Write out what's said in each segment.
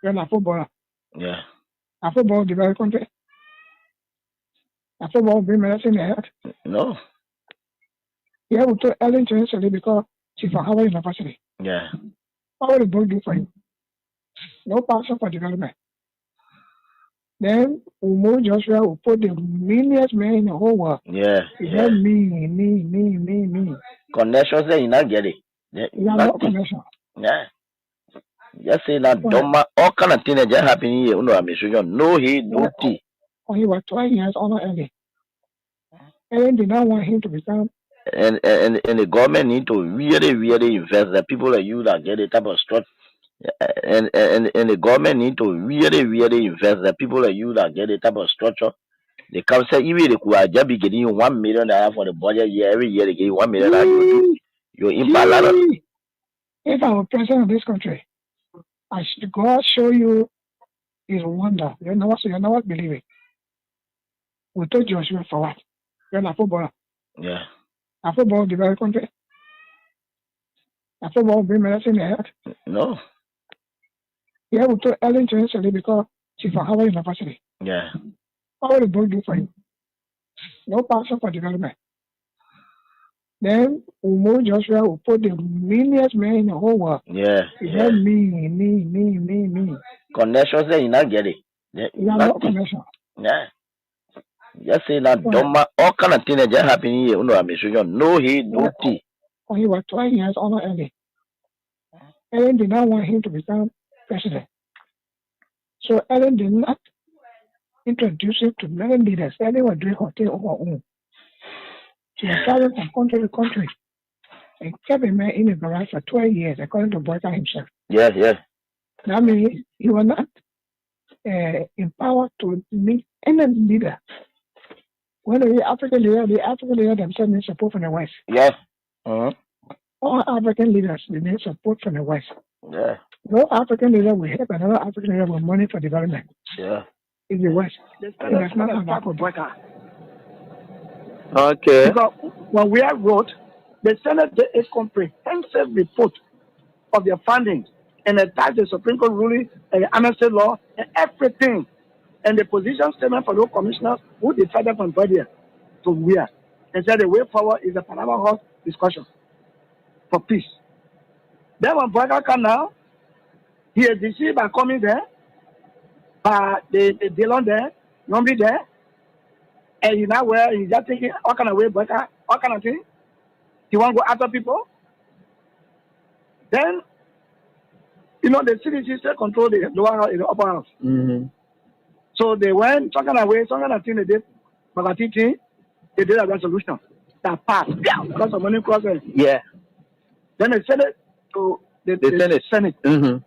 You're a footballer. Yeah. A football developed country. A football bring medicine ahead. No. Yeah, we told Ellen to answer because she's from Harvard University. Yeah. What will the boy do for you? No passion for development. Then Umo Joshua will put the meanest man in the whole world. Yeah. He Yeah. said me. Connections that you not get it. Yeah. You have no connection. Yeah. Just say that Well, all kind of things that just happen here. No, I'm sure no he, no tea. when he was 12 years older Ellen. Ellen did not want him to become. And the government need to really invest. The people like you that get the type of structure. And the government need to really invest. The people like you that get the type of structure. They come say even they could just be getting you $1 million for the budget year every year. They give you $1 million. You impact a lot. If I were president of this country, I should God show you His wonder. You're not believing. We told Joshua for what? You're a footballer. Yeah. A football developed country. A football bring medicine ahead. No. Yeah, we told Ellen to answer because she's from Harvard University. Yeah. What will the boy do for you? No passion for development. Then Umo Joshua will put the meanest man in the whole world. Yeah. He said me. Connections that you not get it. Yeah. You have no connection. Yeah. Just say that all kind of things that just happen here. No, I'm sure no he, no tea. When he was 12 years older Ellen. Ellen did not want him to become president. So Ellen did not introduce him to many leaders. Ellen was doing her thing on her own. She was traveling from country to country and kept a man in the garage for 12 years, according to Boyka himself. Yes. That means he was not empowered to meet any leader. When the African leader themselves need support from the West. Yes. Uh-huh. All African leaders need support from the West. Yeah. No African leader will help another African leader with money for development. Yeah. In the West. That's not about Boyka. Okay. Because when we have wrote, the Senate did a comprehensive report of their findings and attached the Supreme Court ruling and the amnesty law and everything. And the position statement for those commissioners who decided from Guardian to where. And said the way forward is a Panama House discussion for peace. Then when Boyka come now, he is deceived by coming there, by the Dillon there, Nombi there, and you know where he's just thinking, what kind of way Boyka, what kind of thing? He want to go after people. Then, the CDC still control the lower house, the upper house. Mm-hmm. So they went, some kind of thing they did, Magatiti, they did a resolution that passed, because of money crossing. Yeah. Then they sent it to the Senate. Mm-hmm.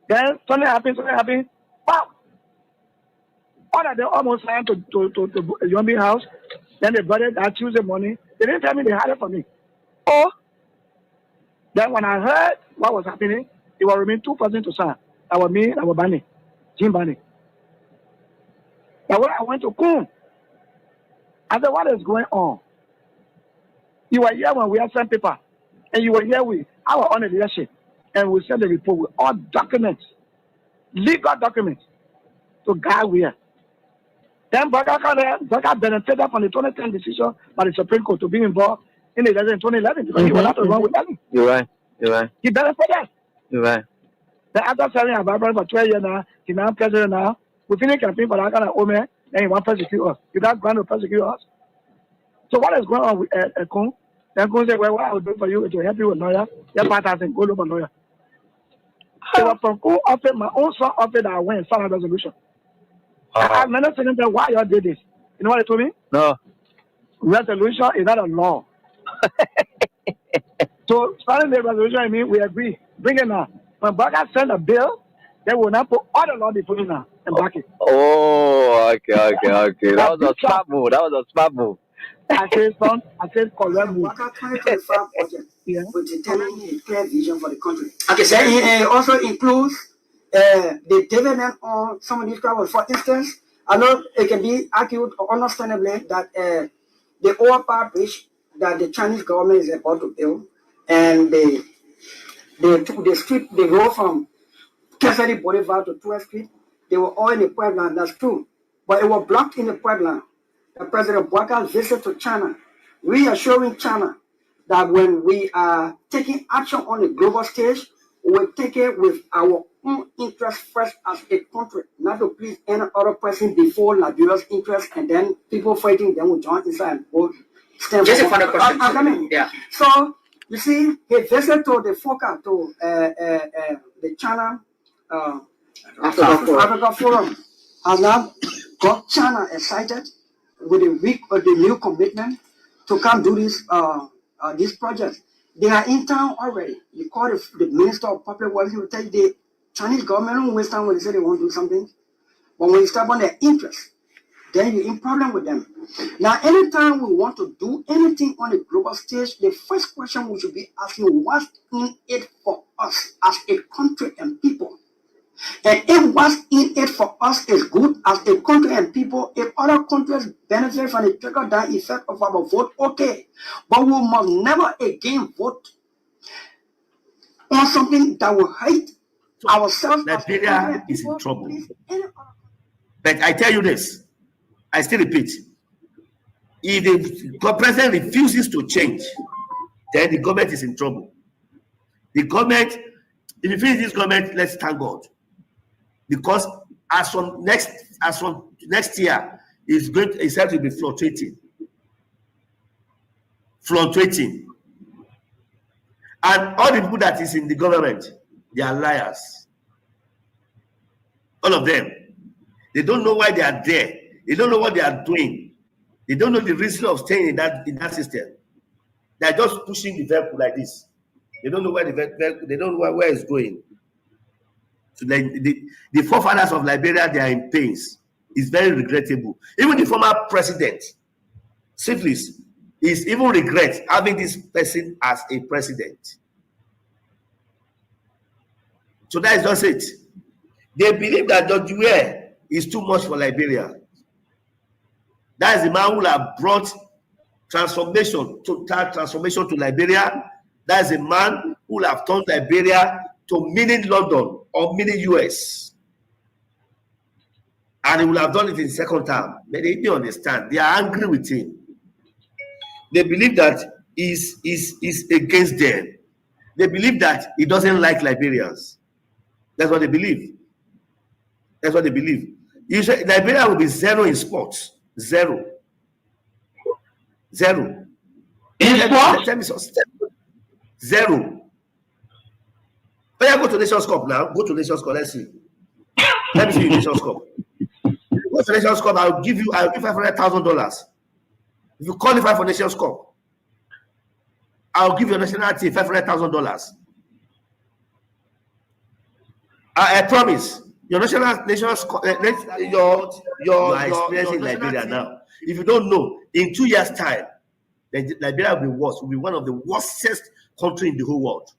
Then something happened, wow! All of them almost signed to Yombi house. Then they brought it that Tuesday morning. They didn't tell me they had it for me. Oh! Then when I heard what was happening, it was remain 2 persons to sign. That was me, that was Bani, Jim Bani. But when I went to Kum, I said, what is going on? You were here when we had sent paper, and you were here with our own leadership, and we sent the report with all documents, legal documents, to guide where. Then Boyka benefited from the 2010 decision by the Supreme Court to be involved in the election in 2011 because he was not wrong with Ellen. You're right. He benefited. You're right. Then after serving our Bible for 12 years now, he's now president now. We finished campaign for that kind of man, then he want to persecute us. He not going to persecute us. So what is going on with Kun? Then Kun said, well, what I will do for you is to help you with lawyer. Your part has go look for lawyer. So from Kun offered, my own son offered that I went and signed a resolution. I've never seen them why you all did this. You know what they told me? No. Resolution is not a law. So signing the resolution, I mean, we agree. Bring it now. When Boyka send a bill, they will not put all the law they put in now and back it. Oh, okay. That was a smart move. I said, son, correct move. Boyka 2025 budget will determine a clear vision for the country. Okay, so it also includes the development on some of these problems. For instance, I know it can be argued understandably that the overpass bridge that the Chinese government is about to build and the road from Cassidy Bolivar to 12th Street. They were all in the Puebla, that's true. But it was blocked in the Puebla. The President Boaca's visit to China, reassuring China that when we are taking action on the global stage, we'll take it with our own interest first as a country, not to please any other person before Liberia's interest, and then people fighting, then we join inside and vote. Just a final question. Yeah. So, you see, he visited to the FOCA, to the China Africa Forum, has now got China excited with a week of the new commitment to come do this project. They are in town already. You call the Minister of Public Works, he will take the Chinese government on Western when they say they want to do something. But when you step on their interest, then you're in problem with them. Now, anytime we want to do anything on the global stage, the first question we should be asking, what's in it for us as a country and people? And if what's in it for us is good as a country and people, if other countries benefit from the trickle-down effect of our vote, okay. But we must never again vote on something that will hurt ourselves. Liberia is in trouble. But I tell you this, I still repeat, if the president refuses to change, then the government is in trouble. The government, if you finish this government, let's thank God. Because as from next year, it's said to be fluctuating. And all the people that is in the government, they are liars. All of them. They don't know why they are there. They don't know what they are doing. They don't know the reason of staying in that system. They are just pushing the vehicle like this. They don't know where they don't know where it's going. So the forefathers of Liberia, they are in pains. It's very regrettable. Even the former president, Syphilis, is even regret having this person as a president. So that is just it. They believe that George Weah is too much for Liberia. That is the man who have brought total transformation to Liberia. That is a man who have turned Liberia to mini London or mini US. And he will have done it in second term. But they didn't understand. They are angry with him. They believe that he's against them. They believe that he doesn't like Liberians. That's what they believe. That's what they believe. You say Liberia will be zero in sports. Zero. In sports? Tell me so. Zero. But yeah, go to Nations Cup now. Go to Nations Cup. Let's see. Let me see Nations Cup. Go to Nations Cup. I'll give $500,000. If you qualify for Nations Cup, I'll give your nationality $500,000. I promise. Your nations your experience in Liberia now. If you don't know, in 2 years' time, Liberia will be worse. Will be one of the worstest country in the whole world.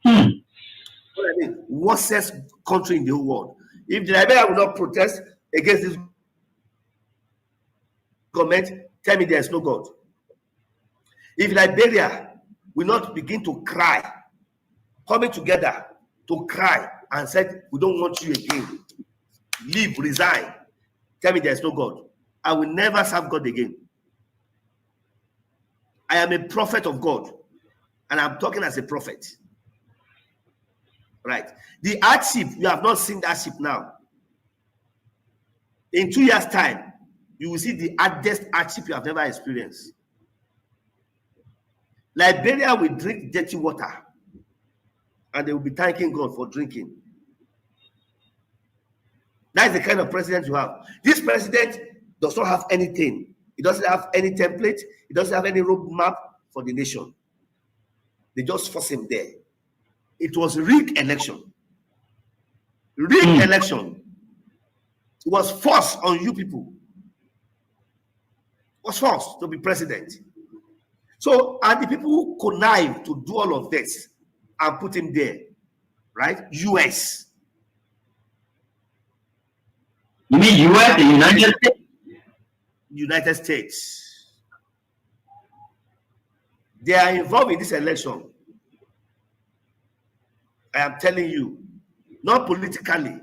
What I mean, worstest country in the whole world. If Liberia will not protest against this government, tell me there is no God. If Liberia will not begin to cry, coming together to cry and said, we don't want you again, leave, resign, tell me there is no God, I will never serve God again. I am a prophet of God, and I'm talking as a prophet. Right? The hardship, you have not seen that ship now. In 2 years' time, you will see the hardest hardship you have never experienced. Liberia will drink dirty water, and they will be thanking God for drinking. That is the kind of president you have. This president does not have anything. He doesn't have any template. He doesn't have any roadmap for the nation. They just force him there. It was rigged election. Rigged election. It was forced on you people. It was forced to be president. So, and the people who connive to do all of this and put him there, right? US. You mean US, the United States? United States. They are involved in this election. I am telling you, not politically.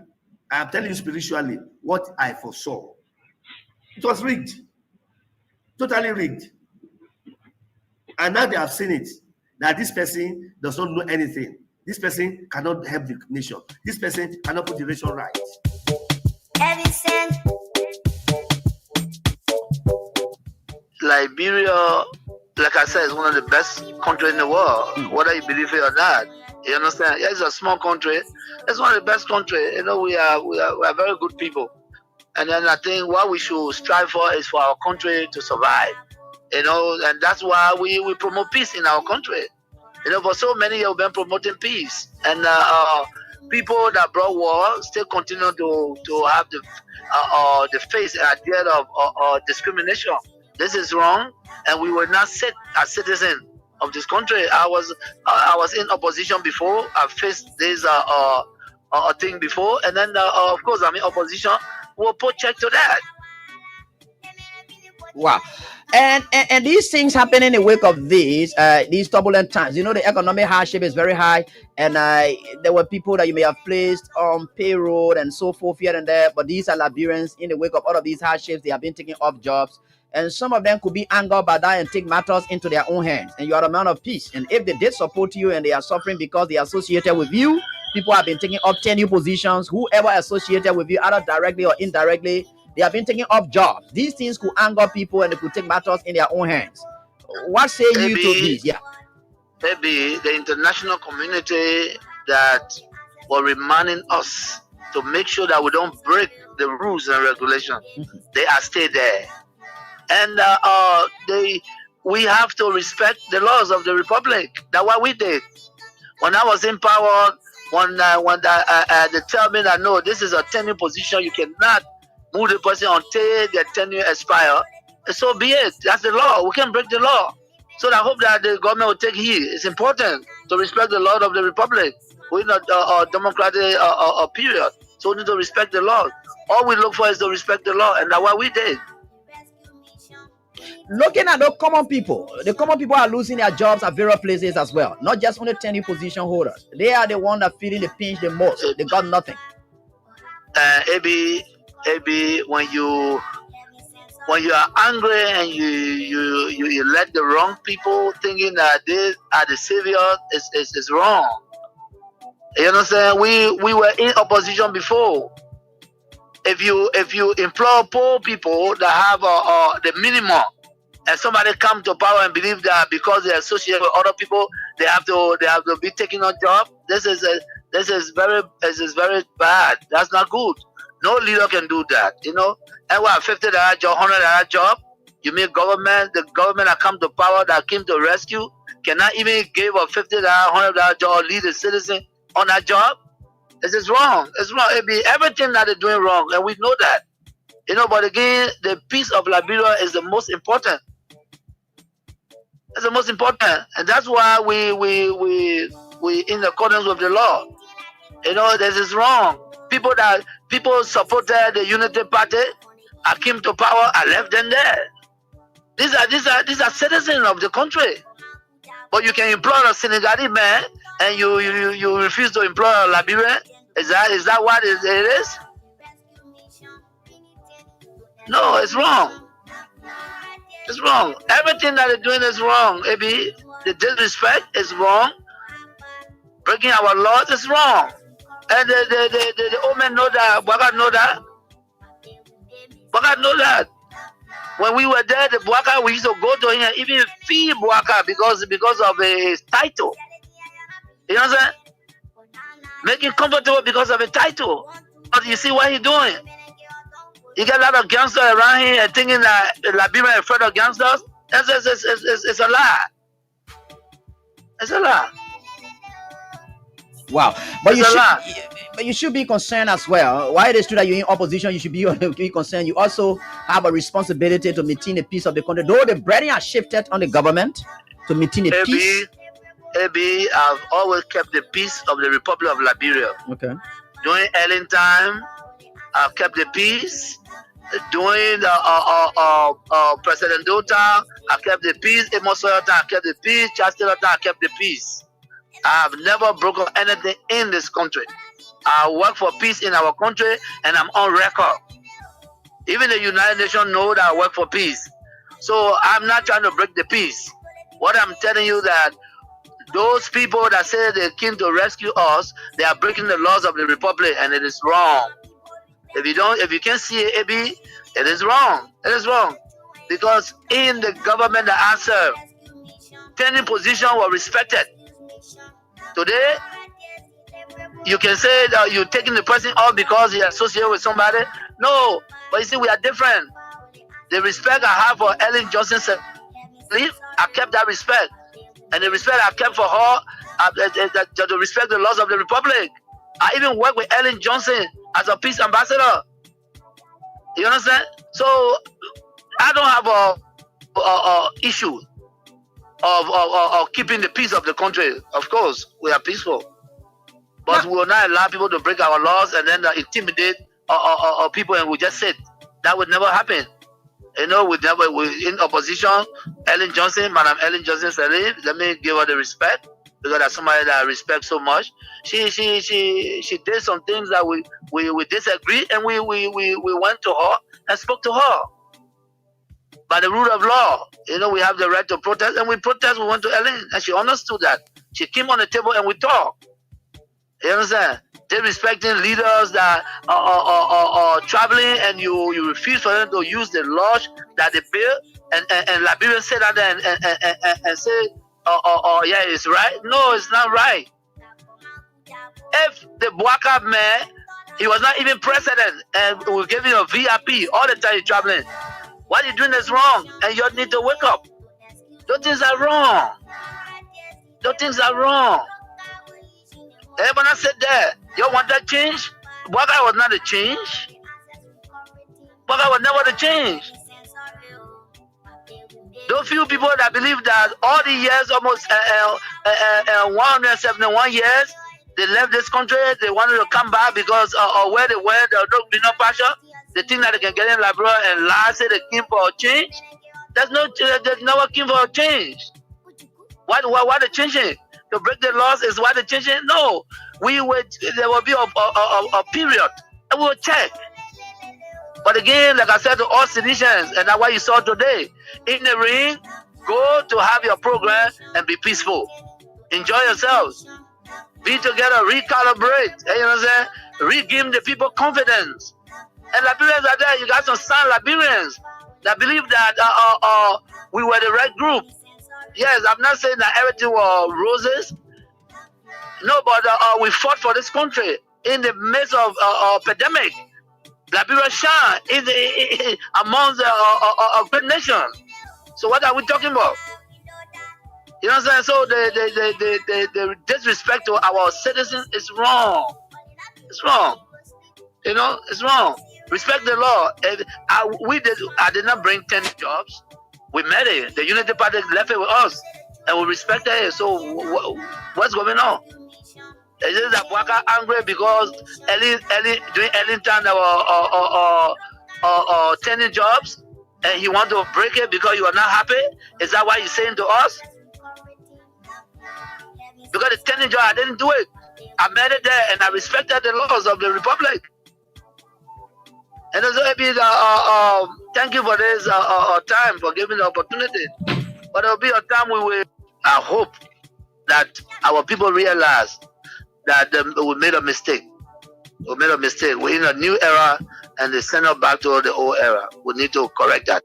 I'm telling you spiritually what I foresaw. It was rigged, totally rigged. And now they have seen it, that this person does not know anything. This person cannot help the nation. This person cannot put the nation right. Liberia, like I said, is one of the best countries in the world, whether you believe it or not. You understand? Yeah, it's a small country. It's one of the best countries. You know, we are very good people. And then I think what we should strive for is for our country to survive. You know, and that's why we promote peace in our country. You know, for so many years we've been promoting peace, and people that brought war still continue to have the face at the end of discrimination. This is wrong, and we will not sit as citizens of this country. I was in opposition before. I faced this thing before, and then of course I'm in opposition. We'll put check to that. Wow. And these things happen in the wake of these turbulent times. You know, the economic hardship is very high, and there were people that you may have placed on payroll and so forth here and there, but these are Liberians in the wake of all of these hardships. They have been taking off jobs, and some of them could be angered by that and take matters into their own hands. And you are a man of peace, and if they did support you and they are suffering because they are associated with you, people have been taking up 10 new positions. Whoever associated with you, either directly or indirectly, they have been taking up jobs. These things could anger people and they could take matters in their own hands. What say you to this? Yeah. Maybe the international community that were reminding us to make sure that we don't break the rules and regulations. They are still there. And we have to respect the laws of the republic. That's what we did. When I was in power, when they tell me that no, this is a tenure position, you cannot move the person until their tenure expire. So be it. That's the law. We can break the law. So I hope that the government will take heed. It's important to respect the law of the republic. We're not a democratic period. So we need to respect the law. All we look for is to respect the law, and that's what we did. Looking at the common people are losing their jobs at various places as well. Not just only tenure position holders. They are the ones that feeling the pinch the most. They got nothing. Maybe when you are angry and you let the wrong people thinking that they are the savior is wrong. You understand? We were in opposition before. If you implore poor people that have the minimum, and somebody come to power and believe that because they associate with other people, they have to be taking a job. This is very bad. That's not good. No leader can do that, you know. And what, $50 job, $100 job? You mean the government that come to power, that came to rescue, cannot even give a $50, $100 job or lead a citizen on that job? This is wrong. It's wrong. It be everything that they're doing wrong, and we know that. You know, but again, the peace of Liberia is the most important. It's the most important, and that's why we in accordance with the law. You know, this is wrong. People supported the Unity Party. I came to power. I left them there. These are citizens of the country. But you can employ a Senegalese man, and you refuse to employ a Liberian. Is that what it is? No, it's wrong. It's wrong. Everything that they're doing is wrong. Maybe the disrespect is wrong. Breaking our laws is wrong. And the old men know that. Bwaka know that. Bwaka know that. When we were there, the Bwaka, we used to go to him and even feed Bwaka because of his title. You know what I'm saying? Make him comfortable because of a title. But you see what he's doing? You get a lot of gangsters around here and thinking that Liberia is afraid of gangsters. It's a lie. It's a lie. Wow. But you should be concerned as well. Why it is true that you're in opposition, you should be concerned. You also have a responsibility to maintain the peace of the country. Though the burden has shifted on the government to maintain the peace. Maybe I've always kept the peace of the Republic of Liberia. Okay. During Ellen time, I've kept the peace. During President Dota, I kept the peace. Amos Sawyer time, I kept the peace. Charles Taylor time, I kept the peace. I have never broken anything in this country. I work for peace in our country, and I'm on record. Even the United Nations know that I work for peace. So I'm not trying to break the peace. What I'm telling you that those people that say they came to rescue us, they are breaking the laws of the republic, and it is wrong. If you can't see it, AB, it is wrong. It is wrong. Because in the government that I serve, training position was respected. Today, you can say that you're taking the person off because he associated with somebody. No, but you see, we are different. The respect I have for Ellen Johnson, I kept that respect. And the respect I kept for her, to respect the laws of the republic. I even worked with Ellen Johnson as a peace ambassador. You understand? So I don't have a issue of keeping the peace of the country. Of course, we are peaceful, but we will not allow people to break our laws and then intimidate people, and we just sit. That would never happen. You know, we in opposition. Ellen Johnson, Madam Ellen Johnson Sirleaf, let me give her the respect, because that's somebody that I respect so much. She did some things that we disagreed, and we went to her and spoke to her. By the rule of law, you know, we have the right to protest, and we protest. We went to Ellen, and she understood that. She came on the table and we talked. You understand? They respecting leaders that are traveling, and you refuse for them to use the laws that they built, and Liberians say that and say, yeah, it's right. No, it's not right. If the Bwaka man, he was not even president, and we gave him a VIP all the time he's traveling. What you're doing is wrong, and you need to wake up. Those things are wrong. Those things are wrong. Everyone said that. You want that change? Bwaka was not a change. Bwaka was never the change. Those few people that believe that all the years, almost 171 years, they left this country, they wanted to come back because where they went, there was no passion. They think that they can get in Liberia and lie, say they came for a change. There's never came for a change. Why they changing? To break the laws is why they changing? No. There will be a period, and we will check. But again, like I said to all citizens, and that's what you saw today, in the ring, go to have your program and be peaceful. Enjoy yourselves. Be together, recalibrate. You know what I'm saying? Regain the people confidence. And Liberians are there. You got some sound Liberians that believe that we were the right group. Yes, I'm not saying that everything was roses. No, but we fought for this country in the midst of pandemic. Liberia shine among the great nations. So what are we talking about? You know what I'm saying? So the disrespect to our citizens is wrong. It's wrong. You know, it's wrong. Respect the law. I did not bring 10 jobs. We met it. The Unity Party left it with us, and we respected it. So what's going on? Is it that Bwaka angry because during Ellington there were 10 jobs, and he want to break it because you are not happy? Is that why he's saying to us? Because the 10 job, I didn't do it. I made it there, and I respected the laws of the republic. And also, thank you for this time, for giving the opportunity. But there will be a time I hope that our people realize that we made a mistake. We made a mistake. We're in a new era, and they send us back to the old era. We need to correct that.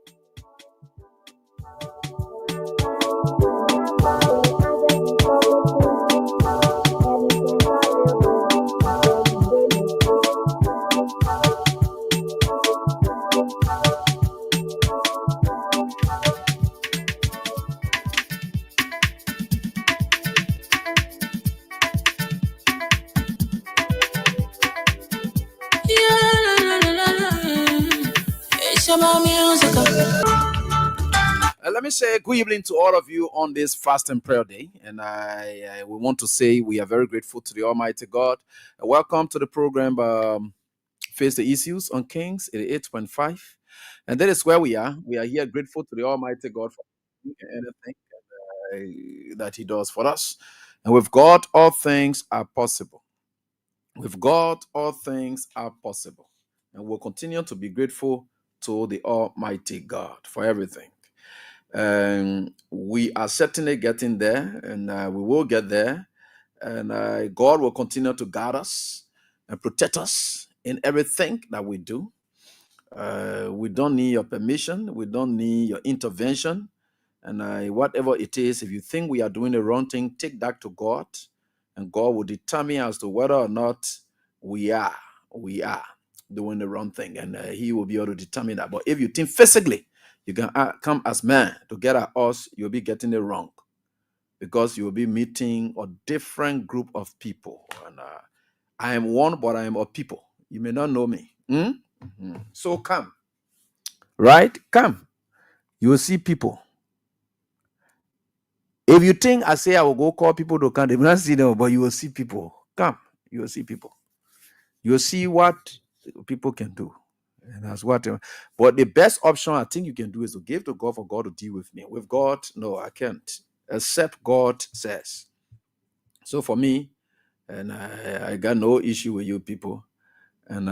Let me say good evening to all of you on this fast and prayer day, and we want to say we are very grateful to the Almighty God. Welcome to the program Face the Issues on Kings 88.5, and that is where we are. We are here grateful to the Almighty God for anything that He does for us, and with God all things are possible. With God, all things are possible. And we'll continue to be grateful to the Almighty God for everything. We are certainly getting there, and we will get there. And God will continue to guide us and protect us in everything that we do. We don't need your permission. We don't need your intervention. And whatever it is, if you think we are doing the wrong thing, take that to God, and God will determine as to whether or not we are doing the wrong thing, and He will be able to determine that. But if you think physically you can come as man to get at us, you'll be getting it wrong, because you will be meeting a different group of people. And I am one, but I am a people. You may not know me. So come, right? Come. You will see people. If you think I say I will go call people to come, they will not see them, but you will see people. Come, you will see people. You will see what people can do. And that's what. But the best option I think you can do is to give to God for God to deal with me. With God, no, I can't. Except God says. So for me, and I got no issue with you people. And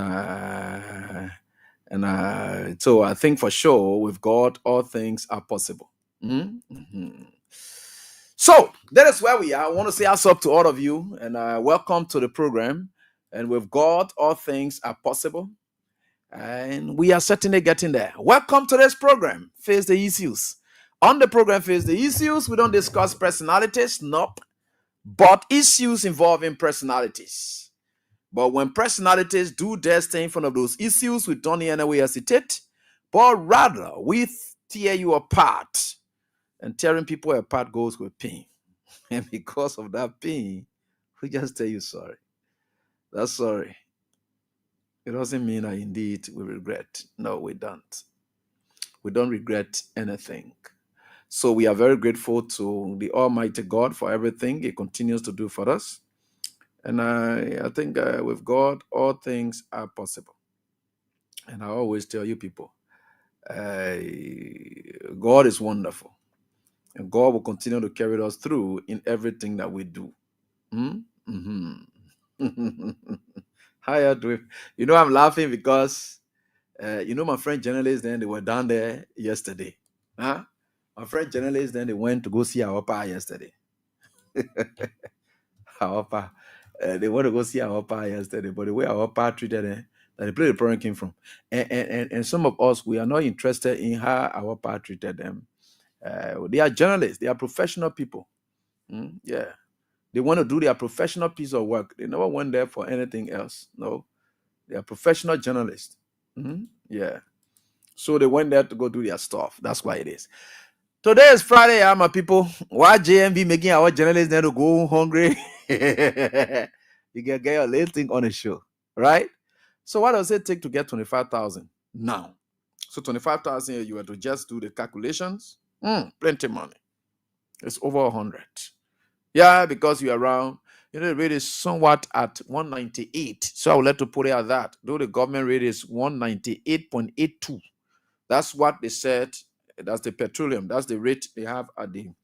so I think for sure with God, all things are possible. Mhm. So that is where we are. I want to say what's up to all of you, and welcome to the program. And with God, all things are possible, and we are certainly getting there. Welcome to this program, Face the Issues. On the program, Face the Issues, we don't discuss personalities, nope, but issues involving personalities. But when personalities do their thing in front of those issues, we don't in any way hesitate, but rather we tear you apart. And tearing people apart goes with pain. And because of that pain, we just tell you sorry. That's sorry. It doesn't mean that indeed we regret. No, we don't. We don't regret anything. So we are very grateful to the Almighty God for everything He continues to do for us. And I think with God, all things are possible. And I always tell you people, God is wonderful. And God will continue to carry us through in everything that we do. Mm-hmm. How you doing? You know, I'm laughing because, my friend journalists, then they were down there yesterday. Huh? My friend journalists, then they went to go see our pa yesterday. Our pa. They went to go see our pa yesterday, but the way our pa treated them, that the place the problem came from. And some of us, we are not interested in how our pa treated them. They are journalists. They are professional people. Yeah. They want to do their professional piece of work. They never went there for anything else. No. They are professional journalists. Yeah. So they went there to go do their stuff. That's why it is. Today is Friday, my people. Why JMB making our journalists there to go hungry? You can get your little thing on the show, right? So what does it take to get 25,000 now? So 25,000, you have to just do the calculations. Plenty money. It's over 100. Yeah, because you're around. The rate is somewhat at 198. So I would like to put it at that. Though the government rate is 198.82. That's what they said. That's the petroleum. That's the rate they have and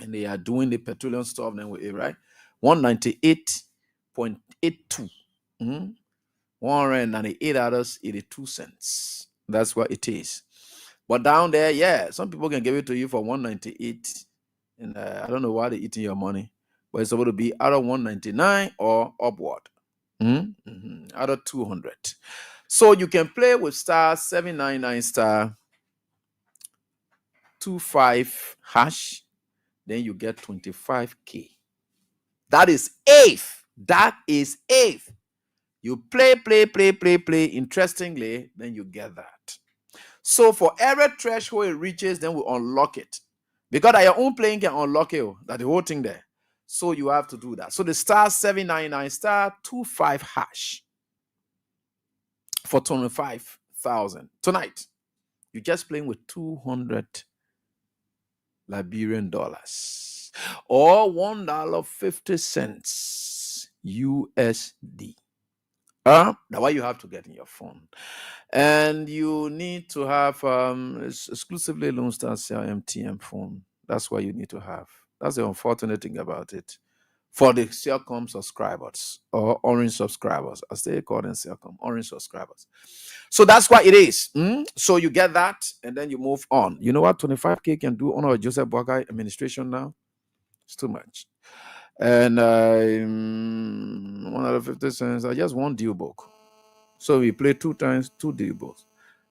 they are doing the petroleum stuff then with it, right? 198.82. 198 dollars 82 cents. That's what it is. But down there, yeah, some people can give it to you for 198. And I don't know why they're eating your money, but it's supposed to be either 199 or upward. Out of 200. So you can play with star 799 star 25 hash, then you get 25K. That is eighth. That is eighth. You play. Interestingly, then you get that. So for every threshold it reaches, then we unlock it. Because at your own playing can unlock it, that the whole thing there. So you have to do that. So the star 799 star 25 hash for 25,000 tonight. You're just playing with 200 Liberian dollars or $1.50 USD. That's what you have to get in your phone. And you need to have exclusively Lone Star MTM phone. That's what you need to have. That's the unfortunate thing about it. for the Celcom subscribers or orange subscribers. I still call them Celcom, orange subscribers. So that's what it is. So you get that and then you move on. You know what 25K can do on our Joseph Boakai administration now? It's too much. And 150 cents, I just one deal book. So we play 2 times, 2 deal books.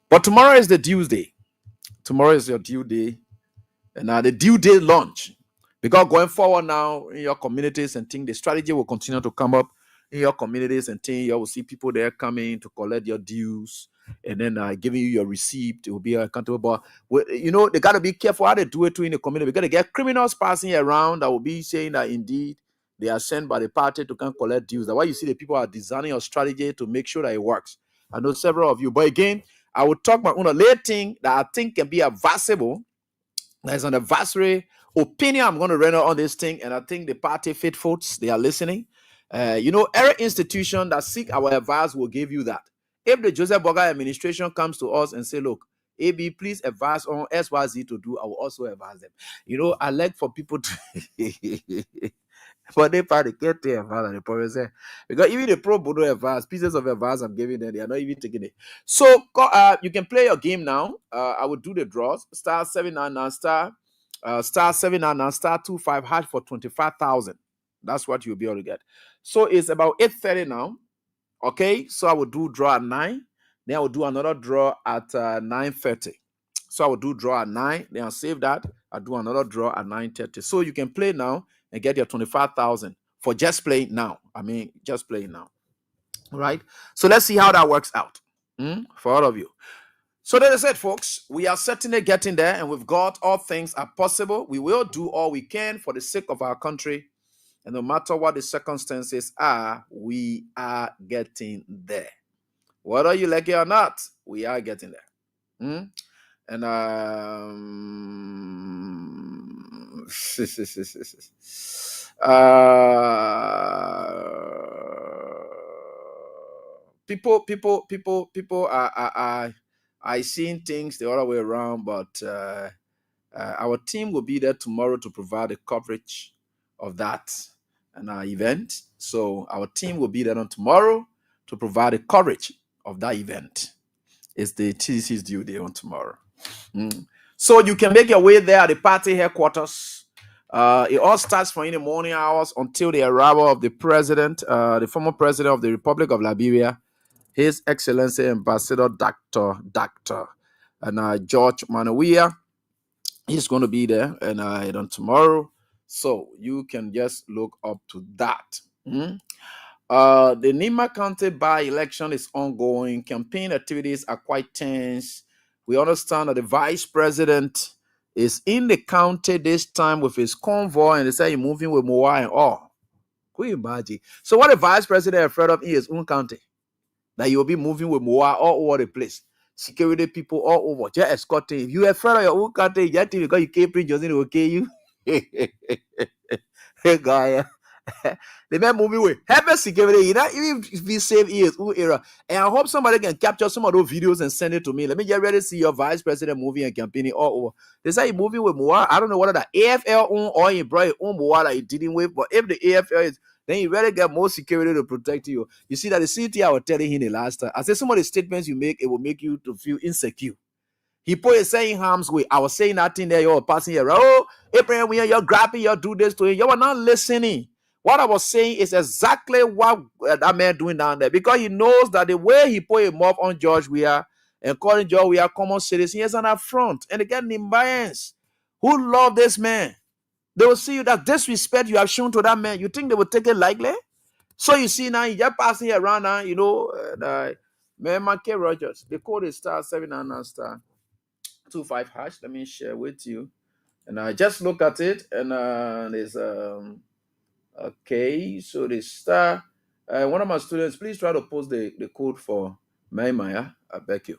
But tomorrow is the due day. Tomorrow is your due day. And the due day launch. Because going forward now in your communities and things, the strategy will continue to come up in your communities and things. You will see people there coming to collect your dues and then giving you your receipt. It will be accountable. But they got to be careful how they do it too in the community. We got to get criminals passing around that will be saying that indeed they are sent by the party to come collect dues. That's why you see the people are designing a strategy to make sure that it works. I know several of you. But again, I will talk about one later thing that I think can be advisable. There's an advisory opinion I'm going to render on this thing, and I think the party faithfuls, they are listening. Every institution that seek our advice will give you that. If the Joseph Boakai administration comes to us and say, look, AB, please advise on XYZ to do, I will also advise them. I like for people to but they probably get to advise the problem say, because even the pro bono advice, pieces of advice I'm giving them, they are not even taking it. So you can play your game now. I will do the draws. Star 799 star 799 star 25 hash for 25,000. That's what you'll be able to get. So it's about 8:30 now. Okay, so I will do draw at 9. Then I will do another draw at 9:30. So I will do draw at 9. Then I'll save that. I'll do another draw at 9:30. So you can play now and get your 25,000 for just playing now. Just playing now. All right. So let's see how that works out for all of you. So that is it, folks. We are certainly getting there, and with God, all things are possible. We will do all we can for the sake of our country. And no matter what the circumstances are, we are getting there. Whether you like it or not, we are getting there. And people are seeing things the other way around, but our team will be there tomorrow to provide the coverage of that and our event. So our team will be there on tomorrow to provide the coverage of that event. It's the TDC's due day on tomorrow. So you can make your way there at the party headquarters. It all starts from in the morning hours until the arrival of the president, the former president of the Republic of Liberia, His Excellency Ambassador Dr. and George Manawia. He's going to be there and on tomorrow. So you can just look up to that. The Nimba County by-election is ongoing. Campaign activities are quite tense. We understand that the vice president is in the county this time with his convoy, and they say he's moving with Moa and all. Could you imagine? So what the vice president is afraid of in his own county? That he will be moving with Moa all over the place. Security people all over. Just escorting. If you are afraid of your own country, just because you can't bring Johnson will kill you. Hey, guy. The man moving with heavy security, even if we save years, era. And I hope somebody can capture some of those videos and send it to me. Let me get ready to see your vice president moving and campaigning all over. They say he's moving with Moa. I don't know whether the AFL own or he brought his own Moa that he dealing with, but if the AFL is, then you better get more security to protect you. You see that the city I was telling him the last time. I said some of the statements you make, it will make you to feel insecure. He put his saying harm's way. I was saying that thing there, you're passing here. Oh, Abraham, you're grabbing, you do this to him. You were not listening. What I was saying is exactly what that man doing down there, because he knows that the way he put him up on George Weah and calling George Weah common citizen is an affront. And again, Nimbayans who love this man, they will see you that disrespect you have shown to that man. You think they will take it lightly? So you see now, you're passing around now, man, K. Rogers, the code is star 799 star 25 hash. Let me share with you. And I just look at it, and there's okay, so the star. One of my students, please try to post the code for Maya. I beg you.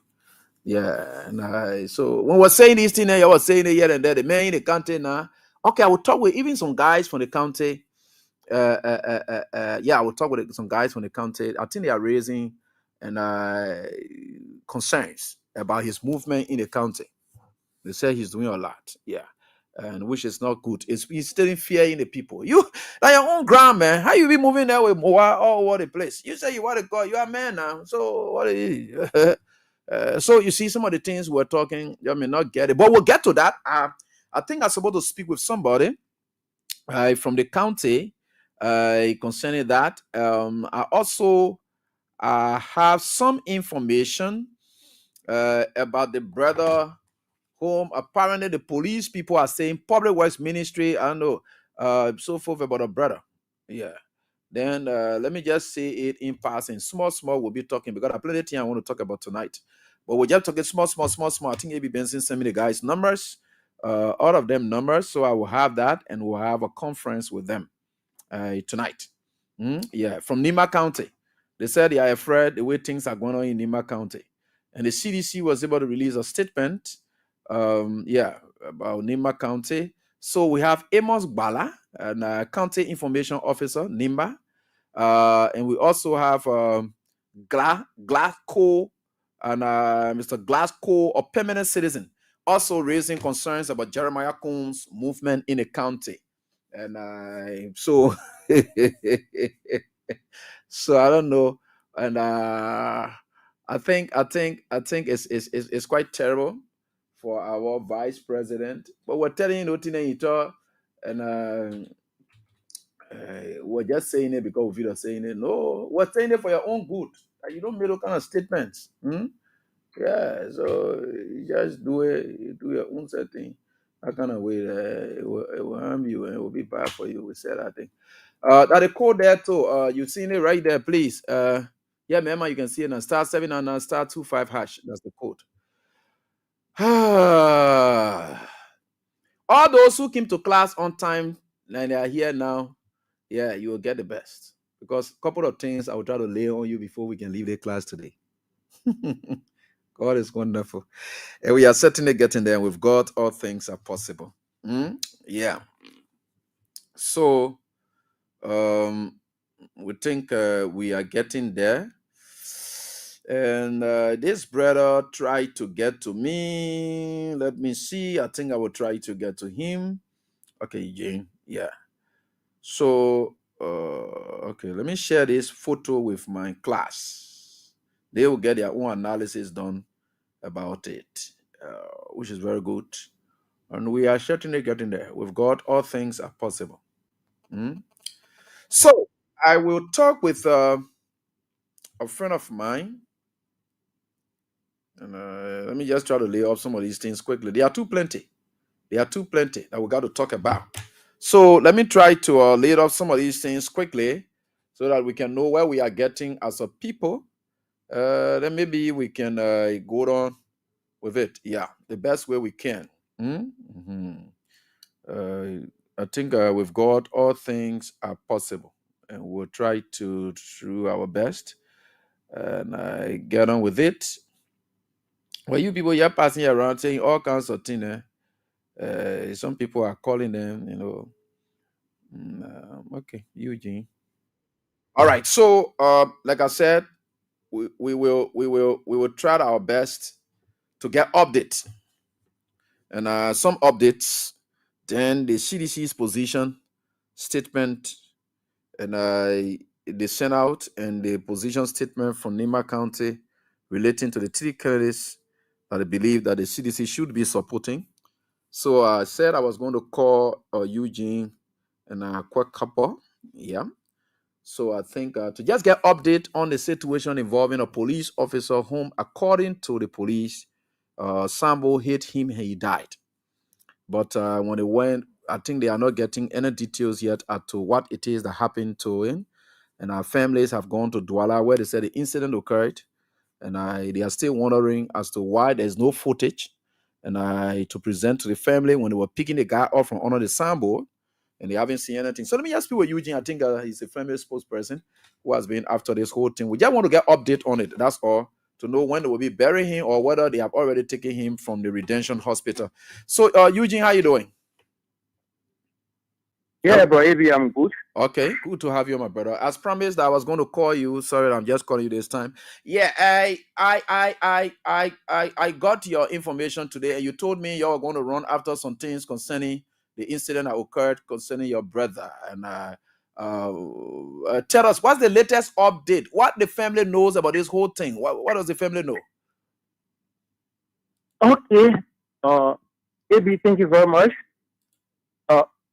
Yeah, and so when we're saying this thing, I was saying it here and there. The man in the county now. Okay, I will talk with even some guys from the county. I will talk with some guys from the county. I think they are raising concerns about his movement in the county. They say he's doing a lot. Yeah. and which is not good. It's instilling fear in the people. You like your own ground, man. How you be moving there with Moa all over the place? You say you want to go, you are a man now. So what is so you see some of the things we're talking, you may not get it, but we'll get to that. I think I'm supposed to speak with somebody from the county concerning that. I also have some information about the brother whom apparently the police people are saying public works ministry. I don't know, so forth about a brother. Yeah. Then let me just say it in passing. Small, we'll be talking because I plenty of things I want to talk about tonight. But we're just talking small. I think AB Benson sent me the guys' numbers, all of them numbers. So I will have that and we'll have a conference with them tonight. Yeah, from Nimba County. They said they are afraid the way things are going on in Nimba County. And the CDC was able to release a statement, about Nimba County. So we have Amos Bala, and County Information Officer, Nimba. And we also have Glasgow and Mr. Glasgow, a permanent citizen, also raising concerns about Jeremiah Combs' movement in the county. And so so I don't know. And I think it's quite terrible for our vice president. But we're telling you nothing and we're just saying it because we are saying it. No, we're saying it for your own good. You don't make those kind of statements. Yeah, so you just do it, you do your own setting. That kind of way, it will harm you and it will be bad for you. We said that thing. That the code there too. You've seen it right there, please. Yeah, remember you can see it on star 7 and star 25 hash. That's the code. All those who came to class on time and they are here now, yeah, you will get the best. Because a couple of things I will try to lay on you before we can leave the class today. God is wonderful. And we are certainly getting there. With God, all things are possible. Yeah. So we think we are getting there. And this brother tried to get to me. Let me see. I think I will try to get to him. Okay, Jane. Yeah. So, okay, let me share this photo with my class. They will get their own analysis done about it, which is very good. And we are certainly getting there. With God, all things are possible. So, I will talk with a friend of mine. And let me just try to lay off some of these things quickly. There are too plenty. That we got to talk about. So let me try to lay off some of these things quickly so that we can know where we are getting as a people. Then maybe we can go on with it. Yeah, the best way we can. I think with God, all things are possible. And we'll try to do our best and get on with it. Well, you people, you're passing around saying all kinds of things. Some people are calling them, okay, Eugene. All right. So, like I said, we will try our best to get updates and some updates. Then the CDC's position statement and they sent out and the position statement from Nimba County relating to the 3 candidates that I believe that the CDC should be supporting. So I said I was going to call Eugene and a quick couple. Yeah. So I think to just get update on the situation involving a police officer whom, according to the police, Sambo hit him and he died. But when they went, I think they are not getting any details yet as to what it is that happened to him. And our families have gone to Douala where they said the incident occurred. And they are still wondering as to why there's no footage. And to present to the family when they were picking the guy off from under the Sambo, and they haven't seen anything. So let me just speak with Eugene. I think he's a family spokesperson who has been after this whole thing. We just want to get update on it. That's all. To know when they will be burying him or whether they have already taken him from the Redemption Hospital. So Eugene, how you doing? Yeah, bro, AB, I'm good. Okay, good to have you, my brother. As promised, I was going to call you. Sorry, I'm just calling you this time. Yeah, I got your information today, and you told me you were going to run after some things concerning the incident that occurred concerning your brother. And tell us, what's the latest update? What the family knows about this whole thing? What does the family know? Okay. AB, thank you very much.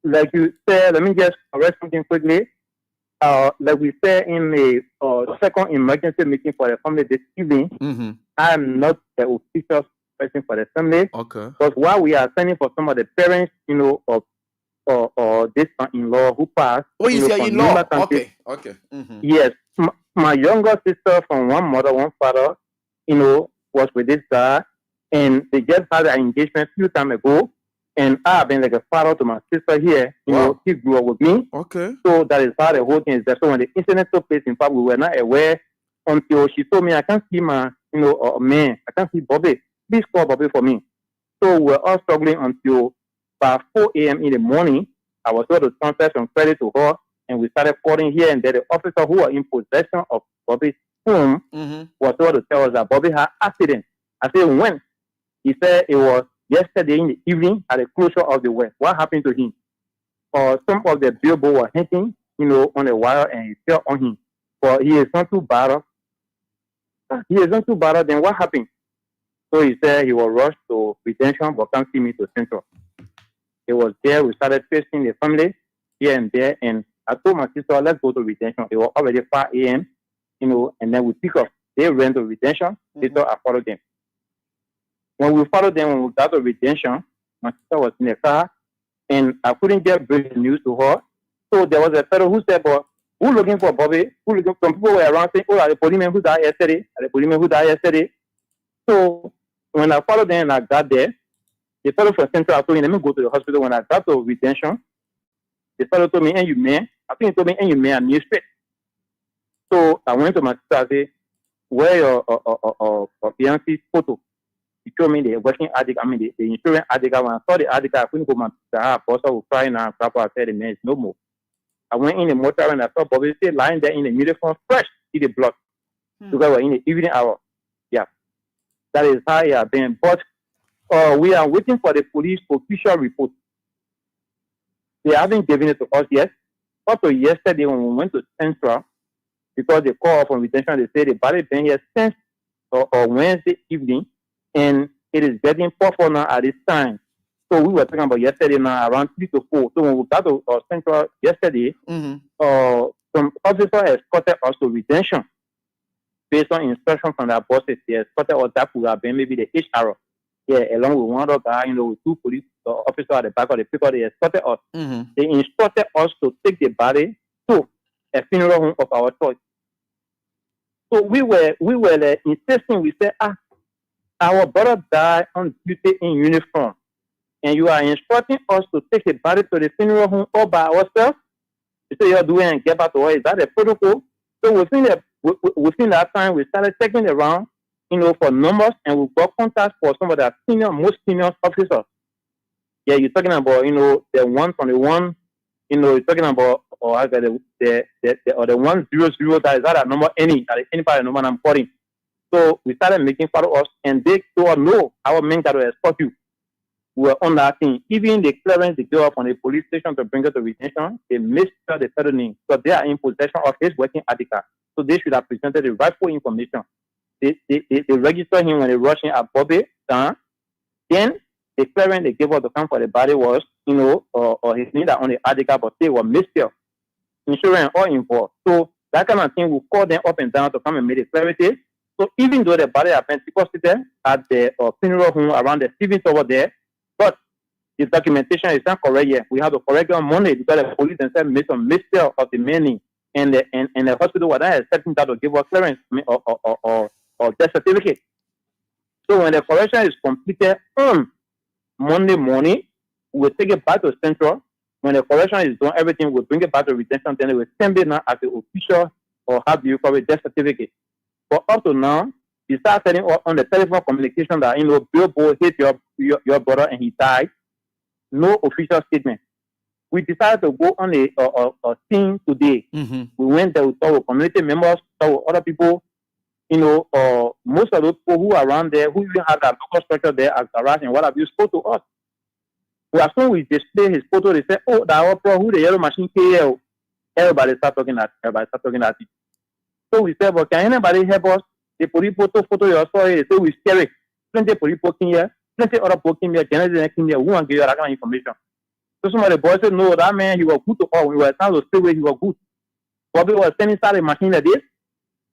Like you said, let me just correct something quickly. Like we said in the second emergency meeting for the family this evening, I am not the official person for the family. Okay. Because while we are sending for some of the parents, of this son-in-law who passed. Oh, you say in-law? Okay. Yes. My younger sister from one mother, one father, was with this guy, and they just had an engagement a few time ago. And I've been like a father to my sister here. He grew up with me. Okay. So that is how the whole thing is there. So when the incident took place, in fact, we were not aware until she told me, I can't see my, man. I can't see Bobby. Please call Bobby for me. So we're all struggling until by 4 a.m. in the morning. I was able to transfer some credit to her, and we started calling here and there. The officer who was in possession of Bobby's home was able to tell us that Bobby had accident. I said, when? He said it was yesterday in the evening at the closure of the well. What happened to him? Some of the billboard were hanging, on the wire, and he fell on him. But he is not too bad. Then what happened? So he said he was rushed to retention, but can't see me to Central. It was there. We started facing the family here and there, and I told my sister, let's go to retention. It was already 5 a.m., and then we pick up. They ran to retention. They thought I followed them. When we followed them, when we got to retention, my sister was in the car, and I couldn't get breaking news to her. So there was a fellow who said, but who's looking for Bobby? Some people were around saying, oh, are the policemen who died yesterday? Are the policemen who died yesterday? So when I followed them and I got there, the fellow from Central, I told him, let me go to the hospital. When I got to retention, the fellow told me, and you man. I think he told me, and you man, I'm new straight. So I went to my sister, I said, where your fiance's photo? He showed me the working article, the insurance article. When I saw the article, I couldn't go my sister. I was crying and I said, the man is no more. I went in the motor and I saw Bobby still lying there in the uniform, fresh, see the blood. Because we're in the evening hour. Yeah. That is how he has been. But we are waiting for the police official report. They haven't given it to us yet. Also, yesterday when we went to Central, because they called from retention, they said the body been here since Wednesday evening, and it is getting powerful now at this time. So we were talking about yesterday now around 3 to 4. So when we got to Central yesterday, some officer escorted us to retention based on instruction from their bosses. They escorted us that would have been maybe the HR. Yeah, along with one other guy, with two police officers at the back of the pickup. They escorted us. They instructed us to take the body to a funeral home of our choice. So we were insisting. We said, our brother died on duty in uniform, and you are instructing us to take the body to the funeral home all by ourselves. You say you're doing and get back to us. Is that the protocol? So within that time, we started checking around, for numbers, and we got contacts for some of the most senior officers. Yeah, you're talking about, the one from the one, you're talking about, the 100 that is not a number any part of the number I'm calling. So we started making follow-ups, and they told us, no, our men got to escort you. We were on that thing. Even the clearance they gave up on the police station to bring her to retention, they missed the felony. So they are in possession of his working article. So they should have presented the rightful information. They registered him when they rushed him at Bobby. Then the clearance they gave up to come for the body was, or his name on the article, but they were missed insurance all involved. So that kind of thing will call them up and down to come and make the clarity. So even though the body had been deposited at the funeral home around the Stevens over there, but the documentation is not correct yet. We have to correct it on Monday because the police themselves made some mistake of the meaning, and the hospital was not expecting that to give us clearance or death certificate. So when the correction is completed on Monday morning, we'll take it back to Central. When the correction is done, everything will bring it back to retention. Then they will send it now as the official or have you call it death certificate. But up to now, you start telling on the telephone communication that Billboard hit your brother and he died. No official statement. we decided to go on a thing today. Mm-hmm. We went there, we talked with community members, talked with other people. Most of those people who are around there, who even have that local structure there as garage and what have you, spoke to us. We as soon as we display his photo, they said, "Oh, that opera, who the yellow machine KL." Everybody start talking at it. So we said, "But can anybody help us? The police photo your story." They say we scare it. Plenty of police poking here, plenty other poking here, Genesis here. Who want to give you that kind of information? So some of the boys said, "No, that man, he was good to all. We were trying to stay where he was good." Bobby was standing inside the machine like this.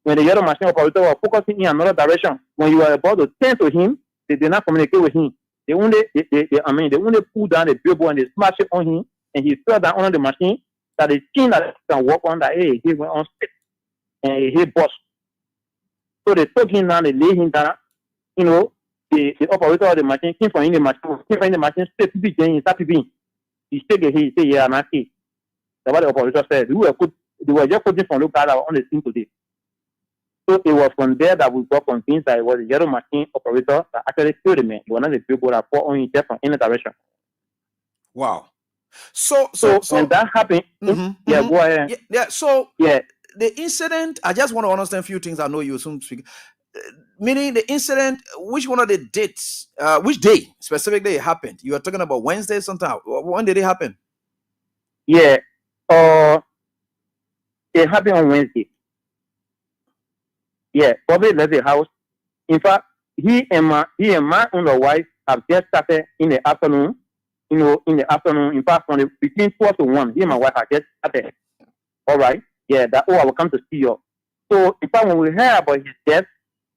When the yellow machine operator was focusing in another direction, when you were about to turn to him, they did not communicate with him. They only pulled down the billboard and they smashed it on him, and he fell down under the machine. That the thing that can walk on that, hey, he went on stick and he bust. So they took him down, they laid him down. The operator of the machine came from the machine, straight to be Jane, he said, he said, "Yeah, I'm happy." That's what the operator said. They were just putting from local on the scene today. So it was from there that we got convinced that it was the yellow machine operator that actually killed the man. It was not the people that fought on him just from any direction. Wow. So when that happened, mm-hmm. Go ahead. Yeah. So yeah, the incident. I just want to understand a few things. I know you soon speak. Meaning the incident. Which one of the dates? Which day specifically it happened? You are talking about Wednesday sometime. When did it happen? Yeah. It happened on Wednesday. Yeah, Bobby left the house. In fact, he and my own wife have just started in the afternoon. In the afternoon. In fact, between 12 to 1, he and my wife have just started. All right. Yeah, that I will come to see you. So in fact, when we heard about his death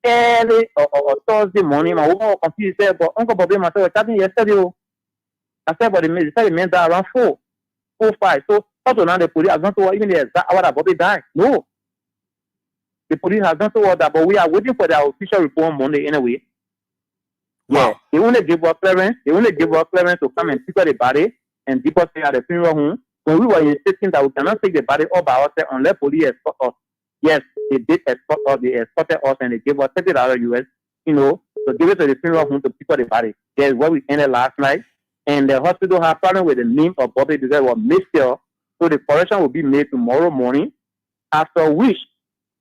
early or Thursday morning, my wife was confused. Said, "But Uncle Bobby and myself were chatting yesterday." I said, "But they said the man died around 4, 5. So up to now the police has not told even the exact hour that Bobby died. No. The police has not told us that, but we are waiting for their official report on Monday anyway. Wow. Yeah, they only give us clearance. To come and pick up the body and deposit at the funeral home. When we were insisting that we cannot take the body up by ourselves unless police escort us. Yes, they did escort us. They escorted us and they gave us $30 US, to give it to the funeral home to pick up the body. That's where we ended last night. And the hospital had problem with the name of Bobby because it was missed. So the correction will be made tomorrow morning. After which,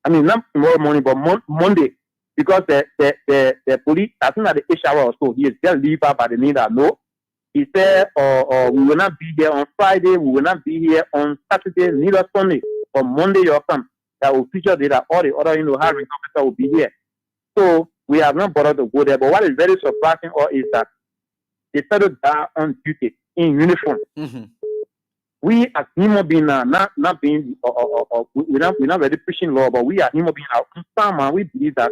not tomorrow morning, but Monday, because the police, I think that the HR or so, he is just leave out by the name that no. He said, we will not be here on Friday, we will not be here on Saturday, neither Sunday. But Monday you'll come. That will feature that all the other hiring officers will be here. So we have not bothered to go there. But what is very surprising is that they settled down on duty in uniform. Mm-hmm. We as human beings are not being we're not really pushing law, but we are human beings. Our we believe that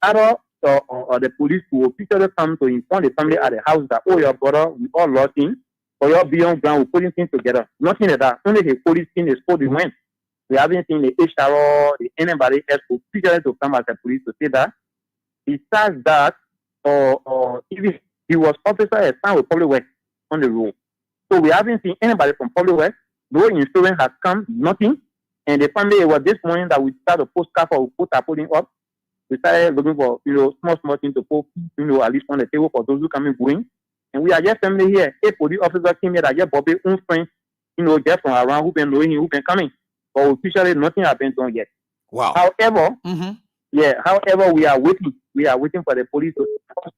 other or the police will officially come to inform the family at the house that your brother we all lost him, or your beyond ground we're putting things together. Nothing like that. Only the police thing is supposed to win. We haven't seen the HR the anybody else officially to come as a police to say that. Besides that, or even he was officer assigned with public works on the road. So we haven't seen anybody from public works. No insurance has come, nothing. And the family, it was this morning that we started to post car for put our putting up. We started looking for small things to put at least on the table for those who come and going. And we are just family here. A police officer came here that just Bobby own friends, just from around who been knowing him, who been coming. But officially nothing has been done yet. Wow. However, we are waiting. We are waiting for the police to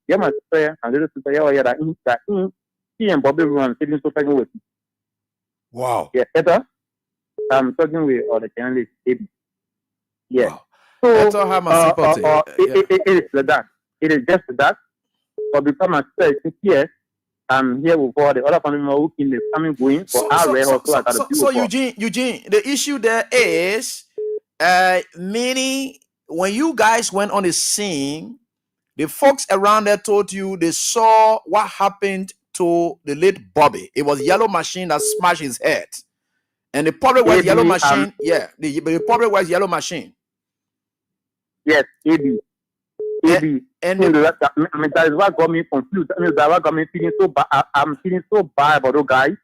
get my sister and little sister that he and Bobby were sitting so talking with me. Wow. Yeah, Peter. I'm talking with the journalist. Yeah. Wow. So have my sympathy. It is like that. It is just that. But because my sister is here, I'm here with all the other family members who came coming going for So Eugene, the issue there is meaning when you guys went on the scene, the folks around there told you they saw what happened to the late Bobby. It was yellow machine that smashed his head. And the problem was yellow machine. The problem was yellow machine. Yes, AB. And that is what got me confused. That what got me feeling so bad. I'm feeling so bad about those guys.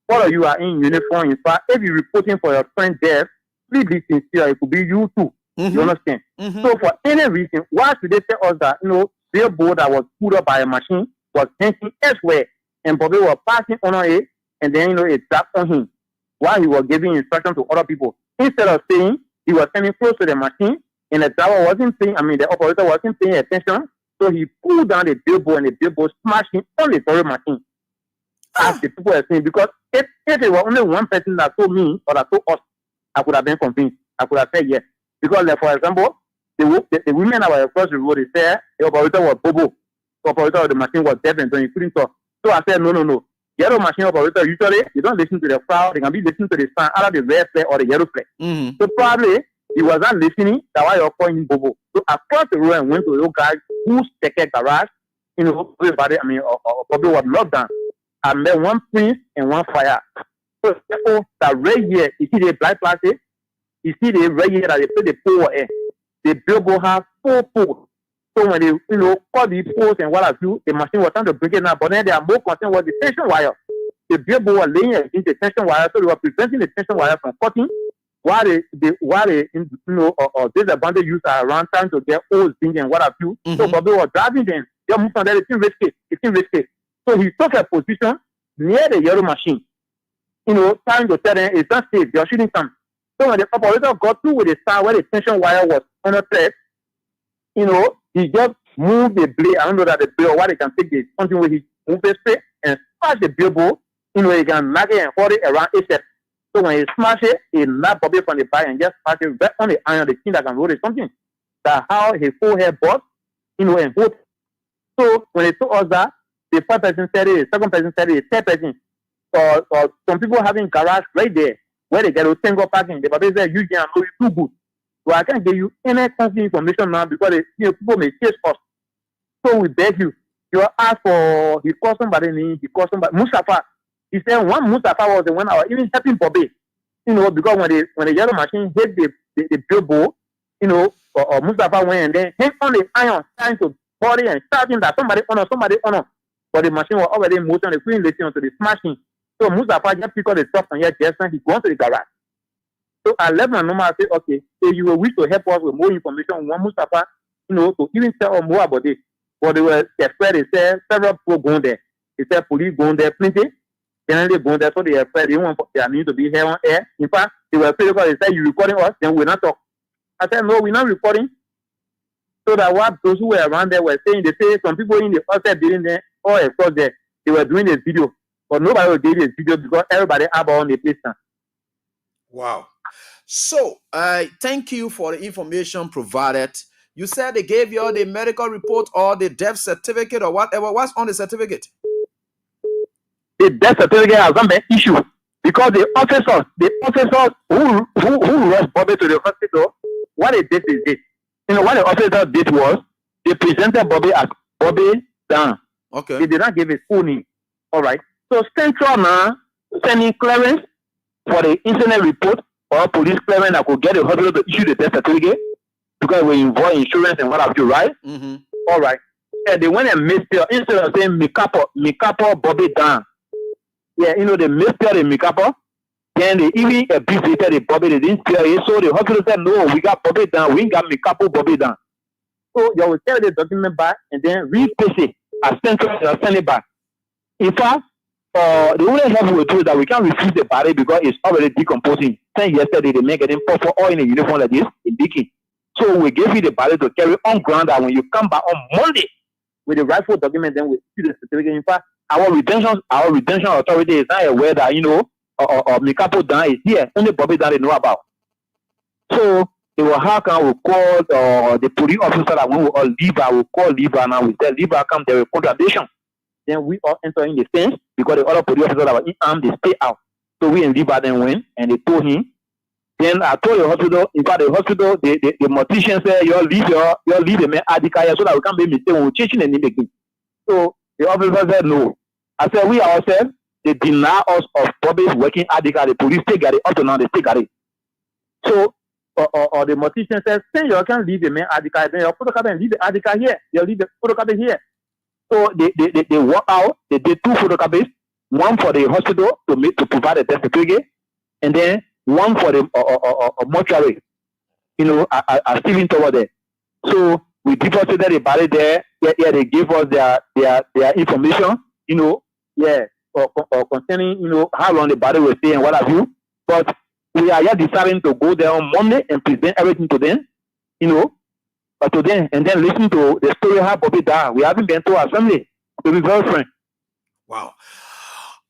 All of you are in uniform. In fact, if you're reporting for your friend death, please be sincere. It could be you too. Mm-hmm. You understand? Mm-hmm. So for any reason, why should they tell us that their boat that was pulled up by a machine was hanging elsewhere and Bobby was passing on it and then it tapped on him while he was giving instructions to other people. Instead of saying he was standing close to the machine, and the driver wasn't paying, the operator wasn't paying attention, so he pulled down the billboard, and the billboard smashed him on the very machine. As the people were saying, because if it was only one person that told me or that told us, I could have been convinced. I could have said yes. Because, like, for example, the women that were across the road, they said the operator was bobo. The operator of the machine was deaf and so he couldn't talk. So I said, no. Yellow machine operator, usually, you don't listen to the crowd. They can be listening to the sound, either the red flag or the yellow flag. Mm-hmm. So probably he was not listening. That's why you're calling him bobo. So I crossed the road and went to the guy whose second garage, everybody, probably was locked down. I met one prince and one fire. So that right here, you see the black plastic, you see the right here that they put the pole in. The billboard has 4 poles. So when they, cut the poles and what have you, the machine was trying to break it now, but then they are more concerned with the tension wire. The billboard was laying against the tension wire, so they were preventing the tension wire from cutting, while disadvantaged users are around trying to get old things and what have you. Mm-hmm. So Bobby was driving them. They moved on there, it's in risky. So he took a position near the yellow machine, trying to tell them it's not safe, they're shooting some. So when the operator got through with the side where the tension wire was on a thread, he just moved the blade. I don't know that the blade or what they can take the something where he moved the straight and smash the billboard, he can knock it and hold it around a step. So when he smash it, he knocked Bobby from the back and just smash it right on the iron, the thing that can roll it something. That's how his full head bust, and both. So when they told us that, the first person said it, the second person said it, the third person, or some people having garage right there where they get a single parking. The Bobby said, you can know it's too good. So I can't give you any confidential information now because people may chase us. So we beg you. You ask for, he called somebody, Mustafa. He said one Mustafa was the one I was even helping Bobby. Because when the yellow machine hit the billboard, or Mustafa went and then hit on the iron, trying to body and shouting that somebody honor. But the machine was already in motion, they couldn't listen to the smashing. So Mustafa just picked up the stuff and he gone to the garage. So I left my number. I said, okay, if you will wish to help us with more information, we want Mustafa, to even tell us more about it. But they were afraid. They said several people going there. They said police going there, plenty. Generally going there, so they are afraid. They want their need to be here on air. In fact, they were afraid because they said, you recording us, then we're not talk. I said, no, we're not recording. So that what those who were around there were saying, they say some people in the outside building there, all across there, they were doing a video. But nobody will do this video because everybody have on the place now. Wow. So, thank you for the information provided. You said they gave you all the medical report or the death certificate or whatever. What's on the certificate? The death certificate has not been issued because the officers who rushed Bobby to the hospital, what they did is this. What the officer did was they presented Bobby as Bobby down. Okay. They did not give his full name. All right. So Central now sending clearance for the incident report or police clearance that could get the hospital to issue the death certificate because we involve insurance and what have you, right? Mm-hmm. All right. And they went and misspelled instead of saying Mikapo Bobby down. Yeah, they misspelled the Mikapo. Then they even abbreviated the Bobby. They didn't spell it. So the hospital said, no, we got Bobby down. We ain't got Mikapo Bobby down. So they will send the document back and then replace it as Central and send it back. In fact, the only help we do is that we can't refuse the body because it's already decomposing. Since yesterday, they make it in for all in a uniform like this, in Dicky. So we gave you the body to carry on ground that when you come back on Monday with the rightful document, then we see the certificate. In fact, our retention authority is not aware that, Mikapo Dan is here. Only Bobby Dan they know about. So they will how can we call the police officer that when we all leave, I will call Liva now. We tell Liva come there with contradiction. Then we all enter in the fence because the other police officers that were in armed, they stay out. So we and Liva then went and they told him. Then I told the hospital, in fact, the hospital, the mortician said, you leave the man Adika here so that we can't make mistake when we're changing the name again. So the officer said no. I said, we ourselves, they deny us of Bobby's working Adika. The police take it up to now, they take it. So, or the mortician says, say you can leave the man Adika, then your photocopy and leave the Adika here. You leave the photocopy here. So they walk out, they did 2 photocopies, one for the hospital to provide a death certificate, and then one for the mortuary, are still in over there. So we deposited the body there. Yeah, they gave us their information, or concerning, how long the body will stay and what have you. But we are yet deciding to go there on Monday and present everything to them, to them, and then listen to the story how Bobby died. We haven't been to our family, to be very frank. Wow.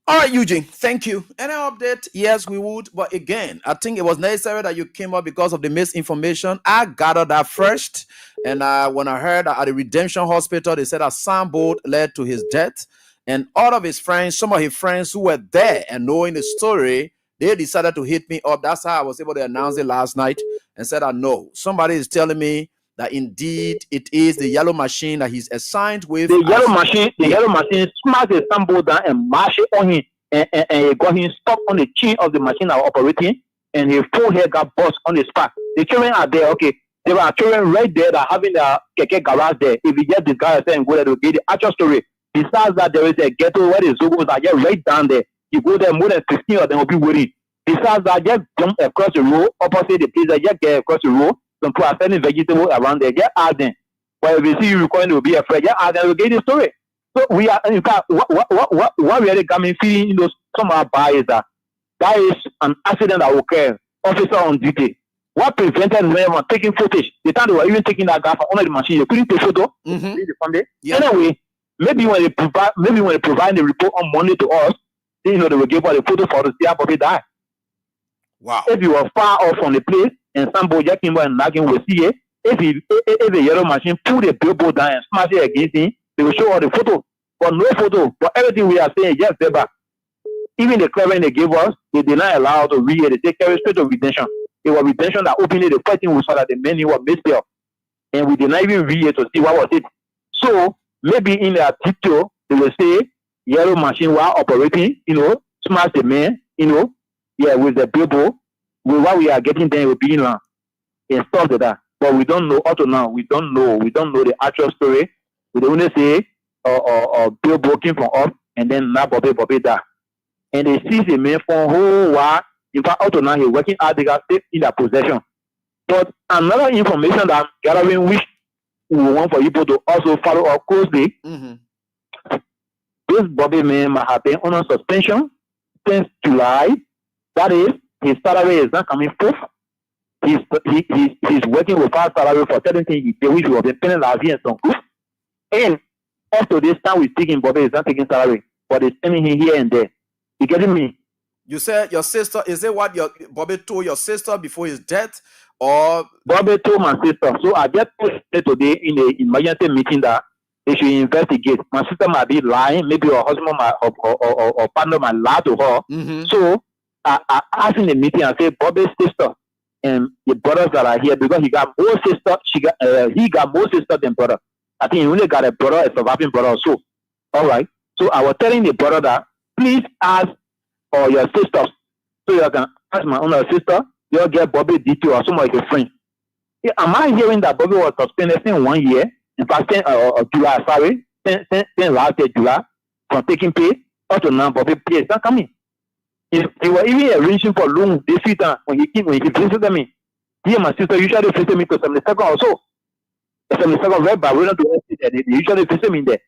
All right, Eugene, thank you. Any update? Yes, we would. But again, I think it was necessary that you came up because of the misinformation. I gathered that first. And when I heard that at the Redemption Hospital, they said a soundboard led to his death. And all of his friends, some of his friends who were there and knowing the story, they decided to hit me up. That's how I was able to announce it last night and said, I know. Somebody is telling me that indeed it is the yellow machine that he's assigned with. The yellow machine smashed the soundboard down and mashed it on him. And he got him stuck on the chin of the machine that was operating. And his full head got bust on the spot. The children are there, okay. There are children right there that are having their keke garage there. If you get this guy and go there to get the actual story. Besides that, there is a ghetto where the Zogos are just right down there. You go there, more than 15 of them will be waiting. Besides that, just jump across the road, opposite the place, just get across the road. Some people are selling vegetables around there. Just ask them. But if you see you recording, they will be afraid. Just ask them, will get the story. So we are, in fact, what really got me feeling, some of our buyers that is an accident that occurred. Officer on duty. What prevented them from taking footage? The time they were even taking that guy from under the machine, they couldn't take photo. Yeah. Anyway, maybe when they provide the report on Monday to us, they will give us a photo for the see how Bobby died. Wow. If you were far off from the place and somebody just came by and nagging will see it, if the yellow machine pull the billboard down and smash it against him, they will show all the photo. But no photo. But everything we are saying is just there. Even the clearing they gave us, they did not allow us to read it. They carry straight to retention. It was retention that openly the first thing we saw that the menu was misspelled. And we did not even read it to see what was it. So maybe in their picture, they will say yellow machine while operating, smash the man, with the billboard. With what we are getting there will be and stuff like that. But we don't know up to now. We don't know the actual story. We only say billboard came from us and then now Bobby died. And they see the man for a whole while. In fact, up to now he's working hard, they got still in their possession. But another information that I'm gathering, which we want for people to also follow up closely, this Bobby man might have been on suspension since July. That is, his salary is not coming forth. He's working without salary for 17 years, which we have been paying last year and some good. And up to this time, we're taking Bobby is not taking salary, but it's sending him here and there. You getting me? You said your sister, is it what Bobby told your sister before his death? Or Bobby told my sister. So I just told her today in the emergency meeting that they should investigate. My sister might be lying, maybe her husband might, or partner might lie to her. So I asked in the meeting, I said, Bobby's sister and the brothers that are here, because he got more sister, he got more sister than brother. I think he only got a brother, a surviving brother also. All right. So I was telling the brother that please ask for your sisters. So you can ask my own sister, you'll get Bobby detail or some of your friends. Yeah, am I hearing that Bobby was suspended since 1 year? In fact, July, sorry, since last year, July, from taking pay, up to now, Bobby pay is not coming. They were even arranging for loan this week when he visited me. He and my sister usually visit me to 72nd or so. 72nd red bar, we don't do that. They usually visit me there.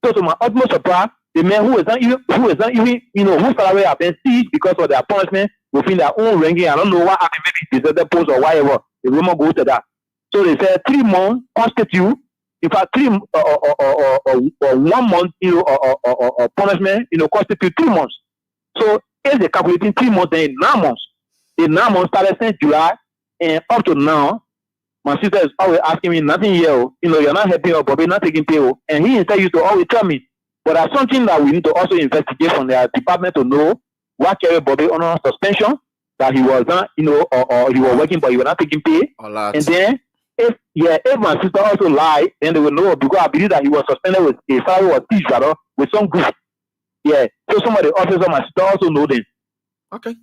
So to my utmost surprise, the man who is not even, whose salary have been seized because of their punishment within their own ranking. I don't know what happened, maybe deserted post or whatever. The rumor goes to that. So they said 3 months constitute, in fact, 3 or 1 month, or punishment, constitute 3 months. So if they calculating 3 months, then 9 months. The 9 months started since July, and up to now, my sister is always asking me nothing here. You're not helping her, Bobby, not taking pay. And he instead used to always tell me, but there's something that we need to also investigate from their department to know what carried Bobby on suspension, that he was not, or he was working, but he was not taking pay. And then, if my sister also lied, then they will know, because I believe that he was suspended with a salary was teach rather with some group. Yeah. So some of the officers of my sister also know them. Okay.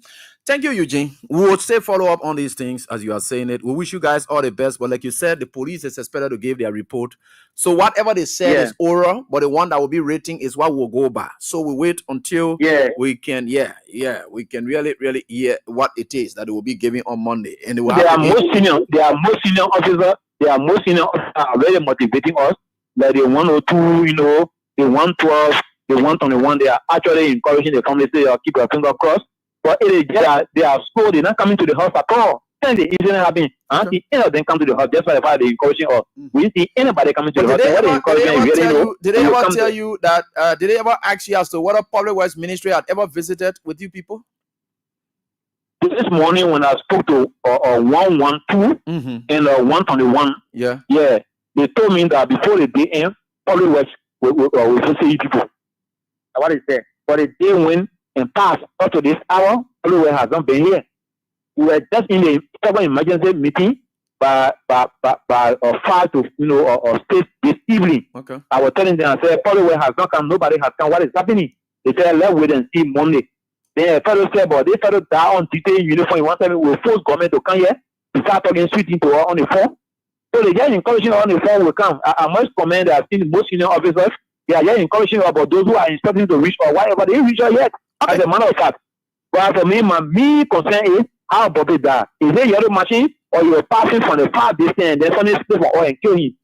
Thank you, Eugene. We will still follow up on these things as you are saying it. We wish you guys all the best. But like you said, the police is expected to give their report. So whatever they said is oral, but the one that will be rating is what we'll go by. So we wait until we can, we can really hear what it is that they will be giving on Monday. And they are most senior officers. They are really motivating us. Like the 102, the 112, the 121, they are actually encouraging the family to keep your finger crossed. But it is just they are slow, they're not coming to the house at all. And the incident happening. I don't see any of them come to the house. That's why they're encouraging us. We didn't see anybody coming to the house. Did they ever tell you that? Did they ever ask you as to what a public works ministry had ever visited with you people? This morning when I spoke to 112 and 121, yeah, they told me that before the day end, public works will visit you people. What is that? But the day when and past up to this hour, public works has not been here. We were just in a several emergency meeting by 5 to 6 this evening. Okay. I was telling them, I said, public works has not come, nobody has come. What is happening? They said, let's wait and see Monday. Then a fellow said, but they fellow down on detailed uniform. One time we force government to come here to start talking sweet into her on the phone. So they just encouraging her on the phone will come. I must commend that I've seen most senior officers. They are just encouraging her about those who are expecting to reach or whatever. They reach her yet. As a matter of fact. But for me, my main concern is how about it that? Is it your machine or you are passing from the far distance and then suddenly split for oil and kill him?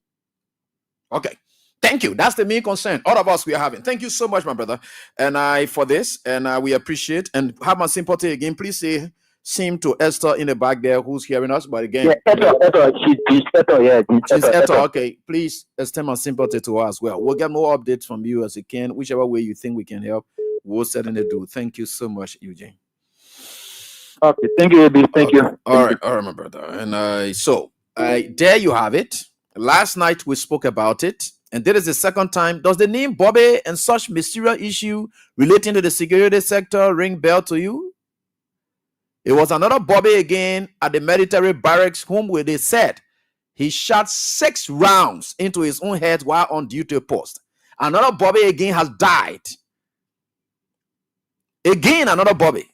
Okay. Thank you. That's the main concern all of us we are having. Thank you so much, my brother, and for this, and we appreciate and have my sympathy again. Please say same to Esther in the back there who's hearing us. But again, Esther, she's Esther, yeah, she's Esther. Okay, please extend my sympathy to her as well. We'll get more updates from you as you can, whichever way you think we can help. We'll certainly do. Thank you so much, Eugene. Okay, thank you, AB. Thank you. All right, my brother. And so there you have it. Last night we spoke about it. And this is the second time. Does the name Bobby and such mysterious issue relating to the security sector ring bell to you? It was another Bobby again at the military barracks whom they said he shot 6 rounds into his own head while on duty post. Another Bobby again has died. Again, another Bobby.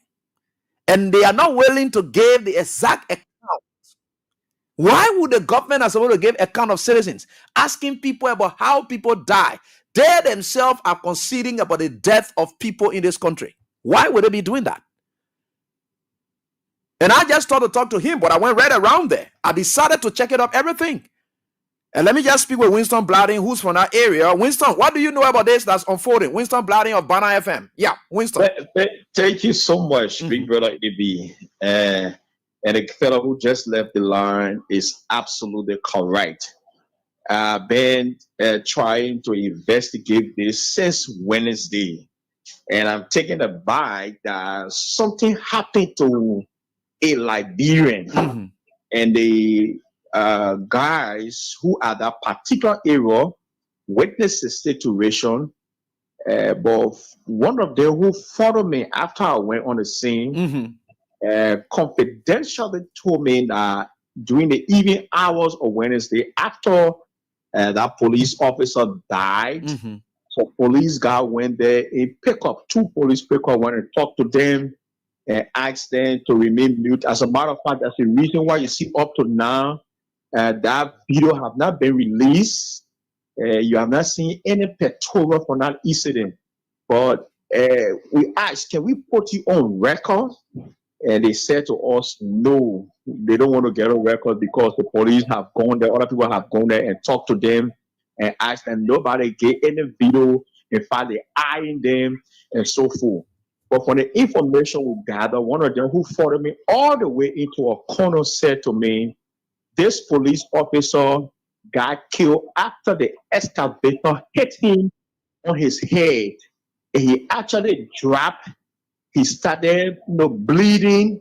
And they are not willing to give the exact account. Why would the government are supposed to give account of citizens, asking people about how people die? They themselves are conceding about the death of people in this country. Why would they be doing that? And I just thought to talk to him, but I went right around there. I decided to check it up, everything. And let me just speak with Winston Blading, who's from that area. Winston, what do you know about this that's unfolding? Winston Blading of Banner FM. Yeah, Winston. Thank you so much, big brother AB. And the fellow who just left the line is absolutely correct. I've been trying to investigate this since Wednesday. And I'm taking a bite that something happened to a Liberian. And the guys who are that particular area witnessed the situation. But one of them who followed me after I went on the scene, confidentially told me that during the evening hours of Wednesday, after that police officer died, so police guy went there and picked up 2 police pickup, went and talked to them and asked them to remain mute. As a matter of fact, that's the reason why you see up to now that video have not been released. You have not seen any pictorial from that incident. But we asked, can we put you on record? And they said to us, no, they don't want to get on record because the police have gone there, other people have gone there and talked to them and asked them. Nobody gave any video. In fact, they eyeing them and so forth. But from the information we gathered, one of them who followed me all the way into a corner said to me, this police officer got killed after the excavator hit him on his head. And he actually dropped. He started bleeding.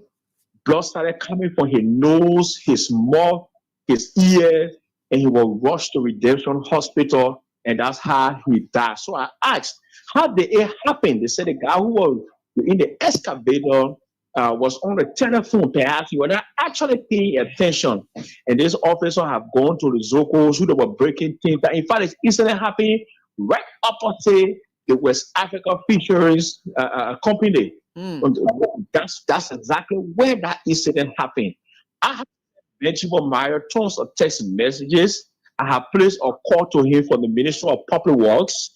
Blood started coming from his nose, his mouth, his ears, and he was rushed to Redemption Hospital, and that's how he died. So I asked, how did it happen? They said the guy who was in the excavator was on the telephone. Perhaps he was not actually paying attention. And this officer have gone to the Zocos who they were breaking things. In fact, this incident happened right opposite the West Africa Fisheries Company. That's exactly where that incident happened. I have Benjamin Meyer tons of text messages. I have placed a call to him from the Ministry of Public Works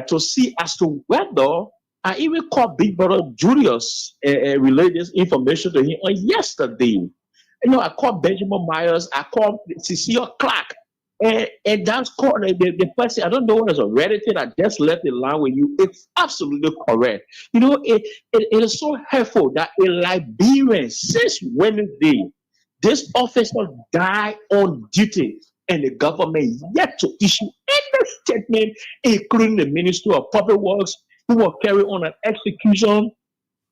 to see as to whether I even called Big Brother Julius and relayed this information to him on yesterday. I called Benjamin Myers, I called Cecilia Clark. And that's called the person. I don't know what is a Reddit that just left the line with you. It's absolutely correct. You know, it is so hurtful that a Liberian since Wednesday, this officer died on duty, and the government yet to issue any statement, including the Ministry of Public Works, who will carry on an execution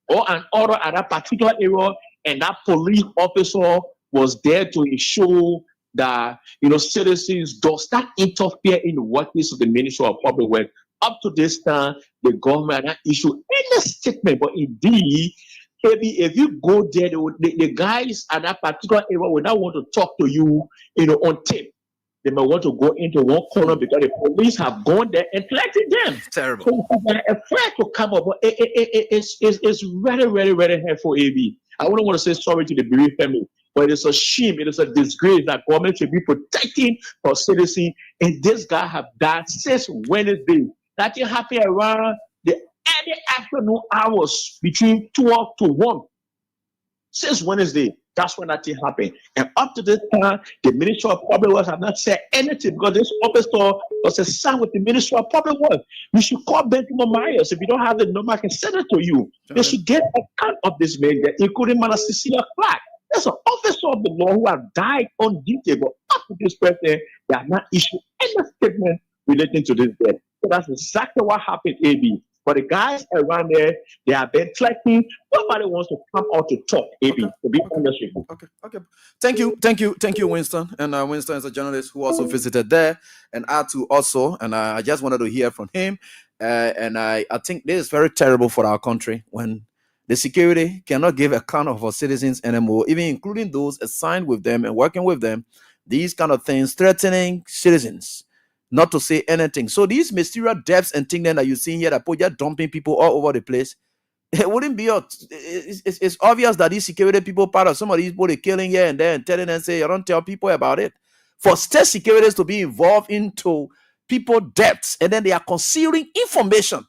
or an order at that particular area, and that police officer was there to ensure that citizens does not interfere in the workings of the Ministry of Public Works. Up to this time, the government has issued any statement, but indeed, maybe if you go there, the guys at that particular area will not want to talk to you, on tape. They may want to go into one corner because the police have gone there and threatened them. Terrible. So a threat to come up, but it's very, very, very hurtful, AB. I wouldn't want to say sorry to the bereaved family, but it's a shame, it is a disgrace that government should be protecting our citizens, and this guy have died since Wednesday. That thing happened around the early afternoon hours between 12 to 1. Since Wednesday, that's when that thing happened. And up to this time, the Ministry of Public Works have not said anything because this officer was assigned with the Ministry of Public Works. You should call Benjamin Myers. If you don't have the number, I can send it to you. They should get account of this man, including Mana Cecilia Clark. There's an officer of the law who have died on duty, but up to this person, they have not issued any statement relating to this death. So that's exactly what happened, AB. But the guys around there, they have been threatening. Nobody wants to come out to talk, AB, to be honest with you. Okay. Thank you, Winston. And Winston is a journalist who also visited there, and I too also. And I just wanted to hear from him. And I think this is very terrible for our country when the security cannot give account of our citizens anymore, even including those assigned with them and working with them. These kind of things threatening citizens not to say anything. So these mysterious deaths and things that you see here that people just dumping people all over the place, it wouldn't be it's obvious that these security people part of some of these people they're killing here and there and telling them, say, you don't tell people about it. For state securities to be involved into people deaths and then they are concealing information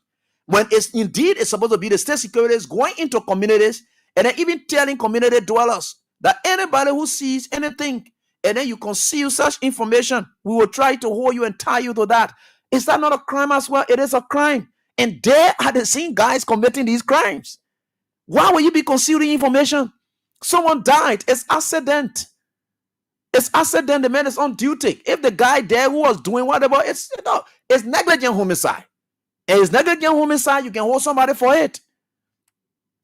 when it's supposed to be the state securities going into communities and then even telling community dwellers that anybody who sees anything and then you conceal such information, we will try to hold you and tie you to that. Is that not a crime as well? It is a crime. And there are the same guys committing these crimes. Why will you be concealing information? Someone died. It's accident. It's accident. The man is on duty. If the guy there who was doing whatever, it's negligent homicide. And it's negligent homicide, you can hold somebody for it.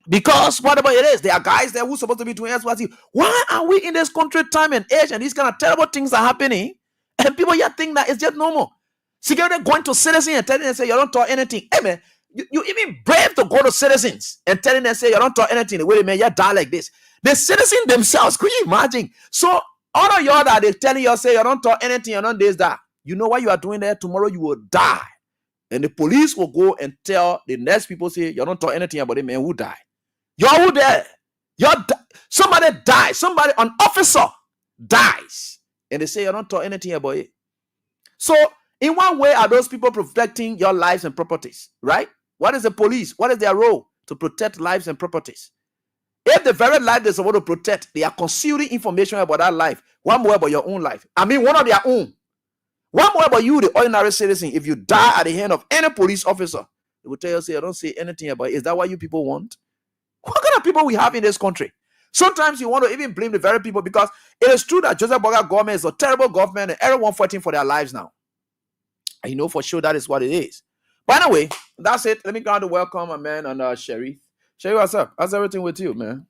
Because whatever it is, there are guys there who are supposed to be doing SYC. Why are we in this country time and age and these kind of terrible things are happening? And people yet think that it's just normal. Security going to citizens and telling them, say, you don't talk anything. Hey man, you even brave to go to citizens and telling them, say, you don't talk anything. Wait a minute, you die like this. The citizens themselves, could you imagine? So all of y'all that they're telling you, say, you don't talk anything, you don't this, that. You know what you are doing there? Tomorrow you will die. And the police will go and tell the next people, say, you don't talk anything about the man who died. You're who there? Somebody dies. Somebody, an officer dies. And they say you don't talk anything about it. So, in what way are those people protecting your lives and properties? Right? What is the police? What is their role? To protect lives and properties. If the very life they're supposed to protect, they are concealing information about that life. One more about your own life. I mean, one of their own. One more about you, the ordinary citizen. If you die at the hand of any police officer, they will tell you, say, I don't say anything about it. Is that what you people want? What kind of people we have in this country? Sometimes you want to even blame the very people because it is true that Joseph Boga government is a terrible government and everyone fighting for their lives now. And you know for sure that is what it is. But anyway, that's it. Let me go to welcome my man and Sherry. Sherry, what's up? How's everything with you, man?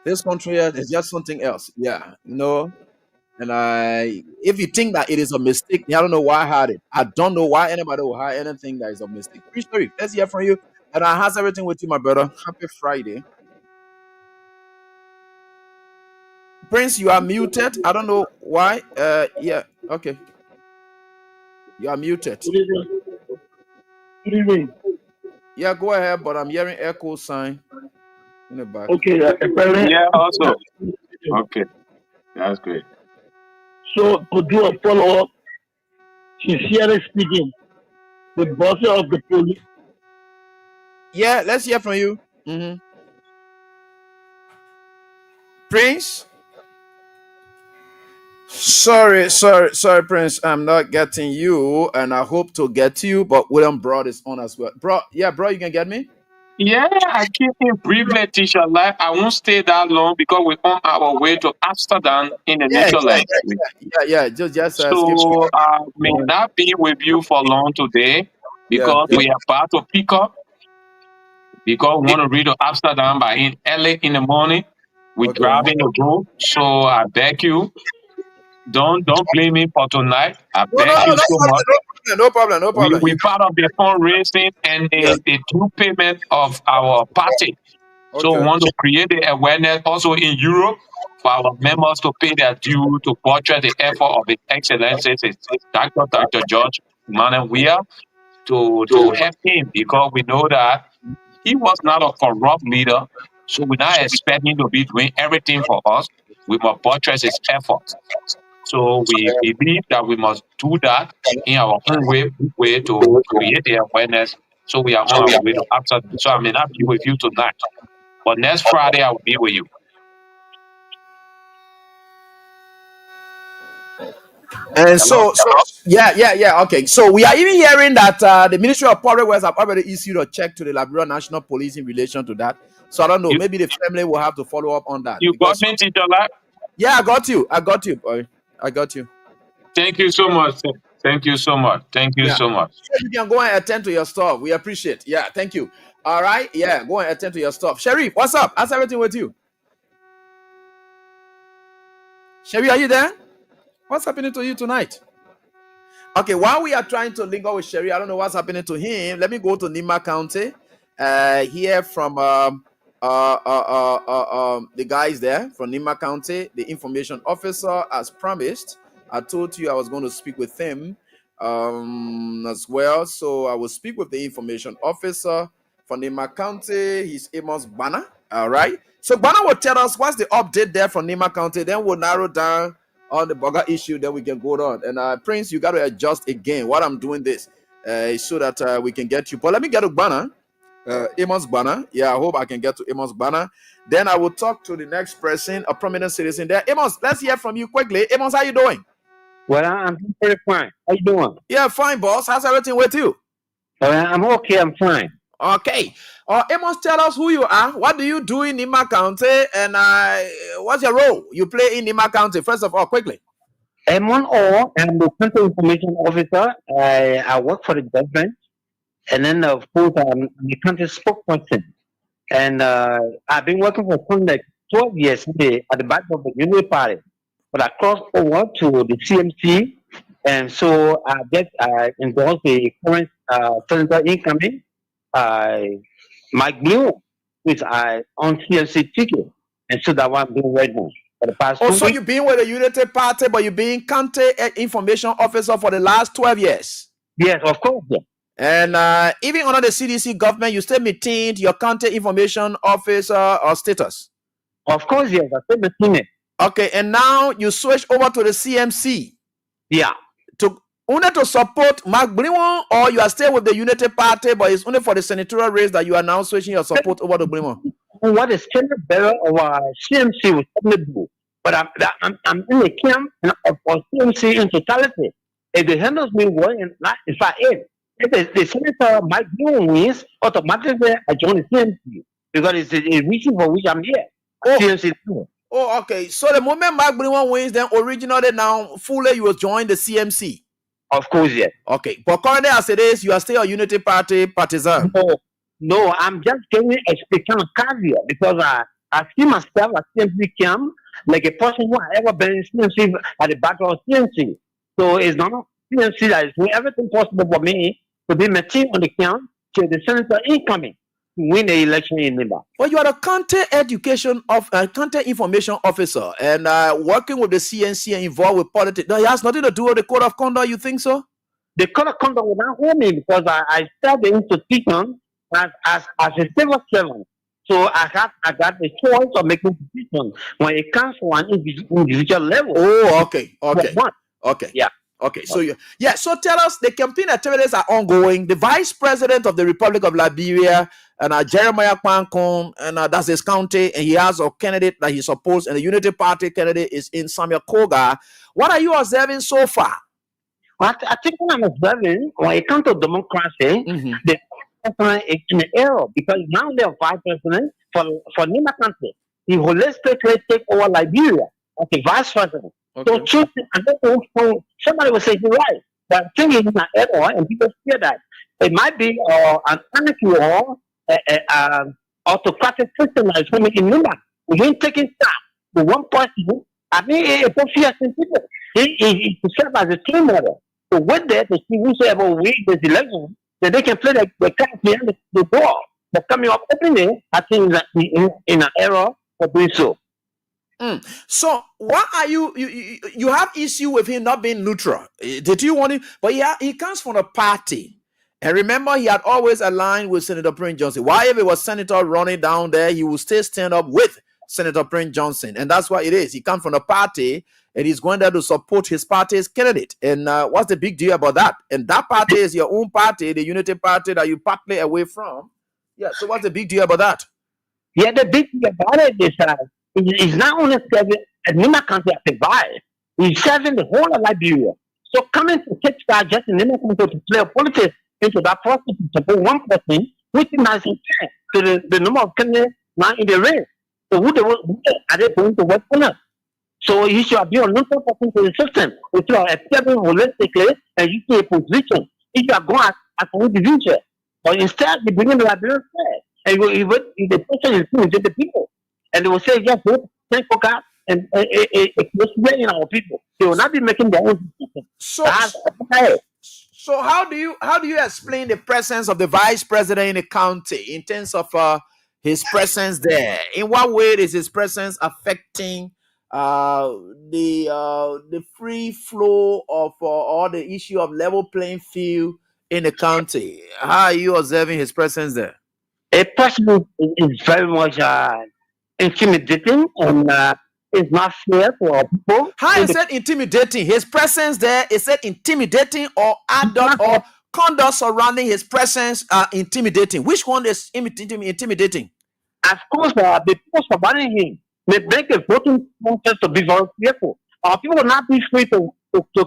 This country is just something else. Yeah, you know. And if you think that it is a mistake, I don't know why I had it. I don't know why anybody will hire anything that is a mistake. Sherry, let's hear from you. And how's everything with you, my brother? Happy Friday. Prince, you are muted. I don't know why. Yeah, okay. You are muted. Good evening. Yeah, go ahead, but I'm hearing echo sign in the back. Okay, yeah, also. Okay, that's great. So, to do a follow-up, sincerely speaking, the boss of the police. Yeah, let's hear from you. Prince? Sorry, Prince. I'm not getting you, and I hope to get you. But William Broad is on as well, bro. Yeah, bro, you can get me. Yeah, I came in briefly, teacher. Like, I won't stay that long because we're on our way to Amsterdam in the Yeah, Netherlands. yeah. Just skip. So I may not be with you for long today Yeah, because we are about to pick up because we want to read to Amsterdam by early in the morning. We're okay. driving to go. So I beg you, don't blame me for tonight. I No, beg you so much. no problem, no problem. We part of the fundraising and Yeah. the due payment of our party. So we Okay. want to create the awareness also in Europe for our members to pay their due to portray the effort of His Excellencies, Dr. George Emmanuel Weah, to help him because we know that he was not a corrupt leader. So we're not expecting him to be doing everything for us. We must buttress his efforts. So we believe that we must do that in our own way to create the awareness. So we are on our way to Amsterdam. So I may not be with you tonight, but next Friday I will be with you. And Hello? so yeah. Okay. So we are even hearing that the Ministry of Public Works have already issued a check to the Liberia National Police in relation to that. So I don't know. You Maybe the family will have to follow up on that you got because me, Teacher Lab? yeah, I got you, boy. I got you. Thank you so much. Thank you so much. Thank you Yeah. so much. So you can go and attend to your stuff. We appreciate. Yeah, thank you. All right. Yeah, go and attend to your stuff. Sharif, what's up? How's everything with you? Sharif, are you there? What's happening to you tonight? Okay, while we are trying to link up with Sherry, I don't know what's happening to him. Let me go to Nimba County. Hear from the guys there from Nimba County, the information officer, as promised. I told you I was going to speak with him as well. So I will speak with the information officer from Nimba County. He's Amos Banner. All right. So Banner will tell us what's the update there from Nimba County. Then we'll narrow down on the bugger issue, then we can go on. And Prince, you got to adjust again. What I'm doing this so that we can get you. But let me get to Banner, Amos Banner. Yeah, I hope I can get to Amos Banner. Then I will talk to the next person, a prominent citizen there. Amos, let's hear from you quickly. Amos, how you doing? Well, I'm very fine. How you doing? Yeah, fine, boss. How's everything with you? I'm okay. I'm fine. Okay. Amos, tell us who you are. What do you do in Nimba County? And what's your role you play in Nimba County? First of all, quickly. I'm the country information officer. I work for the government. And then, of course, I'm the country spokesperson. And I've been working for like 12 years at the back of the Unity Party. But I crossed over to the CMC. And so I endorsed the current senator incoming, Mike Blue, which I on CMC ticket. And so that's what I'm doing right now. For the past 2 so weeks. you've been with the Unity Party, but you've been county information officer for the last 12 years. Yes, of course. Yeah. And even under the CDC government, you still maintained your county information officer or status. Of course, yes. I still maintain it. Okay, and now you switch over to the CMC. Yeah. Only to support Mark Blimon, or you are still with the Unity Party, but it's only for the senatorial race that you are now switching your support over to Blimon. What is kind of better of CMC with do, but I'm in the camp for CMC in totality. If they handles me well, and not if I aid, if the senator Mike Blue wins, automatically I join the CMC because it's a reason for which I'm here. CMC. Oh, okay. So the moment Mark Blimon wins, then originally now fully you will join the CMC. Of course, yes. Okay, but currently as it is, you are still a Unity Party partisan. No, I'm just getting a kind of caveat because I see myself at CMC camp like a person who has ever been in CMC at the back of CMC. So it's not CMC that is doing everything possible for me to be my team on the camp to the senator incoming to win the election in Nimba. Well, you are a county county information officer and working with the CNC and involved with politics. That has nothing to do with the code of conduct, you think so? The code of conduct will not hold me because I started the institution as a civil servant. So I got the choice of making decisions when it comes to an individual level. Oh, okay. Yeah. Okay, so so tell us, the campaign activities are ongoing. The vice president of the Republic of Liberia, and Jeremiah Kwankun, and that's his county, and he has a candidate that he supports, and the Unity Party candidate is in Samuel Koga. What are you observing so far? What I think what I'm observing when it comes to democracy, the president is in an error because now they are vice president for Nimba country. He holistically take over Liberia as the vice president. Okay. So choose, I don't know, somebody will say you're right, but I think it's an error, and people fear that it might be an anarchy or autocratic system that is coming in Nimba. We ain't taking stock with one person. I mean, it's fear people. He serve as a team model. So with that, the see whosoever wins this election, then they can play the card behind the door. But coming up openly, I think that in an error for doing so. So why are you have issue with him not being neutral? Did you want him? But he comes from a party, and remember he had always aligned with Senator Prince Johnson. Why if it was Senator running down there, he will still stand up with Senator Prince Johnson, and that's what it is. He comes from a party, and he's going there to support his party's candidate. And what's the big deal about that? And that party is your own party, the Unity Party that you partly away from. Yeah. So what's the big deal about that? Yeah, the big thing about it is he's not only serving a Nimba country as a vice, he's serving the whole of Liberia. So coming to take start just in Nimba country to play politics into that process to support one person, which is not fair to the number of candidates now in the race. So who are they going to work on us? So he should be a neutral person to the system. If you are accepting holistically and you see a position, if you are going as an individual, but instead you bring in the Liberian side. And the person is to the people. And they will say, yes, thank God, and in our people. They will not be making their own decision. So how do you explain the presence of the vice president in the county in terms of his presence there? In what way is his presence affecting the free flow of or the issue of level playing field in the county? How are you observing his presence there? A person is very much intimidating and it's not fair for people. How is it intimidating? His presence there, is it intimidating or adult or conduct surrounding his presence intimidating? Which one is intimidating? Of course, the people surrounding him may make a voting process to be very fearful. People will not be free to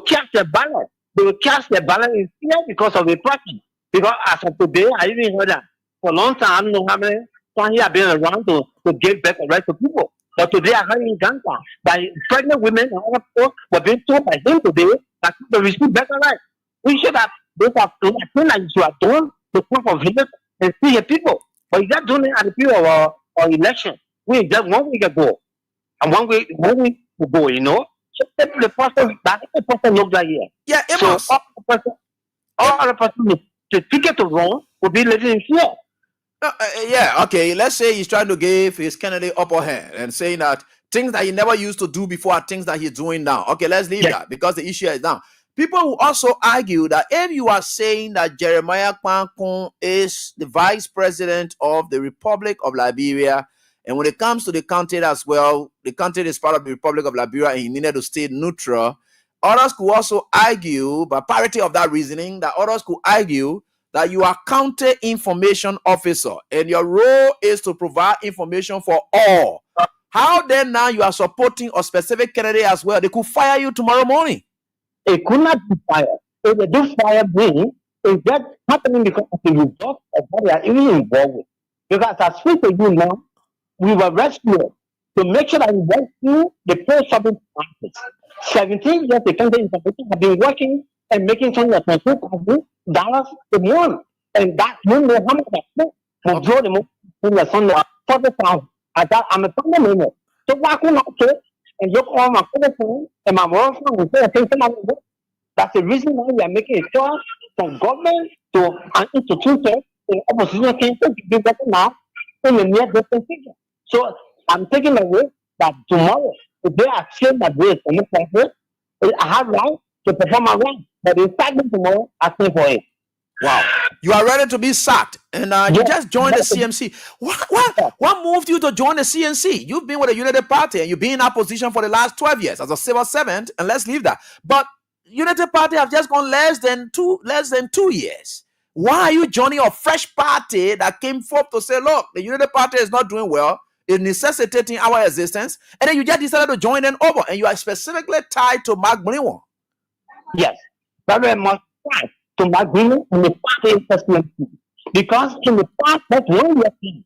cast their ballot. They will cast their ballot in fear because of the person. Because as of today, I even heard that for a long time, I don't know how many times he has been around to give back the right to people. But today, I heard in Ghana that pregnant women and other people were being told by him today that they receive better rights. We should have those are things that you are doing to come from village and see your people. But he's not doing it at the period of election. We just 1 week ago. And 1 week ago, you know. So the person looks like here. Yeah, it so must. all other person to ticket to run will be living in fear. Okay. Let's say he's trying to give his candidate upper hand and saying that things that he never used to do before are things that he's doing now. Okay, let's leave that because the issue is now. People will also argue that if you are saying that Jeremiah Kwankun is the vice president of the Republic of Liberia, and when it comes to the county as well, the county is part of the Republic of Liberia and he needed to stay neutral, others could also argue, by parity of that reasoning, that others could argue that you are county information officer and your role is to provide information for all. How then now you are supporting a specific candidate as well? They could fire you tomorrow morning. It could not be fired. If they do fire me, is that happening because of the results of what they are even involved with? Because as I speak to you now, we were rescued to make sure that we rescue the post-shopping practice. 17 years the country information have been working and making something like $22,000 a month. And that you know how much that will draw the most like something like 40,000. I'm a family member. So why could not take and look all my phone and my work phone and say that's the reason why we are making a choice from government to an institution in opposition can be better now in the near distant future. So I'm taking away that tomorrow, if they are saying that way for me, I have right to perform my right. But in fact, tomorrow, I pay for it. Wow. You are ready to be sacked. And you just joined the CMC. What moved you to join the CNC? You've been with the United Party and you've been in opposition for the last 12 years as a civil servant. And let's leave that. But Unity Party have just gone less than 2 years. Why are you joining a fresh party that came forth to say, look, the Unity Party is not doing well, is necessitating our existence, and then you just decided to join them over, and you are specifically tied to Mark Blinwell? Yes, very much tied to Mark Blinwell and the party presidency. Because in the past, that's 1 year thing.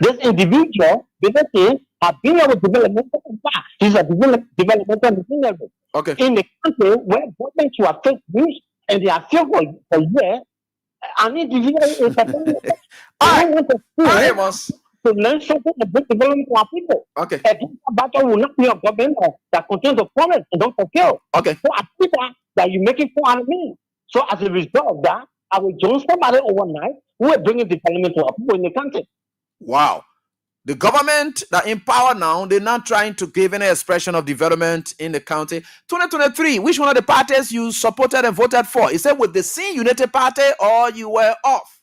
This individual, basically, have been able to developmental impact. He's a developmental machinery. Okay. In the country where governments were faced with and they are still for years, an individual is a to learn something about development for our people. Okay. A battle will not be a government that contains a promise and don't fulfill. Okay. So I see that you're making fun out of me. So as a result of that, I will join somebody overnight who is bringing development to our people in the country. Wow. The government that in power now, they're not trying to give any expression of development in the county. 2023, which one of the parties you supported and voted for? Is it with the Sin Unity Party or you were off?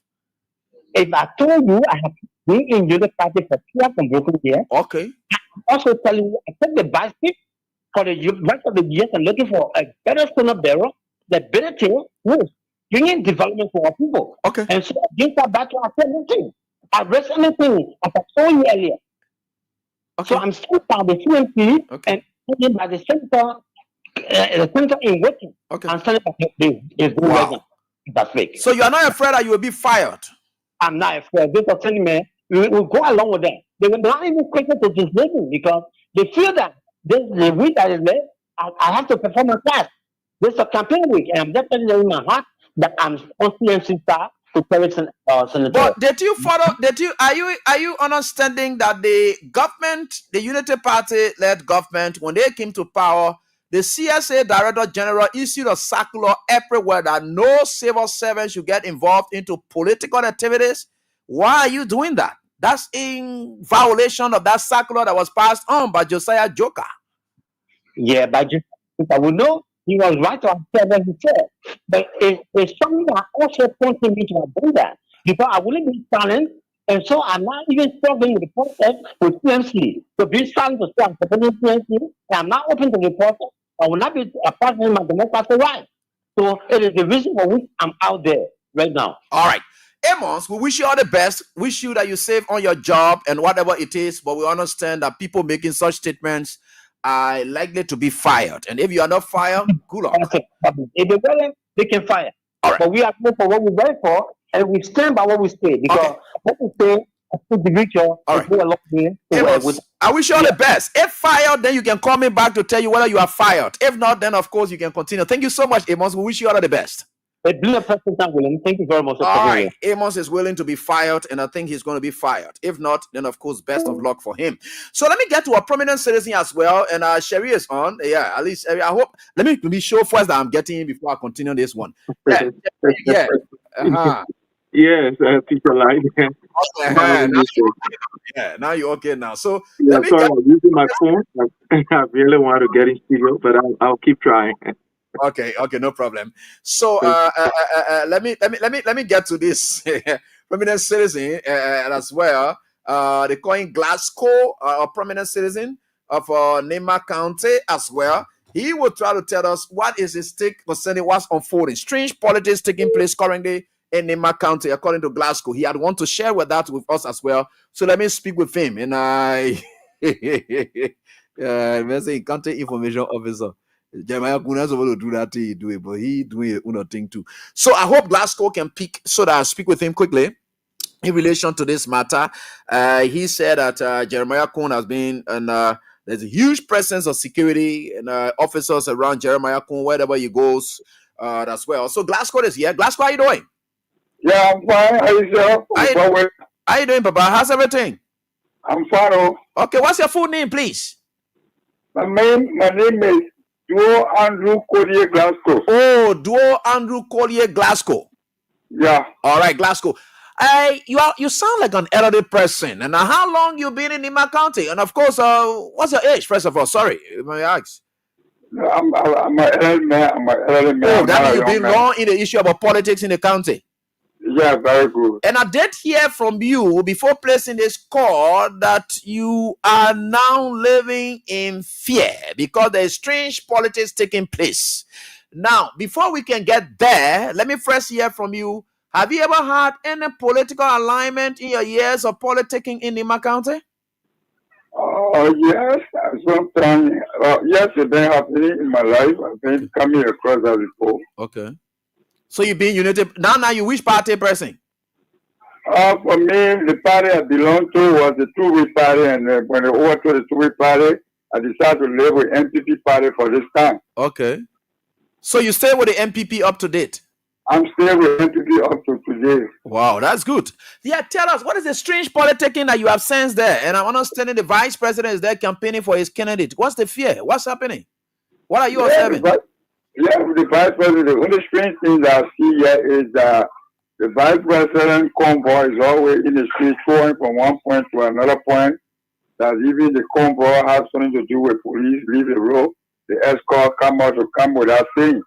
If I told you I have been in Unity Party for 2 consecutive years, okay. I'm also telling you I take the basket for the rest of the years and looking for a better sooner bearer, the ability to bringing development for our people. Okay. And so against that battle, I said nothing. I raised anything, as I told you earlier. Okay. So I'm still by the CMP and by the center in waiting. Okay. I'm standing by the wow. That's fake. So you are not afraid that you will be fired? I'm not afraid. This is telling me we will go along with them. They will not even question to dismiss me because they feel that this is the week that is there. I have to perform a task. This is a campaign week, and I'm just telling you in my heart that I'm on CMC star. But did you follow? Are you understanding that the government, the Unity Party-led government, when they came to power, the CSA Director General issued a circular everywhere that no civil servant should get involved into political activities? Why are you doing that? That's in violation of that circular that was passed on by Josiah Joker. Yeah, by Josiah, we know he was right to accept what he said. But it's something that also prompted me to do that. Because I wouldn't be silent, and so I'm not even struggling with the process with CMC. To be silent to say I'm supporting CMC, and I'm not open to the process, I will not be a part of my democratic right. So it is the reason for which I'm out there right now. All right. Amos, we wish you all the best. Wish you that you save on your job and whatever it is, but we understand that people making such statements are likely to be fired. And if you are not fired, good luck. If they're willing, they can fire. All right. But we are going for what we went for, and we stand by what we say. Because what we say, I think the future is a lot of I wish you all the best. If fired, then you can call me back to tell you whether you are fired. If not, then of course you can continue. Thank you so much, Amos. We wish you all the best. Thank you very much. All right. Amos is willing to be fired, and I think he's going to be fired. If not, then of course, best of luck for him. So let me get to a prominent citizen as well. And Sherry is on. Yeah, at least I hope. Let me be sure first that I'm getting in before I continue this one. Yeah. Yeah. Yes, people like now you're okay now. So yeah, sorry, I'm using my phone. I really want to get in studio, but I'll keep trying. Okay, no problem. So let me get to this prominent citizen as well. They call him Glasgow, a prominent citizen of Nimba County as well. He will try to tell us what is his take concerning what's unfolding. Strange politics taking place currently in Nimba County, according to Glasgow. He had want to share with that with us as well. So let me speak with him. And I say county information officer. Jeremiah Kuna is supposed to do that thing he do it, but he doing another thing too. So I hope Glasgow can pick so that I speak with him quickly in relation to this matter. He said that Jeremiah Kun has been and there's a huge presence of security and officers around Jeremiah Kun wherever he goes as well. So Glasgow is here. Glasgow, how you doing? Yeah, I'm fine. How you doing? How you doing, Papa? How's everything? I'm fine. Okay, what's your full name, please? My name is Duo Andrew Collier Glasgow. Oh, Duo Andrew Collier Glasgow. Yeah. All right, Glasgow. You sound like an elderly person. And how long you been in Nimba County? And of course, what's your age? First of all, sorry, may I ask? I'm an elderly man. Oh, that means you've been long in the issue about politics in the county. Yeah, very good. And I did hear from you before placing this call that you are now living in fear because there is strange politics taking place. Now, before we can get there, let me first hear from you. Have you ever had any political alignment in your years of politicking in Nimba County? Yes, sometimes, yes, it been happening in my life. I've been coming across that before. Okay. So you've been united. Now you which party person? For me, the party I belonged to was the two-way party, and when I overthrew the two-way party, I decided to live with MPP party for this time. Okay. So you stay with the MPP up to date? I'm still with MPP up to today. Wow, that's good. Yeah, tell us, what is the strange politicking that you have sensed there? And I'm understanding the vice president is there campaigning for his candidate. What's the fear? What's happening? What are you observing? The vice president, the only strange thing that I see here is that the vice president convoy is always in the street going from one point to another point. That even the convoy has something to do with police, leave the road, the escort come out to come without saying.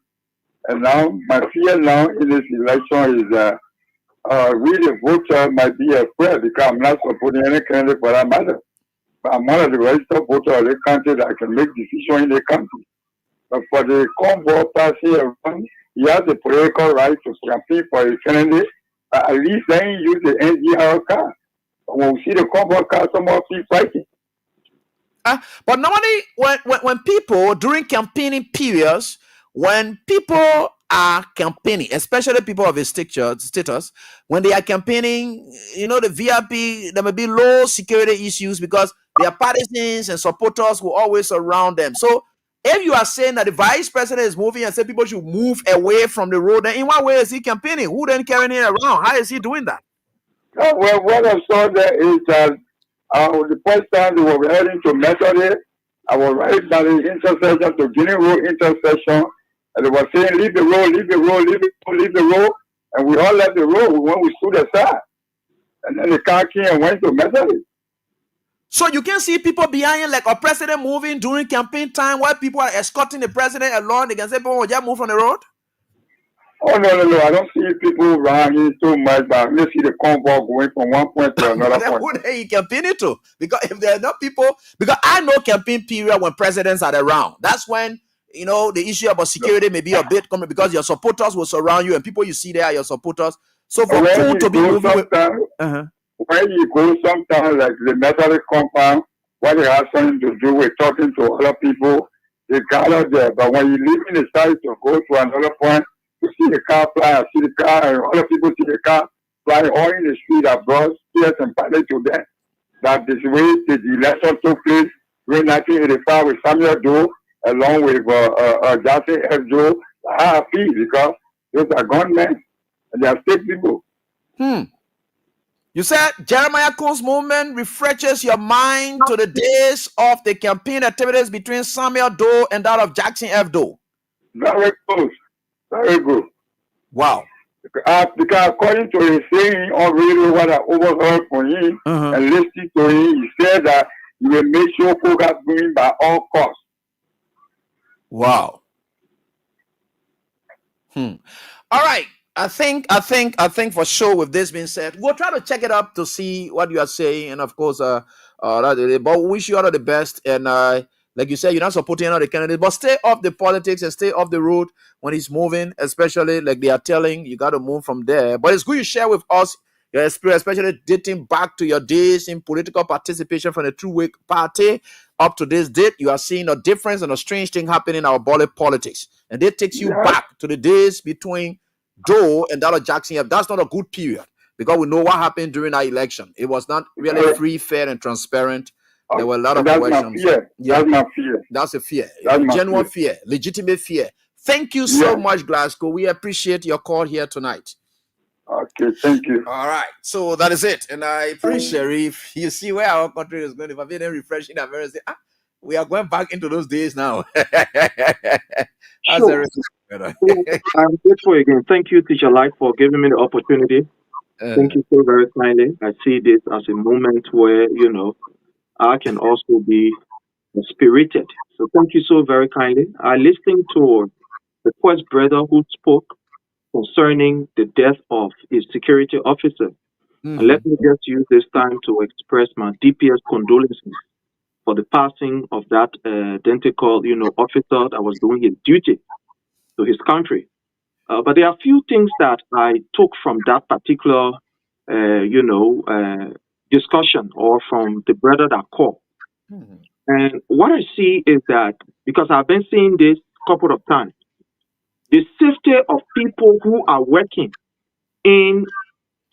And now, my fear now in this election is that we the voter might be afraid because I'm not supporting any candidate for that matter. But I'm one of the registered voters of the country that can make decisions in the country. But for the convoy passing around, he has the political right to campaign for a candidate. At least then use the NGR card. When we see the convoy car, some more people fighting. But normally, when people during campaigning periods, when people are campaigning, especially people of a status, when they are campaigning, the VIP, there may be low security issues because their partisans and supporters will always surround them. So if you are saying that the vice president is moving and say people should move away from the road, then in what way is he campaigning? Who then carrying it around? How is he doing that? Well, what I saw there is that the first time they were heading to Methodist, I was right by the intersection to Guinea Road intersection, and they were saying, leave the road, leave the road, leave the road, leave the road. And we all left the road when we stood aside. And then the car came and went to Methodist. So you can see people behind, like a president moving during campaign time while people are escorting the president along. They can say, "Oh, just move from the road." Oh, no. I don't see people around here so much, but let's see the convoy going from one point to another point. Who are you campaigning to? Because if there are not people, because I know campaign period when presidents are around. That's when, the issue about security may be a bit common because your supporters will surround you and people you see there are your supporters. So for people to be moving with... When you go sometimes, like the Methodist compound, what it has something to do with talking to other people, they gather there. But when you leave in the side to go to another point, you see the car fly, I see the car, and other people see the car fly all in the street that brought tears and panic to them. That this way the election took place in 1985 with Samuel Doe, along with Jackson F. Joe. I feel because those are gunmen and they are state people. You said Jeremiah Coons movement refreshes your mind to the days of the campaign activities between Samuel Doe and that of Jackson F. Doe. Very close. Very good. Wow. Because according to his saying on radio, what I overheard from him and listening to him, he said that he will make sure folk are doing by all costs. Wow. All right. I think for sure with this being said, we'll try to check it up to see what you are saying. And of course, but we wish you all the best. And like you said, you're not supporting another candidate, but stay off the politics and stay off the road when he's moving, especially like they are telling you got to move from there. But it's good you share with us your experience, especially dating back to your days in political participation from the two-way party up to this date. You are seeing a difference and a strange thing happening in our politics. And that takes you back to the days between Doe and that of Jackson F. That's not a good period because we know what happened during our election. It was not really free, fair, and transparent. There were a lot of questions. That's my fear. That's a fear. Genuine fear. Legitimate fear. Thank you so much, Glasgow. We appreciate your call here tonight. Okay, thank you. All right. So that is it. And I appreciate Sharif. You see where our country is going. If I've been refreshing America, we are going back into those days now. Sure. I'm grateful again. Thank you, Teacher Light, for giving me the opportunity. Thank you so very kindly. I see this as a moment where, I can also be spirited. So thank you so very kindly. I listened to the first brother who spoke concerning the death of his security officer. And let me just use this time to express my deepest condolences for the passing of that identical, officer that was doing his duty. to his country. But there are a few things that I took from that particular, discussion or from the brother that called. And what I see is that, because I've been seeing this a couple of times, the safety of people who are working in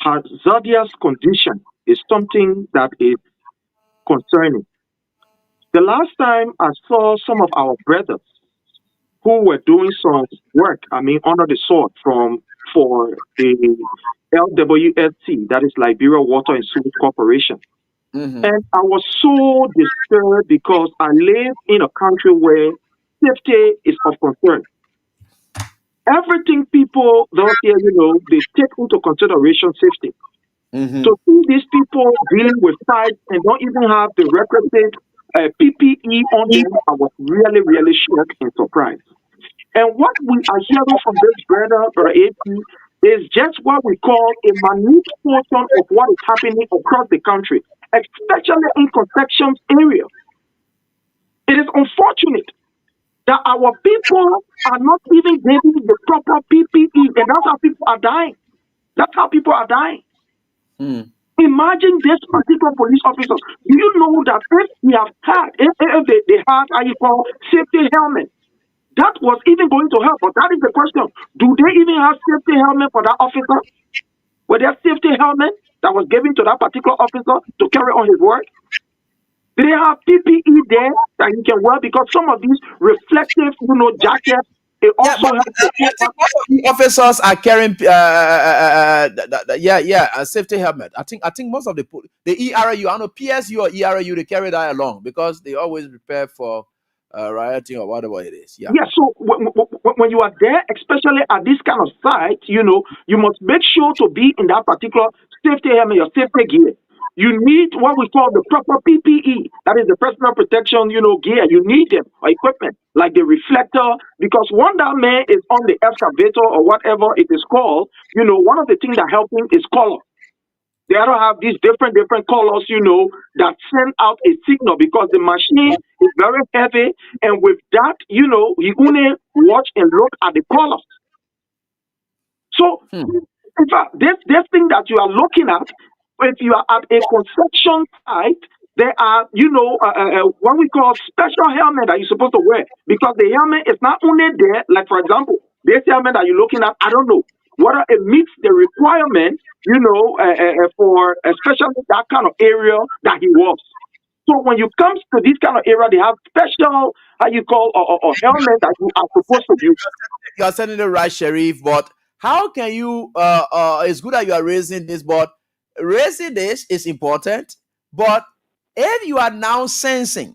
hazardous condition is something that is concerning. The last time I saw some of our brothers who were doing some work, under the sword for the LWSC, that is Liberia Water and Sewage Corporation. And I was so disturbed because I live in a country where safety is of concern. Everything people down here, they take into consideration safety. To see these people dealing with fights and don't even have the requisite PPE on them, I was really, really shocked and surprised. And what we are hearing from this brother AP, is just what we call a minute portion of what is happening across the country, especially in construction area. It is unfortunate that our people are not even getting the proper PPE, and that's how people are dying. That's how people are dying. Imagine this particular police officer. Do you know that if they had how you call safety helmet, that was even going to help? But that is the question. Do they even have safety helmet for that officer? Were there safety helmet that was given to that particular officer to carry on his work? Did they have PPE there that he can wear? Because some of these reflective, jackets, it also helps. I think most of the officers are carrying, a safety helmet. I think most of the ERU, I know PSU or ERU, they carry that along because they always prepare for rioting or whatever it is. Yeah. So when you are there, especially at this kind of site, you must make sure to be in that particular safety helmet, your safety gear. You need what we call the proper PPE. That is the personal protection, gear. You need them or equipment like the reflector, because when that man is on the excavator or whatever it is called, one of the things that help him is color. They don't have these different colors, that send out a signal because the machine is very heavy. And with that, you only watch and look at the colors. So, in fact, this thing that you are looking at, if you are at a construction site, there are, what we call special helmet that you're supposed to wear, because the helmet is not only there, like, for example, this helmet that you're looking at, I don't know whether it meets the requirement, for especially that kind of area that he was. So when you come to this kind of area, they have special, or helmet that you are supposed to use. You are saying the right, Sheriff, but how can you, it's good that you are raising this, but raising this is important. But if you are now sensing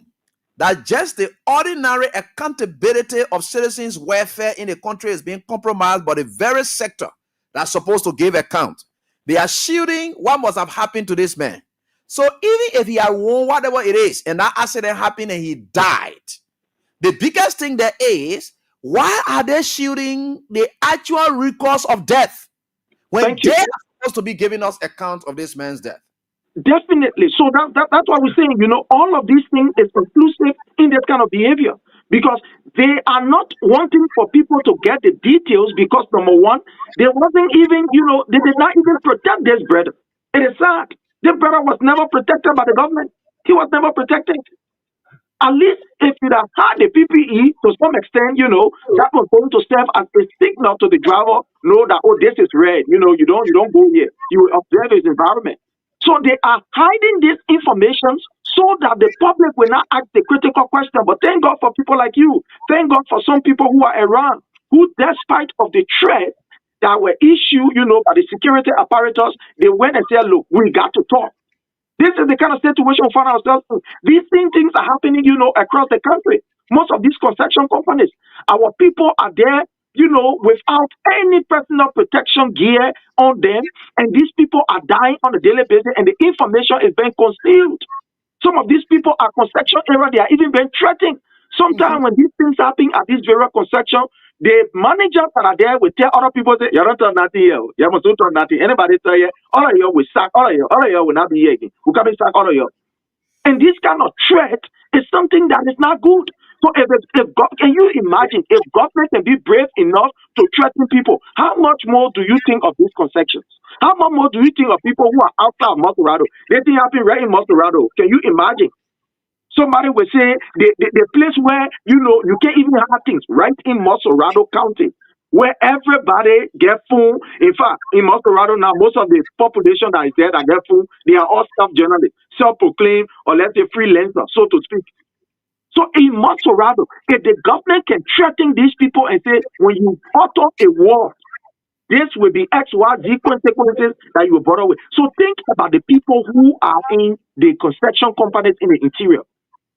that just the ordinary accountability of citizens' welfare in the country is being compromised by the very sector that's supposed to give account, they are shielding what must have happened to this man. So even if he had won whatever it is and that accident happened and he died, the biggest thing there is, why are they shielding the actual recourse of death when they are supposed to be giving us account of this man's death? Definitely. So that's why we're saying, all of these things is inclusive in that kind of behavior, because they are not wanting for people to get the details, because number one, they wasn't even, they did not even protect this brother. It is sad. This brother was never protected by the government. He was never protected. At least if you have had the PPE to some extent, that was going to serve as a signal to the driver, know that, oh, this is red. You don't go here. You will observe his environment. So they are hiding this information so that the public will not ask the critical question. But thank God for people like you. Thank God for some people who are around, who, despite of the threat that were issued, by the security apparatus, they went and said, look, we got to talk. This is the kind of situation we find ourselves in. These things are happening, across the country. Most of these construction companies, our people are there, without any personal protection gear on them. And these people are dying on a daily basis, and the information is being concealed. Some of these people are construction area, they are even being threatened. Sometimes when these things happen at this very construction, the managers that are there will tell other people, say, you don't turn nothing here. You must turn nothing. Anybody tell you, all of you will sack, all of you will not be here again. We can be sack all of you. And this kind of threat is something that is not good. So can you imagine if government can be brave enough to threaten people? How much more do you think of these concessions? How much more do you think of people who are outside of Montserrat? They think happen right in Montserrat. Can you imagine? Somebody will say the place where you can't even have things right in Montserrat County, where everybody get food. In fact, in Montserrat now, most of the population that is there that get food, they are all staff journalists, self-proclaimed, or let's say freelancers, so to speak. So in Montserrat, if the government can threaten these people and say, when you utter a word, this will be X, Y, Z consequences that you will bother with. So think about the people who are in the construction companies in the interior.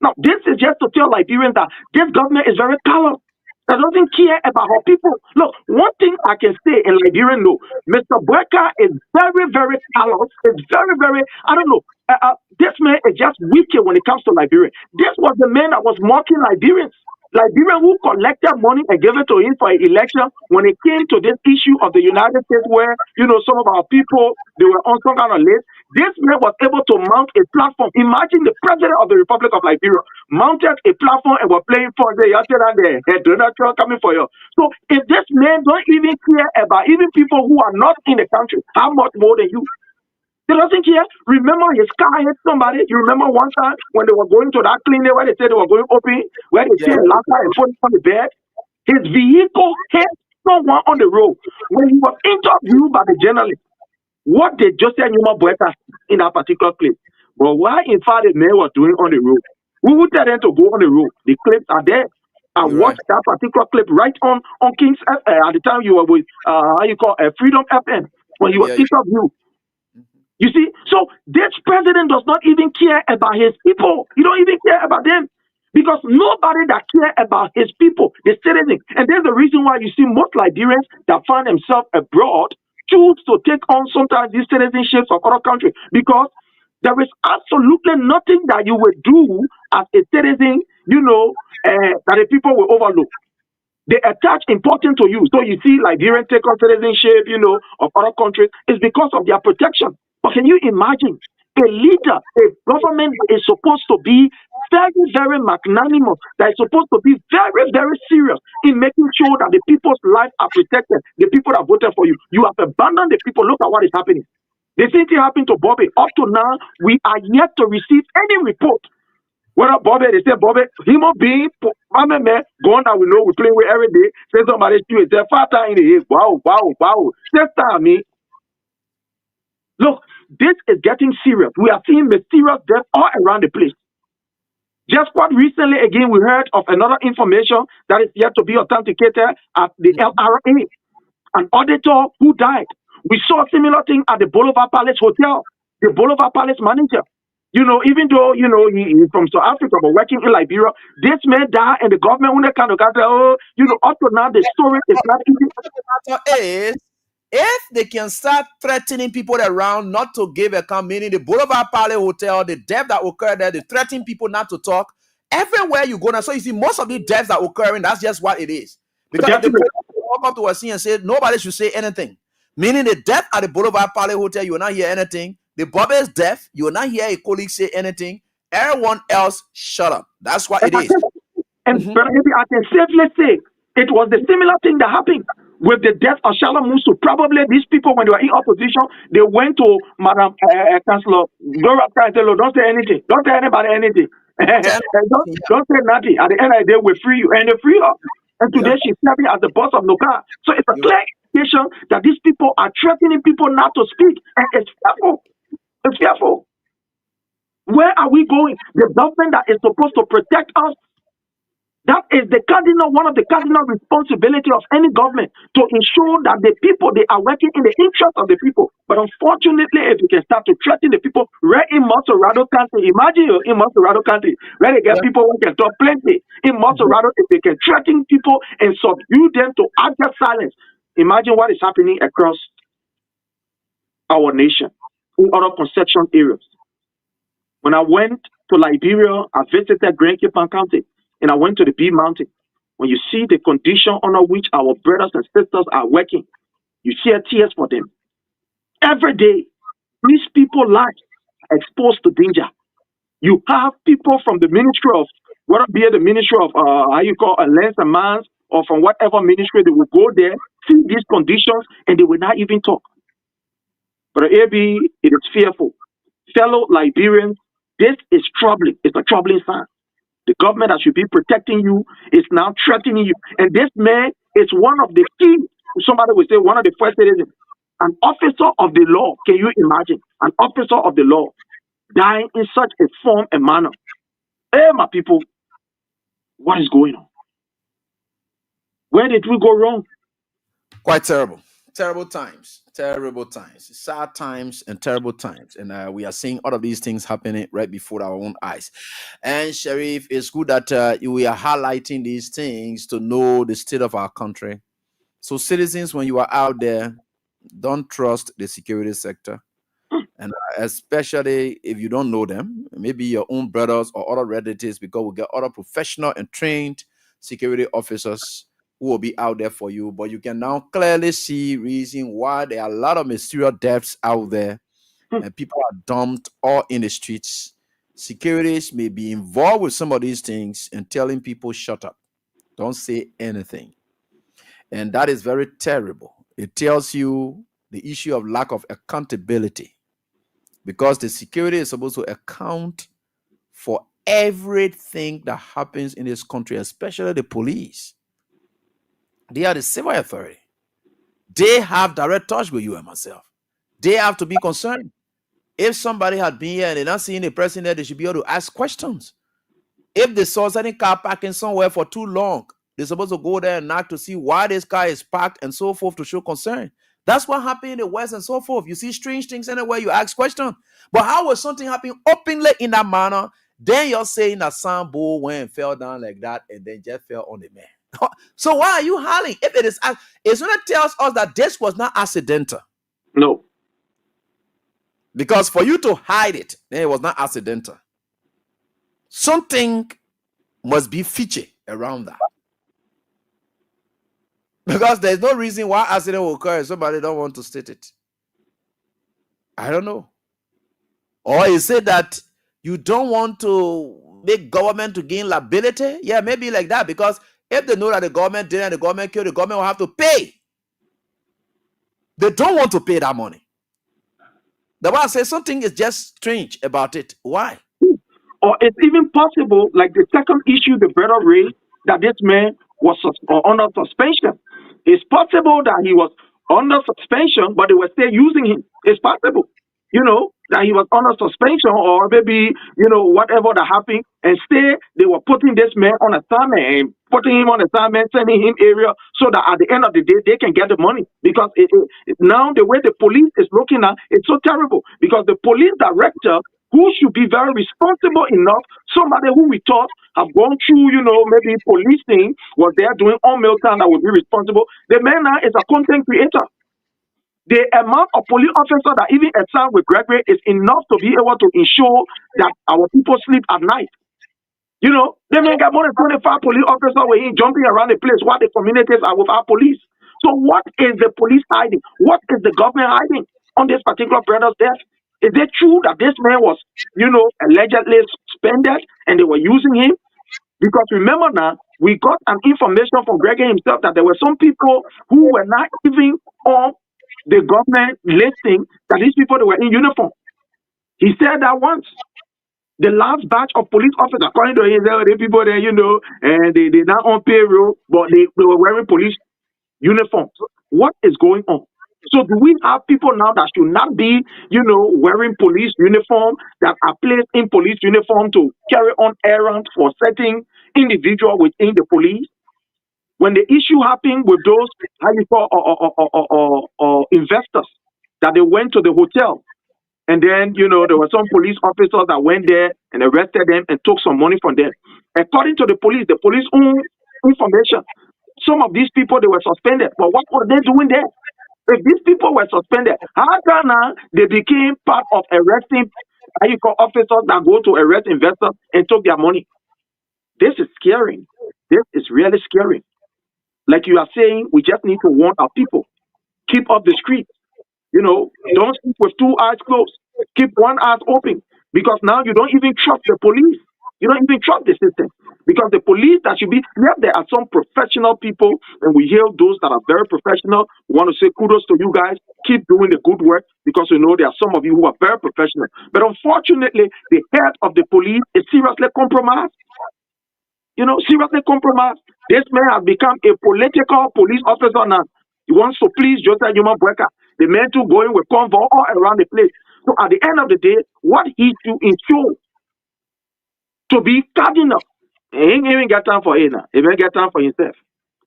Now, this is just to tell Liberians that this government is very callous. That doesn't care about our people. Look, one thing I can say in Liberian, no, Mr. Bueka is very, very callous. It's very, very, I don't know. This man is just wicked when it comes to Liberia. This was the man that was mocking Liberians. Liberian who collected money and gave it to him for an election when it came to this issue of the United States where, some of our people, they were on some kind of list. This man was able to mount a platform. Imagine the president of the Republic of Liberia mounted a platform and were playing for the Donald Trump coming for you. So if this man don't even care about even people who are not in the country, how much more than you? He doesn't care. Remember his car hit somebody. You remember one time when they were going to that clinic where they said they were going open, where they said laughter and put on the bed. His vehicle hit someone on the road. When he was interviewed by the journalist, what did Joseph Nimba Bueka in that particular place? But why in fact the man was doing on the road? We would tell them to go on the road. The clips are there. I watched that particular clip right on King's at the time you were with Freedom FM when he was interviewed. You see, so this president does not even care about his people. He don't even care about them. Because nobody that care about his people, the citizens. And there's the reason why you see most Liberians that find themselves abroad choose to take on sometimes these citizenships of other countries. Because there is absolutely nothing that you will do as a citizen, that the people will overlook. They attach importance to you. So you see Liberians take on citizenship, of other countries. It's because of their protection. But can you imagine a leader, a government that is supposed to be very, very magnanimous, that is supposed to be very, very serious in making sure that the people's lives are protected, the people that voted for you. You have abandoned the people. Look at what is happening. The same thing happened to Bobby. Up to now, we are yet to receive any report. Whether Bobby, they say Bobby, human being, man, going that we know we play with every day, say somebody do it, say 5 times in the head. Wow. Just time me. Look, this is getting serious. We are seeing mysterious deaths all around the place. Just quite recently, again, we heard of another information that is yet to be authenticated at the LRA. An auditor who died. We saw a similar thing at the Boulevard Palace Hotel. The Boulevard Palace manager. Even though, he's from South Africa, but working in Liberia, this man died and the government, when they kind of got up to now, the story is not easy. If they can start threatening people around not to give account, meaning the Boulevard Palace Hotel, the death that occurred there, they threaten people not to talk. Everywhere you go now, so you see most of the deaths that are occurring, that's just what it is. Because if the police walk up to us and say nobody should say anything, meaning the death at the Boulevard Palace Hotel, you will not hear anything. The Bobby's death, you will not hear a colleague say anything. Everyone else, shut up. That's what it is. And I can safely say it was the similar thing that happened with the death of Shalom Musu. Probably these people, when they were in opposition, they went to Madam Chancellor Gloria and said, don't say anything. Don't tell anybody anything. don't say nothing. At the end of the day, we free you. And they free her. And today she's serving as the boss of Noka. So it's a clear indication that these people are threatening people not to speak. And it's fearful. It's fearful. Where are we going? The government that is supposed to protect us, that is one of the cardinal responsibility of any government, to ensure that the people, they are working in the interest of the people. But unfortunately, if you can start to threaten the people right in Montserrat country, imagine in Montserrat country, where they get people who can talk plenty. In Montserrat, if they can threaten people and subdue them to utter silence, imagine what is happening across our nation in other conception areas. When I went to Liberia, I visited Grand Cape County. And I went to the B Mountain. When you see the condition under which our brothers and sisters are working, you shed tears for them. Every day, these people's lives are exposed to danger. You have people from the Ministry of whether be it the ministry of how you call a lands and mines, or from whatever ministry, they will go there, see these conditions, and they will not even talk. But AB, it is fearful. Fellow Liberians, this is troubling. It's a troubling sign. The government that should be protecting you is now threatening you. And this man is one of the key, somebody will say, one of the first citizens, an officer of the law. Can you imagine? An officer of the law dying in such a form and manner. Hey, my people, what is going on? Where did we go wrong? Quite terrible. Terrible times, sad times, and terrible times. And we are seeing all of these things happening right before our own eyes. And Sheriff, it's good that we are highlighting these things to know the state of our country. So, citizens, when you are out there, don't trust the security sector. And especially if you don't know them, maybe your own brothers or other relatives, because we get other professional and trained security officers who will be out there for you. But you can now clearly see reason why there are a lot of mysterious deaths out there and people are dumped all in the streets. Securities may be involved with some of these things and telling people, shut up, don't say anything. And that is very terrible. It tells you the issue of lack of accountability, because the security is supposed to account for everything that happens in this country, especially the police. They are the civil authority. They have direct touch with you and myself. They have to be concerned. If somebody had been here and they're not seeing the person there, they should be able to ask questions. If they saw any car parking somewhere for too long, they're supposed to go there and knock to see why this car is parked and so forth, to show concern. That's what happened in the West and so forth. You see strange things anywhere, you ask questions. But how was something happening openly in that manner? Then you're saying that some bull went and fell down like that and then just fell on the man. So why are you howling? If it is, it's going to tell us that this was not accidental. No. Because for you to hide it, then it was not accidental. Something must be feature around that. Because there's no reason why accident will occur if somebody don't want to state it. I don't know. Or is it that you don't want to make government to gain liability? Yeah, maybe like that. Because if they know that the government did and the government killed, the government will have to pay. They don't want to pay that money. The one says something is just strange about it. Why? Or it's even possible, like the second issue the brother raised, that this man was under suspension. It's possible that he was under suspension, but they were still using him. It's possible, that he was under suspension, or maybe, whatever that happened, and still they were putting this man on assignment and putting him on assignment, sending him area, so that at the end of the day, they can get the money. Because now the way the police is looking at, it's so terrible. Because the police director, who should be very responsible enough, somebody who we thought have gone through, maybe policing, was there doing all Milton that would be responsible. The man now is a content creator. The amount of police officers that even assigned with Gregory is enough to be able to ensure that our people sleep at night. They may get more than 25 police officers were jumping around the place while the communities are without police. So what is the police hiding? What is the government hiding on this particular brother's death? Is it true that this man was, allegedly suspended and they were using him? Because remember now, we got an information from Gregory himself that there were some people who were not even on the government listing, that these people, they were in uniform. He said that once. The last batch of police officers, according to him, the people there, and they're not on payroll, but they were wearing police uniforms. What is going on? So do we have people now that should not be, wearing police uniform, that are placed in police uniform to carry on errands for certain individual within the police? When the issue happened with those investors, that they went to the hotel, and then, there were some police officers that went there and arrested them and took some money from them. According to the police own information, some of these people, they were suspended. But what were they doing there? If these people were suspended, how come now they became part of arresting officers that go to arrest investors and took their money? This is scary. This is really scary. Like you are saying, we just need to warn our people. Keep up the street. Don't sleep with two eyes closed. Keep one eye open. Because now you don't even trust the police. You don't even trust the system. Because the police that should be, yeah, there are some professional people, and we hail those that are very professional. We want to say kudos to you guys. Keep doing the good work because we know there are some of you who are very professional. But unfortunately, the head of the police is seriously compromised. Seriously compromised. This man has become a political police officer now. He wants to please just a human worker. The man too going with convoy all around the place. So at the end of the day, what he do is show to be cardinal. He ain't even got time for it now. He ain't got time for himself.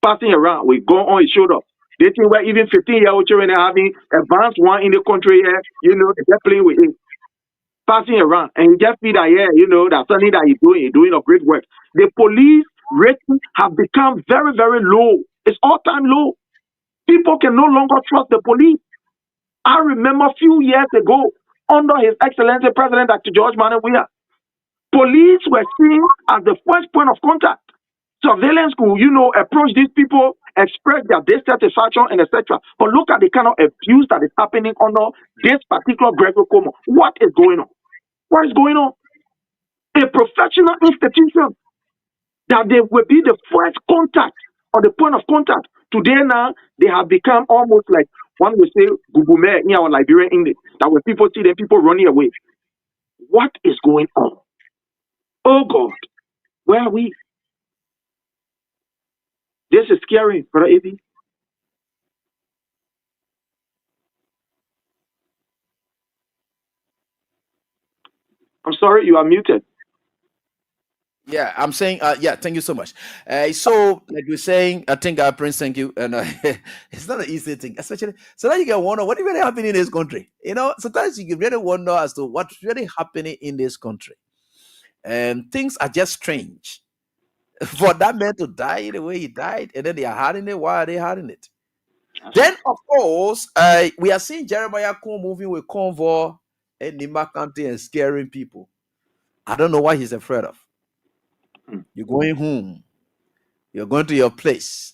Passing around, we go on his shoulder. They think where even 15-year-old children are having advanced one in the country here, they're playing with it. Passing around, and he just feel that, that's something that he's doing a great work. The police rating have become very, very low. It's all-time low. People can no longer trust the police. I remember a few years ago, under His Excellency President Dr. George Weah, police were seen as the first point of contact. Surveillance could, approach these people, express their dissatisfaction, and etc. But look at the kind of abuse that is happening under this particular Gregory Como. What is going on? What is going on? A professional institution that they will be the first contact or the point of contact. Today now, they have become almost like one would say Gugume in our Liberian English, that when people see them, people running away. What is going on? Oh God, where are we? This is scary, Brother Eddie. I'm sorry, you are muted. Yeah, I'm saying, thank you so much. So, like you're saying, I think, Prince, thank you. And it's not an easy thing, especially. So now you can wonder what really happening in this country. Sometimes you can really wonder as to what's really happening in this country. And things are just strange. For that man to die the way he died, and then they are hiding it. Why are they hiding it? Then, of course, we are seeing Jeremiah Kuhn moving with convoy in Nimba County and scaring people. I don't know what he's afraid of. You're going home. You're going to your place.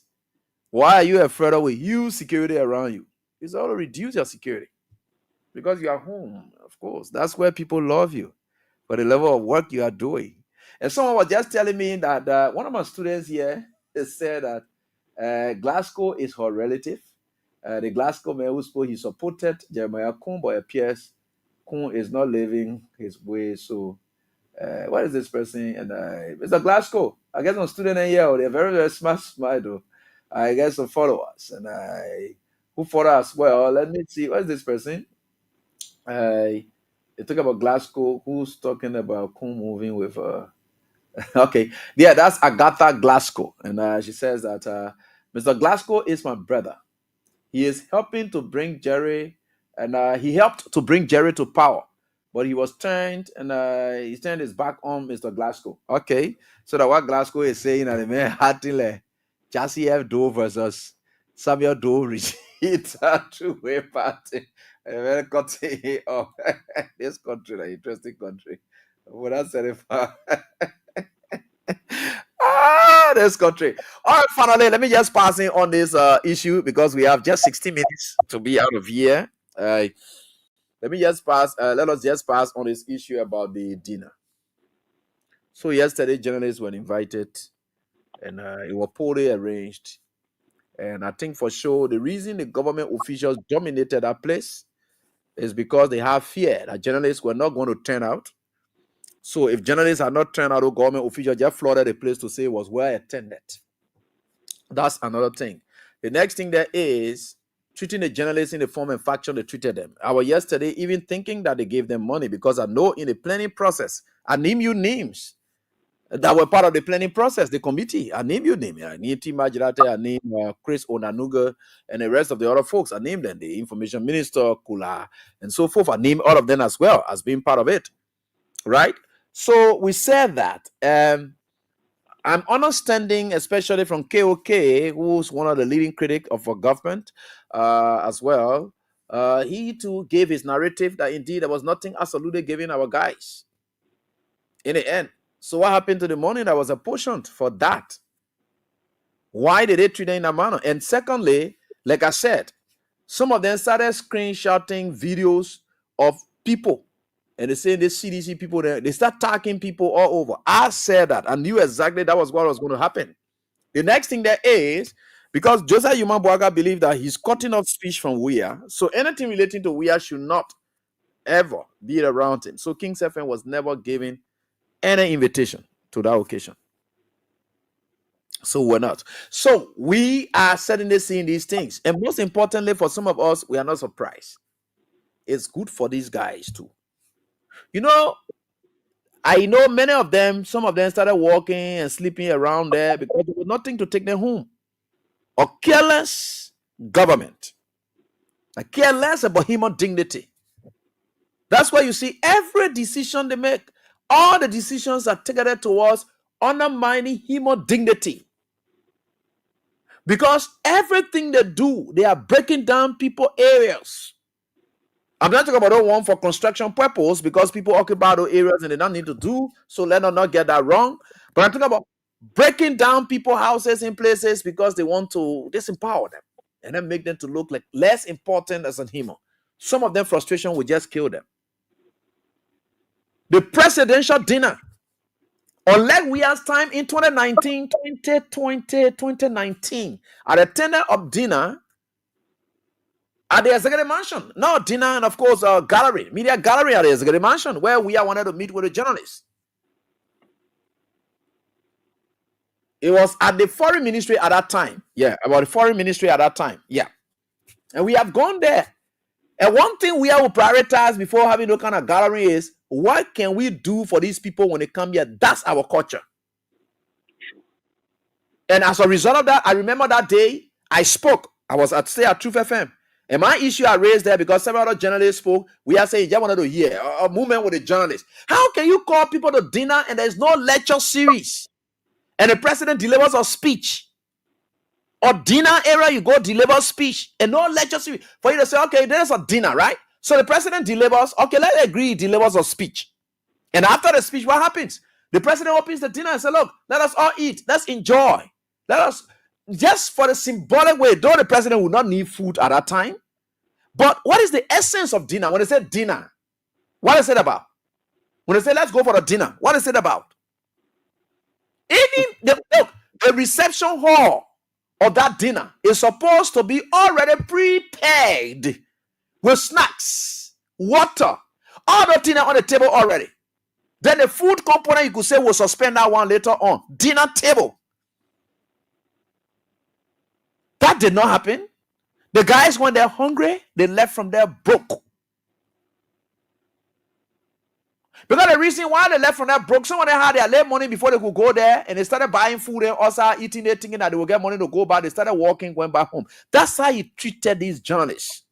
Why are you afraid of with huge security around you? It's all to reduce your security. Because you are home, of course. That's where people love you for the level of work you are doing. And someone was just telling me that one of my students here said that Glasgow is her relative. The Glasgow man who spoke, he supported Jeremiah Kuhn, but it appears Kuhn is not living his way. So, what is this person? And Mr. Glasgow, I guess I'm a student in here. They're very, very smart, though. I guess some followers. And who follow us? Well, let me see. What is this person? They talk about Glasgow. Who's talking about Kuhn moving with okay, yeah, that's Agatha Glasgow, and she says that Mr. Glasgow is my brother. He is helping to bring Jerry, and he helped to bring Jerry to power, but he was turned, and he turned his back on Mr. Glasgow. Okay, so that what Glasgow is saying, and the man Hatile, Jassy F. Doe versus Samuel Doe it's a two-way party. A very country of this country, an interesting country. What I said if this country. All right, finally, let me just pass in on this issue because we have just 60 minutes to be out of here. Let us just pass on this issue about the dinner. So yesterday, journalists were invited, and it was poorly arranged. And I think for sure the reason the government officials dominated that place is because they have fear that journalists were not going to turn out. So if journalists are not turned out, the government officials just flooded the place to say it was well attended. That's another thing. The next thing there is treating the journalists in the form and faction they treated them. I was yesterday even thinking that they gave them money because I know in the planning process, I name you names that were part of the planning process, the committee. I name you names. I name Tim Majirate, I name Chris Onanuga, and the rest of the other folks. I named them, the information minister, Kula, and so forth. I name all of them as well as being part of it. Right? So we said that I'm understanding, especially from KOK, who's one of the leading critics of our government as well. He too gave his narrative that indeed there was nothing absolutely given our guys in the end. So what happened to the money that was apportioned for that? Why did they treat them in that manner? And secondly, like I said, some of them started screenshotting videos of people And they say the CDC people there, they start attacking people all over. I said that. I knew exactly that was what was going to happen. The next thing there is, because Joseph Yumabwaga believed that he's cutting off speech from Weah, so anything relating to Weah should not ever be around him. So King Stephen was never given any invitation to that occasion. So we're not. So we are suddenly seeing these things. And most importantly, for some of us, we are not surprised. It's good for these guys too. You know, I know many of them, some of them started walking and sleeping around there because there was nothing to take them home. A careless government. I care less about human dignity. That's why you see every decision they make, all the decisions are targeted towards undermining human dignity. Because everything they do, they are breaking down people areas. I'm not talking about the one for construction purpose because people occupy those areas and they don't need to do, so let us not get that wrong. But I'm talking about breaking down people houses in places because they want to disempower them and then make them to look like less important as a human. Some of them frustration will just kill them. The presidential dinner, unlike we have time in 2019, 2019, at the tender of dinner at the executive mansion. No, dinner and of course gallery, media gallery at the executive mansion where we wanted to meet with the journalists. It was at the foreign ministry at that time. Yeah, about the foreign ministry at that time. Yeah. And we have gone there. And one thing we have to prioritize before having no kind of gallery is what can we do for these people when they come here? That's our culture. And as a result of that, I remember that day I spoke. I was at Truth FM. And my issue I raised there because several other journalists spoke. We are saying, just wanted to hear a movement with the journalists. How can you call people to dinner and there's no lecture series? And the president delivers a speech. Or dinner era, you go deliver speech and no lecture series. For you to say, okay, there's a dinner, right? So the president delivers, okay, let's agree he delivers a speech. And after the speech, what happens? The president opens the dinner and says, look, let us all eat. Let's enjoy. Let us, just for the symbolic way, though the president would not need food at that time. But what is the essence of dinner? When they say dinner, what is it about? When they say, let's go for a dinner, what is it about? Even the reception hall of that dinner is supposed to be already prepared with snacks, water, all the dinner on the table already. Then the food component, you could say, will suspend that one later on. Dinner table. That did not happen. The guys, when they're hungry, they left from there broke. Because the reason why they left from there broke, some of them had their late money before they could go there, and they started buying food and also eating it, thinking that they would get money to go back. They started walking, going back home. That's how he treated these journalists.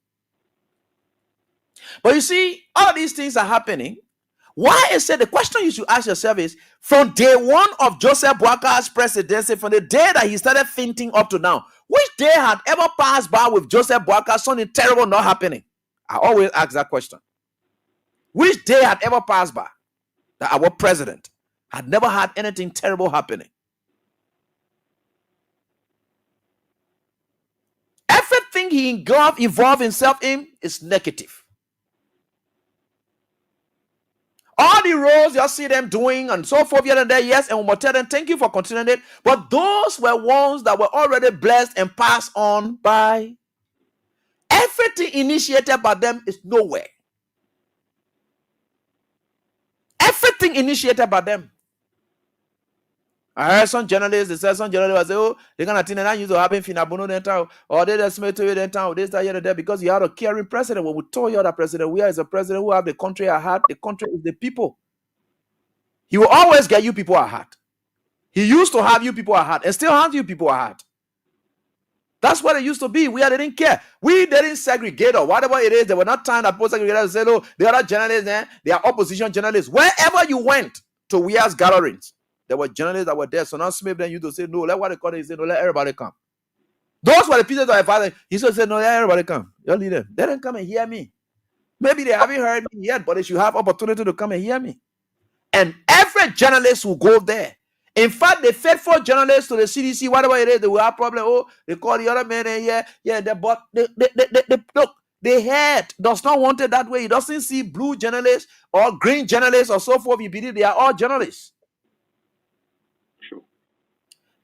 But you see, all these things are happening. Why is it? The question you should ask yourself is, from day one of Joseph Boaka's presidency, from the day that he started fainting up to now, which day had ever passed by with Joseph Boaka something terrible not happening? I always ask that question. Which day had ever passed by that our president had never had anything terrible happening? Everything he involved himself in is negative. All the roles you see them doing and so forth, yes, and we will tell them thank you for continuing it. But those were ones that were already blessed and passed on by. Everything initiated by them is nowhere. Everything initiated by them. I heard some journalists, they said some journalists say, oh, they're going to think that used to happen in Abuno Dental, or they just made to it town, this, that, here, there, because you had a caring president. When we told you that president, we are a president who have the country at heart. The country is the people. He will always get you people at heart. He used to have you people at heart and still have you people at heart. That's what it used to be. They didn't care. We didn't segregate or whatever it is. They were not trying to post segregate and say, oh, the other journalists, they are opposition journalists. Wherever you went to Weah's gatherings, there were journalists that were there. So now Smith then used to say, no, let what they call it, say, no, let everybody come. Those were the pieces of advice. He used to say, no, let everybody come. Your leader, let them come and hear me. Maybe they haven't heard me yet, but they should have opportunity to come and hear me. And every journalist will go there. In fact, the faithful journalists to the CDC, whatever it is, they will have problem. Oh, they call the other men in here. Yeah, but look, The head does not want it that way. He doesn't see blue journalists or green journalists or so forth. He believes they are all journalists. Sure.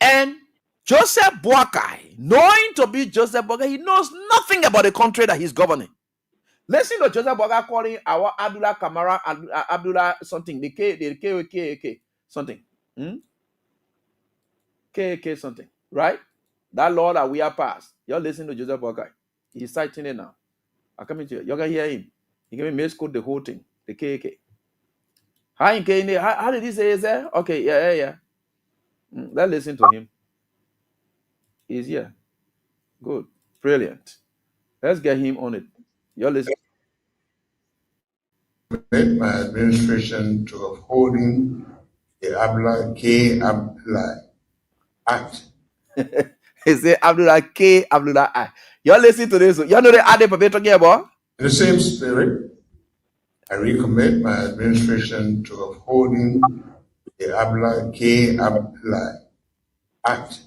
And Joseph Boakai, knowing to be Joseph Boakai, he knows nothing about the country that he's governing. Listen to Joseph Boakai calling our Abdullah Kamara, Abdullah something, the K something. K something, right? That law that we have passed. You're listening to Joseph Boakai. He's citing it now. I'm coming to you. You're going to hear him. He gave me misquote the whole thing. The KK. How did he say it there? Okay, yeah. Let's listen to him. He's here. Good. Brilliant. Let's get him on it. You're listening. My administration to upholding the Abdullah Act. He said Abdullah I. You're listening to this. You know the other people talking about? In the same spirit, I recommit my administration to upholding the Abdullah Act.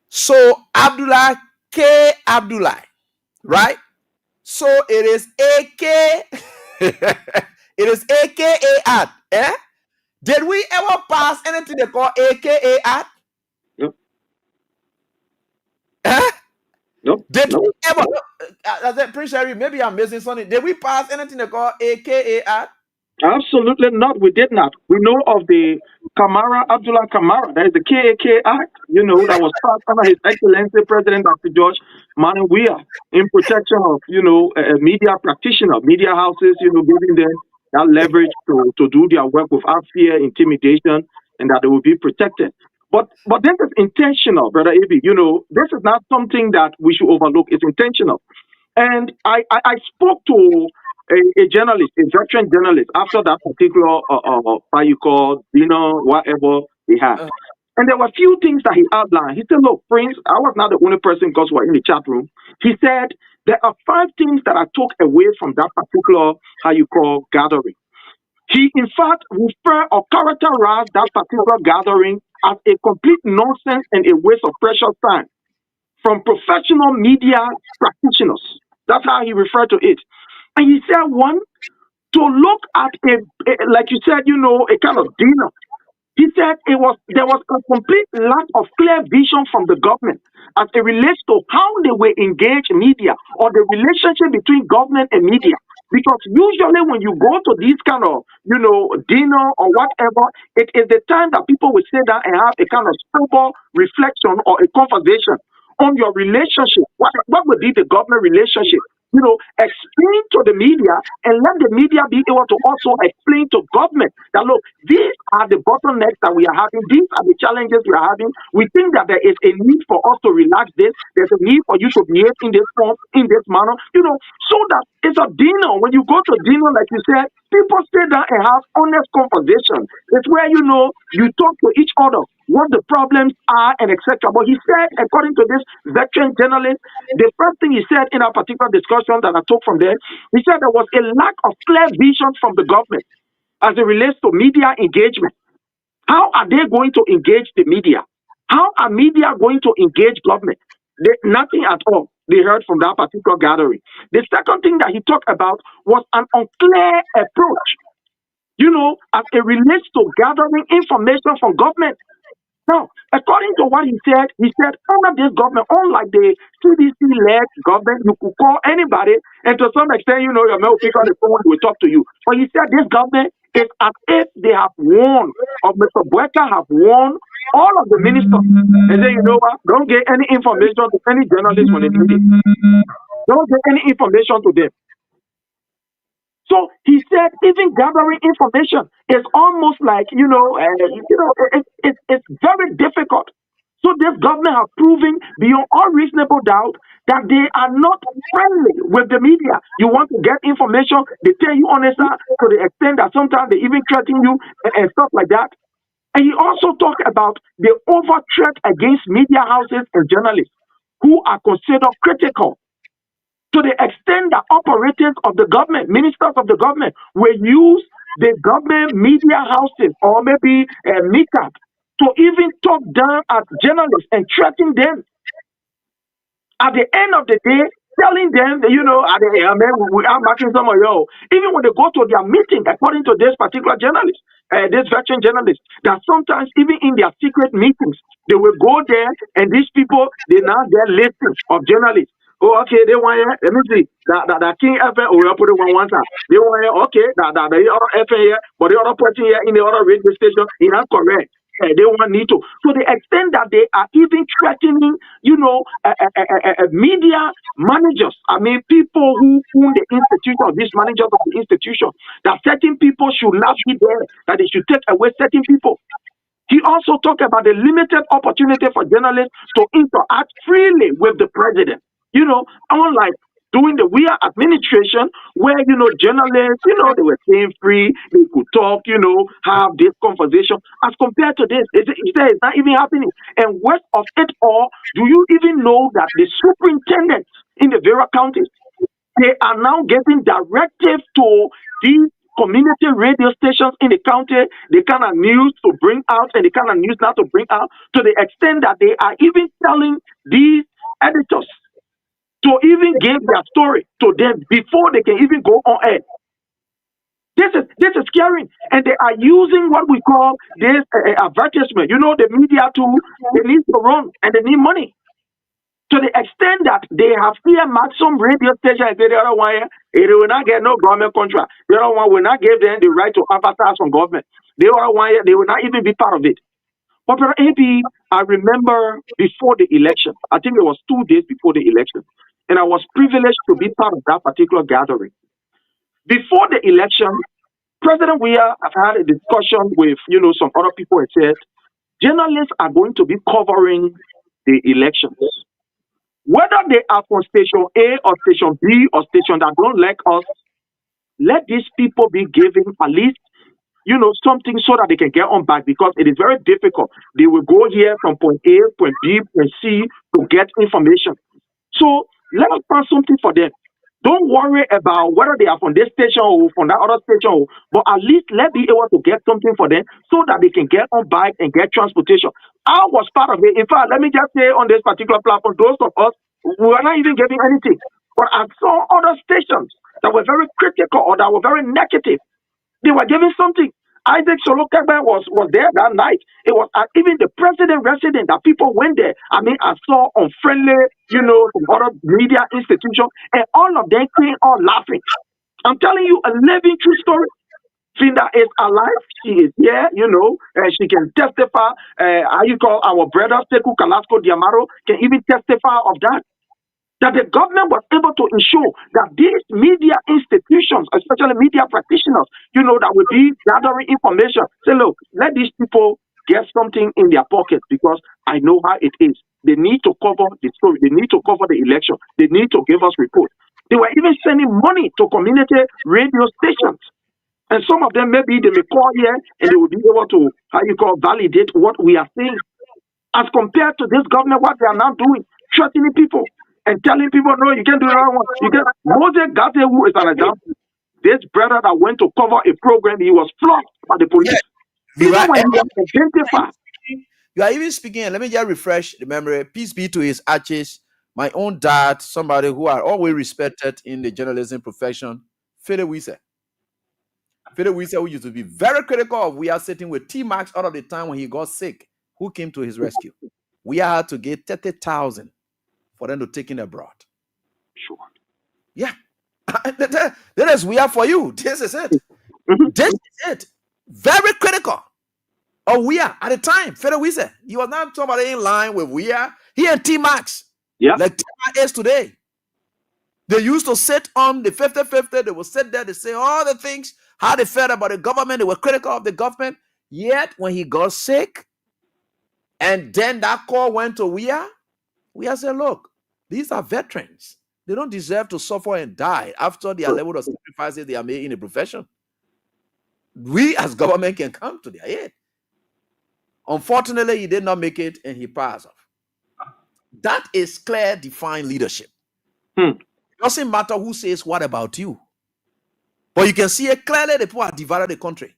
So Abdullah K. Abdullah, right? So it is AK. It is AKA Act. Eh? Did we ever pass anything they call AKA Act? Nope. Eh? Nope. Did we ever? As a Prince maybe I'm missing something. Did we pass anything they call AKA Act? Absolutely not. We did not. We know of the Abdullah Kamara. That is the KAK Act, that was passed under His Excellency President Dr. George Manu Weah in protection of, media practitioners, media houses, giving them that leverage to do their work without fear, intimidation, and that they will be protected. But this is intentional, Brother Ibi. This is not something that we should overlook. It's intentional. And I spoke to a journalist, a veteran journalist, after that particular, how you call, whatever he had. And there were a few things that he outlined. He said, look, Prince, I was not the only person because we're in the chat room. He said, there are 5 things that I took away from that particular, how you call, gathering. He, in fact, referred or characterized that particular gathering as a complete nonsense and a waste of precious time from professional media practitioners. That's how he referred to it. And he said, one, to look at like you said, a kind of dinner. He said there was a complete lack of clear vision from the government as it relates to how they will engage media or the relationship between government and media. Because usually when you go to these kind of, dinner or whatever, it is the time that people will sit down and have a kind of sober reflection or a conversation on your relationship. What would be the government relationship? Explain to the media and let the media be able to also explain to government that, look, these are the bottlenecks that we are having. These are the challenges we are having. We think that there is a need for us to relax this. There's a need for you to behave in this form, in this manner, so that it's a dinner. When you go to dinner, like you said, people sit down and have honest conversation. It's where, you talk to each other, what the problems are, and etc. But he said, according to this veteran journalist, the first thing he said in a particular discussion that I took from there, he said there was a lack of clear vision from the government as it relates to media engagement. How are they going to engage the media? How are media going to engage government? Nothing at all they heard from that particular gathering. The second thing that he talked about was an unclear approach, as it relates to gathering information from government. Now, according to what he said under this government, unlike the CDC-led government, you could call anybody, and to some extent, your mail will pick on the phone, will talk to you. But he said this government is as if they have won, or Mr. Bueka have won all of the ministers. And then, you know what? Don't get any information to any journalist when they need it. Don't get any information to them. So he said, even gathering information is almost like, it's very difficult. So this government has proven beyond all reasonable doubt that they are not friendly with the media. You want to get information, they tell you honestly to the extent that sometimes they even threaten you and stuff like that. And he also talked about the over threat against media houses and journalists who are considered critical, to the extent that operators of the government, ministers of the government, will use the government media houses or maybe meetup to even talk down at journalists and threaten them. At the end of the day, telling them, that, I'm backing some of you. Even when they go to their meeting, according to this particular journalist, this veteran journalist, that sometimes even in their secret meetings, they will go there and these people, they now get lists of journalists. Oh, okay, they want let me see. That King FM, we put it one time. They want okay, that the other FM here, but the other person here in the other radio station, is not correct. They want need to. So the extent that they are even threatening, media managers. I mean, people who own the institution, these managers of the institution, that certain people should not be there, that they should take away certain people. He also talked about the limited opportunity for journalists to interact freely with the president. Unlike during the WEA administration, where, journalists, they were staying free, they could talk, have this conversation. As compared to this, it's not even happening. And worst of it all, do you even know that the superintendents in the various counties, they are now getting directives to these community radio stations in the county, the kind of news to bring out and the kind of news not to bring out, to the extent that they are even telling these editors to even give their story to them before they can even go on air. This is scary, and they are using what we call this advertisement. The media too, they need to run and they need money. To the extent that they have earmarked some radio station and say the other one, it will not get no government contract. The other one will not give them the right to advertise from government. The other one, they will not even be part of it. But AB, I remember before the election, I think it was 2 days before the election, and I was privileged to be part of that particular gathering. Before the election, President Weah have had a discussion with, some other people and said, journalists are going to be covering the elections. Whether they are from station A or station B or station that don't like us, let these people be given at least, something so that they can get on back, because it is very difficult. They will go here from point A, point B, point C to get information. So let us find something for them. Don't worry about whether they are from this station or from that other station, but at least let's be able to get something for them so that they can get on bike and get transportation. I was part of it. In fact, let me just say on this particular platform, those of us who are not even getting anything, but I saw other stations that were very critical or that were very negative. They were giving something. Isaac Solokebe was there that night. It was even the president resident that people went there. I mean, I saw unfriendly, from other media institutions, and all of them came all laughing. I'm telling you a living true story. Finda is alive. She is here, and she can testify. How you call our brother Sekou Kalasco Diamaro can even testify of that. That the government was able to ensure that these media institutions, especially media practitioners, that will be gathering information. Say, look, let these people get something in their pockets, because I know how it is. They need to cover the story. They need to cover the election. They need to give us reports. They were even sending money to community radio stations. And some of them, maybe they may call here and they will be able to, validate what we are saying. As compared to this government, what they are now doing, threatening people and telling people, no, you can't do that one. Moses Gate, who is an example, this brother that went to cover a program, he was flogged by the police. Yeah, even when he was identified. You are even speaking, let me just refresh the memory. Peace be to his ashes. My own dad, somebody who I always respected in the journalism profession, Fede Wise. Fede Wise, who used to be very critical of we are sitting with T-Max out of the time when he got sick. Who came to his rescue? We had to get 30,000 for them to take him abroad. Sure. Yeah. That is we are for you. This is it. This is it. Very critical. Oh, we are at the time. Fede Wise. He was not somebody in line with we are. He and T-Max. Yeah. Like T-Max is today. They used to sit on the 50-50. They would sit there. They say all the things, how they felt about the government. They were critical of the government. Yet, when he got sick, and then that call went to we are said, look, these are veterans. They don't deserve to suffer and die after their level of sacrifices they are made in the profession. We as government can come to their aid. Unfortunately, he did not make it and he passed off. That is clear, defined leadership. It doesn't matter who says what about you. But you can see it clearly, the people have divided the country.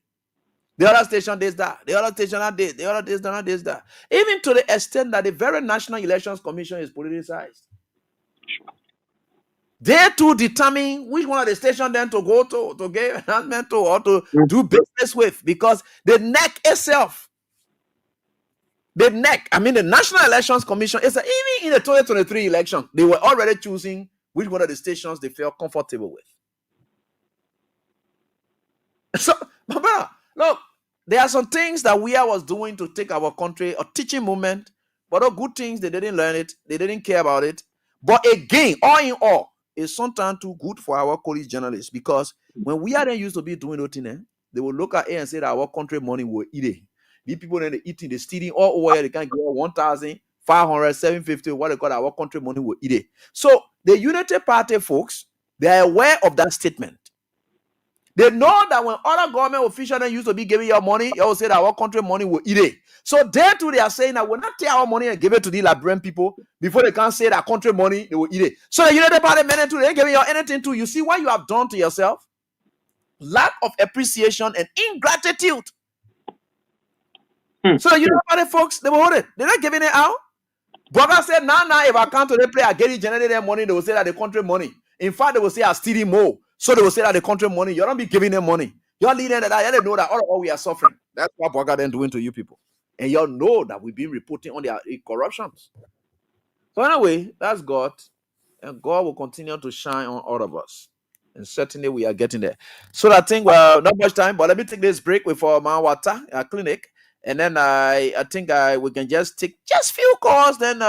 The other station does that. The other station not this. The other station not this, that. Even to the extent that the very National Elections Commission is politicized. They to determine which one of the station then to go to get announcement to or to do business with, because the NEC itself, the National Elections Commission, is even in the 2023 election, they were already choosing which one of the stations they felt comfortable with. So, my brother, look, there are some things that we was doing to take our country, a teaching movement, but all good things, they didn't learn it, they didn't care about it. But again, all in all, it's sometimes too good for our college journalists, because when we are then used to be doing nothing, they will look at it and say that our country money will eat it. These people then they eating, they stealing all over, they can get 1,500, 750, what they call our country money will eat it. So the Unity Party folks, they are aware of that statement. They know that when other government officials used to be giving your money, you will say that our country money will eat it. So there too, they are saying that we'll not take our money and give it to the Liberian people before they can say that country money, they will eat it. So the United Party men too, they ain't giving you anything too. You see what you have done to yourself? Lack of appreciation and ingratitude. So the United Party folks, they will hold it. They're not giving it out. Burger said, now, if I come to the play, I get it, generate their money, they will say that the country money. In fact, they will say, I'm stealing more. So they will say that the country money, you don't be giving them money. You're leading that, you know that all we are suffering. That's what Burger then doing to you people. And you all know that we've been reporting on their corruptions. So anyway, that's God. And God will continue to shine on all of us. And certainly we are getting there. So I think, well, not much time, but let me take this break with my water clinic. And then I think we can just take just few calls. Then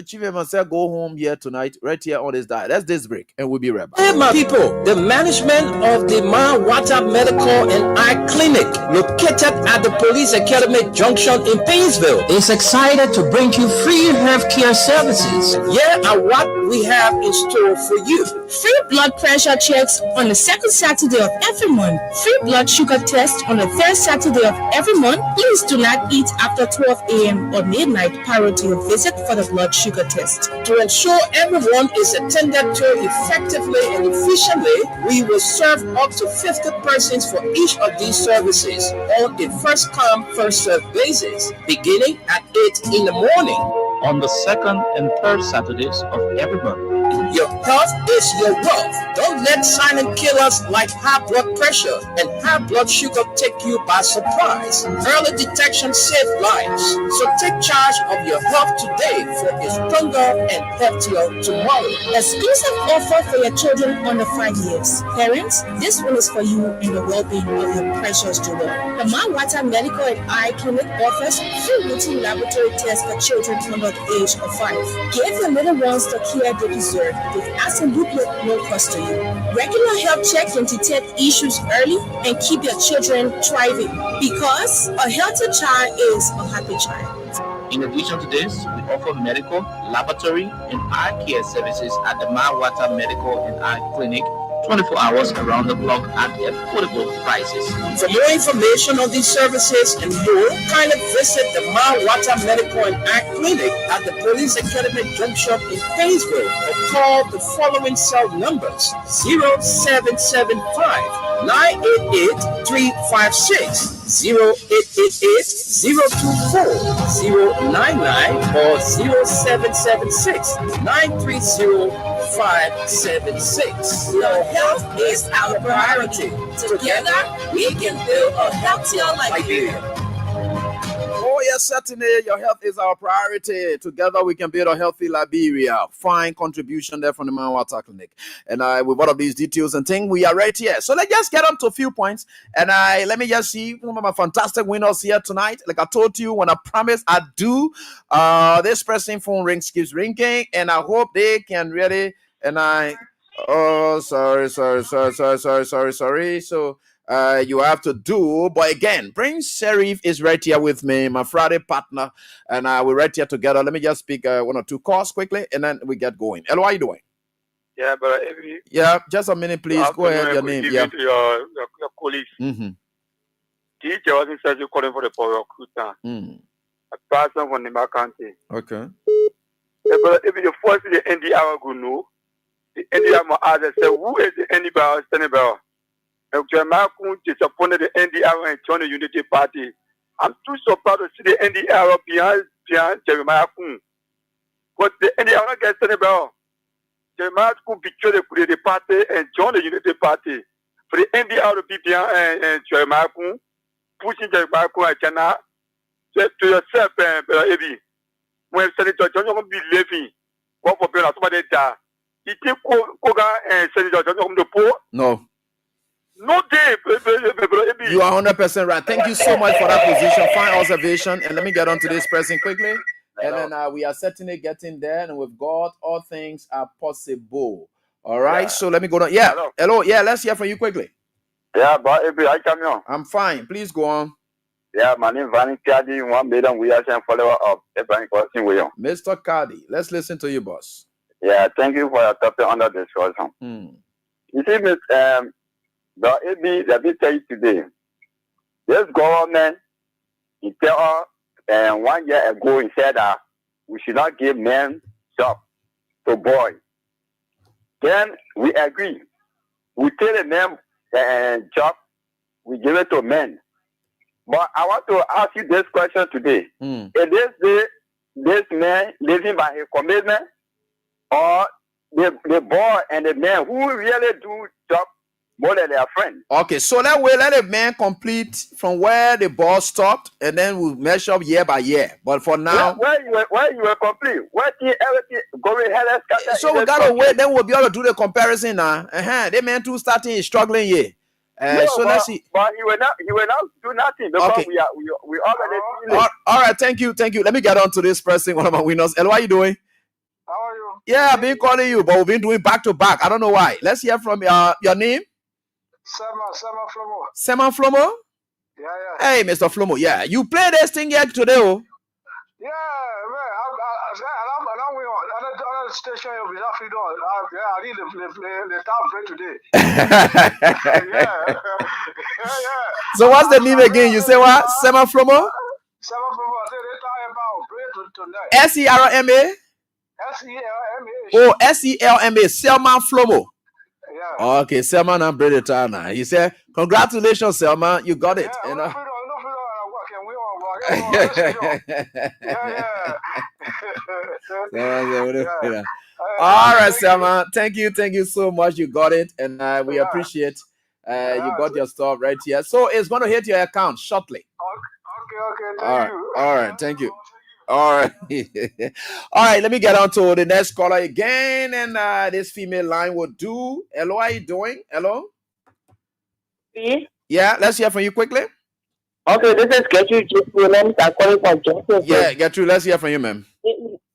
Chief and myself go home here tonight, right here on this diet. That's this break, and we'll be right back. Hey, my people, the management of the Water Medical and Eye Clinic, located at the Police Academy Junction in Painesville, is excited to bring you free healthcare services. Here are what we have in store for you. Free blood pressure checks on the second Saturday of every month. Free blood sugar test on the third Saturday of every month. Please do not eat after 12 a.m. or midnight prior to your visit for the blood sugar test. To ensure everyone is attended to effectively and efficiently, we will serve up to 50 persons for each of these services on a first come, first served basis, beginning at 8 in the morning on the second and third Saturdays of every month. Your health is your wealth. Don't let silent killers like high blood pressure and high blood sugar take you by surprise. Early detection saves lives. So take charge of your health today for a stronger and healthier tomorrow. Exclusive offer for your children under 5 years. Parents, this one is for you and the well-being of your precious children. The Water Medical and Eye Clinic offers free routine laboratory tests for children under the age of 5. Give your little ones the care they deserve with absolutely no cost to you. Regular health check can detect issues early and keep your children thriving, because a healthy child is a happy child. In addition to this, we offer medical, laboratory, and eye care services at the Water Medical and Eye Clinic 24 hours around the clock at affordable prices. For more information on these services and more, kindly visit the Water Medical and Eye Clinic at the Police Academy Junction in Painesville, or call the following cell numbers: 0775 988 356, 0888 024 099, or 0776 930 576. Your health is our priority. Together, we can build a healthier Liberia. Oh, yes, certainly. Your health is our priority. Together, we can build a healthy Liberia. Fine contribution there from the Water Clinic. And with all of these details and things, we are right here. So let's just get on to a few points. And let me just see some of my fantastic winners here tonight. Like I told you, when I promise I do, this person phone rings keeps ringing. And I hope they can really, sorry. So, you have to do, but again, Prince Sheriff is right here with me, my Friday partner, and we're right here together. Let me just speak one or two calls quickly, and then we get going. Hello, how you doing? Yeah, but yeah, just a minute, please. Go ahead, your name. Yeah, to your colleagues. Mm-hmm. DJ wasn't says you calling for the power recruiter. A person from Nimba County. Okay. Yeah, but if you force the NDR go know, the NDR must ask say who is the NDR standing by? And Jamakun disappointed the NDR and joined the Unity Party. I'm too surprised to see the NDR behind Jeremiah Kun. But the NDR not get standing by. Jeremiah could betray the party and join the Unity Party. For the NDR to be and Jeremiah pushing Jeremiah and China to yourself, Ebi. When Senator John will be living, what for people somebody die. He take Koga and Senator John the poor. No. No day, You are 100% right. Thank you so much for that position. Fine observation. And let me get on to this person quickly. And then we are certainly getting there. And with God, all things are possible. All right. Yeah. So let me go down. Yeah. Hello. Yeah. Let's hear from you quickly. Yeah, but I come on. I'm fine. Please go on. Yeah, my name is Vanny Cardi. 1 million we are saying follower of Abraham Crossing William. Mr. Cardi, let's listen to you, boss. Yeah, thank you for your topic under discussion. You see, Miss the AB that we tell you today, this government, he tell us 1 year ago, he said that we should not give men job to boys. Then we agree. We tell the men job, we give it to men. But I want to ask you this question today. Is this man living by his commitment, or the boy and the man who really do job more than their friend? Okay, so that way let the man complete from where the ball stopped, and then we'll measure up year by year. But for now, where you were complete, everything going ahead. So we gotta wait. Then we'll be able to do the comparison now. The man too starting is struggling here. So let's see. But he will not do nothing because okay. we already. All right, thank you. Let me get on to this person, one of my winners. Hello, how are you doing? How are you? Yeah, I've been calling you, but we've been doing back to back. I don't know why. Let's hear from your name. Sema Flomo. Sema Flomo? Yeah. Hey, Mr. Flomo. Yeah, you play this thing here today, oh? Yeah, man. I'm another station will be happy done. I need the top break today. Yeah. So what's the name again? You say what? Sema Flomo? Sema Flomo. They talk about break tonight. S-E-R-M-A? S-E-L-M-A. Oh, S-E-L-M-A. Selma Flomo. Yeah. Okay, Selma and Bredetana. He said, congratulations, Selma. You got it. Yeah, you know? All right, Selma. Thank you so much. You got it, and we appreciate you got your stuff right here. So it's going to hit your account shortly. Okay. Thank you. All right. Thank you. All right. All right. Let me get on to the next caller again, and this female line will do. Hello, how you doing? Hello. Yeah. Let's hear from you quickly. Okay, this is Gertrude Williams. I'm calling from Johnson. Yeah, Gertrude, let's hear from you, ma'am.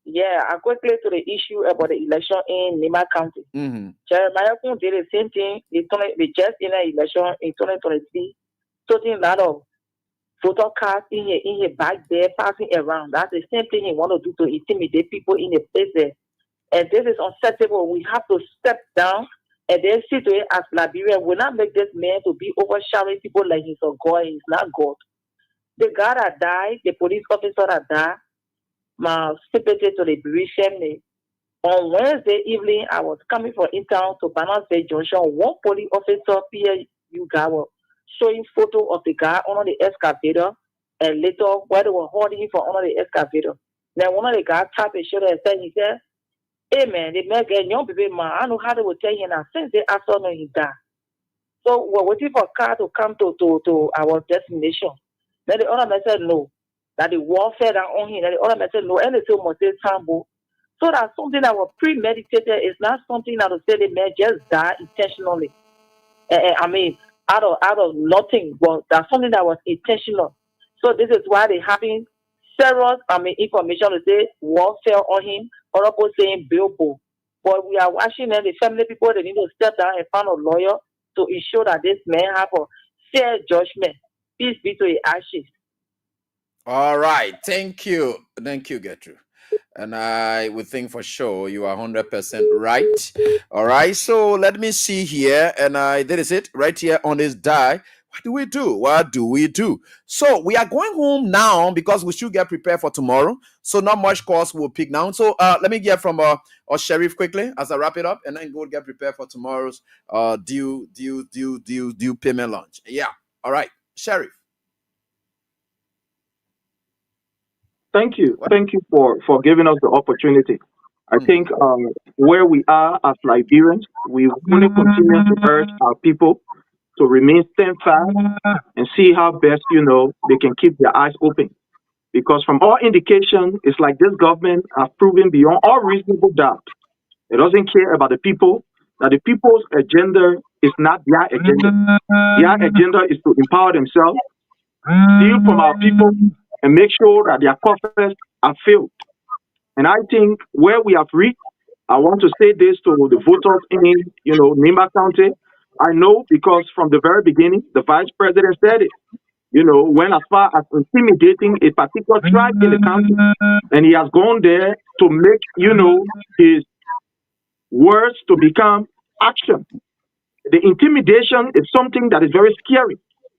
Yeah, I quickly to the issue about the election in Nimba County. Jeremiah did the same thing. They just in the election in 2023, taking a lot of photo cards in his back there, passing around. That's the same thing he want to do to intimidate people in the place there. And this is unacceptable. We have to step down and then see to it as Liberian. We not make this man to be overshadowing people like he's a God. He's not God. The guy that died, the police officer that died, my sympathy to the bereaved family. On Wednesday evening, I was coming from in town to Banana Bay Junction. One police officer, PLU guy, was showing photo of the guy under the excavator, and later where they were holding him for under the excavator. Then one of the guys tapped his shoulder and said, hey man, the man get young people, man. I know how they will tell you now. Since they asked him, he died. So we're waiting for a car to come to our destination. Then the other man said no. That the warfare that on him. Then the other man said no. And they still must say tambo. So that's something that was premeditated. It's not something that will say the man just died intentionally. I mean, out of nothing. But that's something that was intentional. So this is why they having several information to say warfare on him. Other people saying billboard. But we are watching them, the family people, they need to step down and find a lawyer to ensure that this man have a fair judgment. Peace be to his ashes. All right. Thank you, Gertrude. And I would think for sure you are 100% right. All right. So let me see here. And that is it right here on this die. What do we do? So we are going home now because we should get prepared for tomorrow. So not much course we'll pick now. So let me get from our sheriff quickly as I wrap it up, and then go get prepared for tomorrow's due payment launch. Yeah. All right, sheriff. Thank you for giving us the opportunity. I think where we are as Liberians, we want to continue to urge our people to remain steadfast and see how best, they can keep their eyes open. Because from all indication, it's like this government has proven beyond all reasonable doubt. It doesn't care about the people, that the people's agenda is not their agenda. Their agenda is to empower themselves, steal from our people, and make sure that their coffers are filled. And I think where we have reached, I want to say this to the voters in, Nimba County. I know because from the very beginning, the vice president said it. When as far as intimidating a particular tribe in the country, and he has gone there to make, his words to become action. The intimidation is something that is very scary.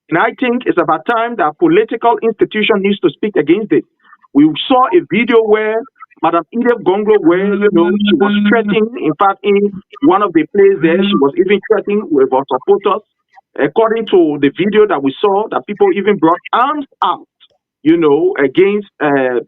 And I think it's about time that political institution needs to speak against it. We saw a video where Madam Edith Gonglo, where, she was threatening, in fact, in one of the places there, she was even threatening with her supporters. According to the video that we saw, that people even brought arms out, against, her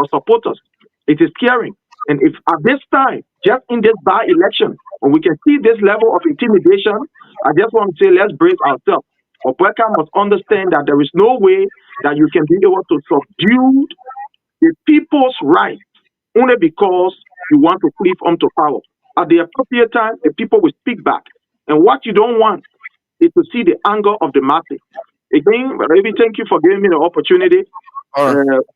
supporters. It is scary. And if at this time, just in this by-election, when we can see this level of intimidation, I just want to say, let's brace ourselves. Opeka must understand that there is no way that you can be able to subdue the people's rights only because you want to cleave onto power. At the appropriate time, the people will speak back. And what you don't want is to see the anger of the masses. Again, Ravi, thank you for giving me the opportunity.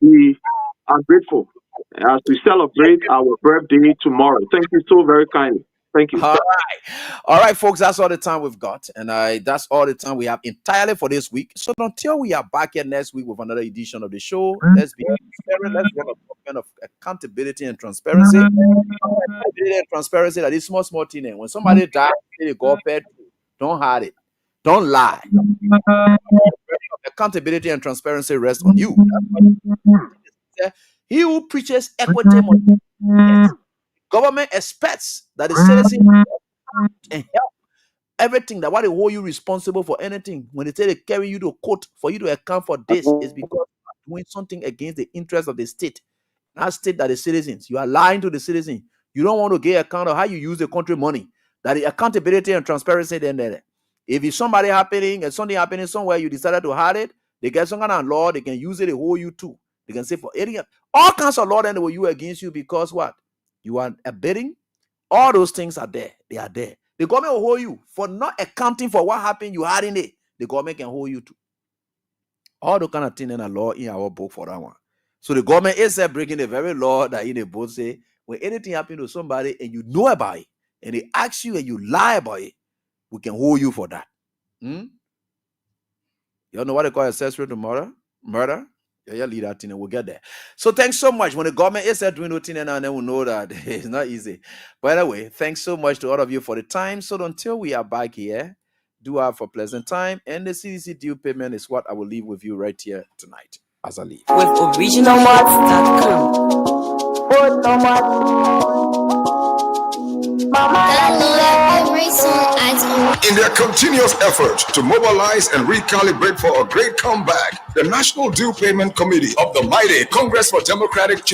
We are grateful as we celebrate our birthday tomorrow. Thank you so very kindly. Thank you. All right, folks, that's all the time we've got. And that's all the time we have entirely for this week. So until we are back here next week with another edition of the show, let's be transparent. Let's run a movement of accountability and transparency. Accountability and transparency that is small thing. And when somebody dies, they go up, don't hide it. Don't lie. Accountability and transparency rest on you. He who preaches equity, government expects that the citizens and help everything that what they hold you responsible for anything. When they say they carry you to court for you to account for this, is because you are doing something against the interest of the state. That state that the citizens, you are lying to the citizens. You don't want to get account of how you use the country money. That the accountability and transparency then there. If it's somebody happening and something happening somewhere, you decided to hide it, they get some kind of law, they can use it, they hold you too. They can say for any all kinds of law then they will use against you because what? You are abetting. All those things are there. They are there. The government will hold you for not accounting for what happened. You hiding it. The government can hold you too. All the kind of thing in a law in our book for that one. So the government is breaking the very law that in the book say when anything happens to somebody and you know about it and they ask you and you lie about it, we can hold you for that. You know what they call accessory to murder? Yeah, lead that thing and we'll get there. So thanks so much. When the government is doing no thing and then we'll know that it's not easy. But anyway, thanks so much to all of you for the time. So until we are back here, do have a pleasant time. And the CDC due payment is what I will leave with you right here tonight as I leave. With originalmarks.com. In their continuous effort to mobilize and recalibrate for a great comeback, the National Due Payment Committee of the mighty Congress for Democratic Change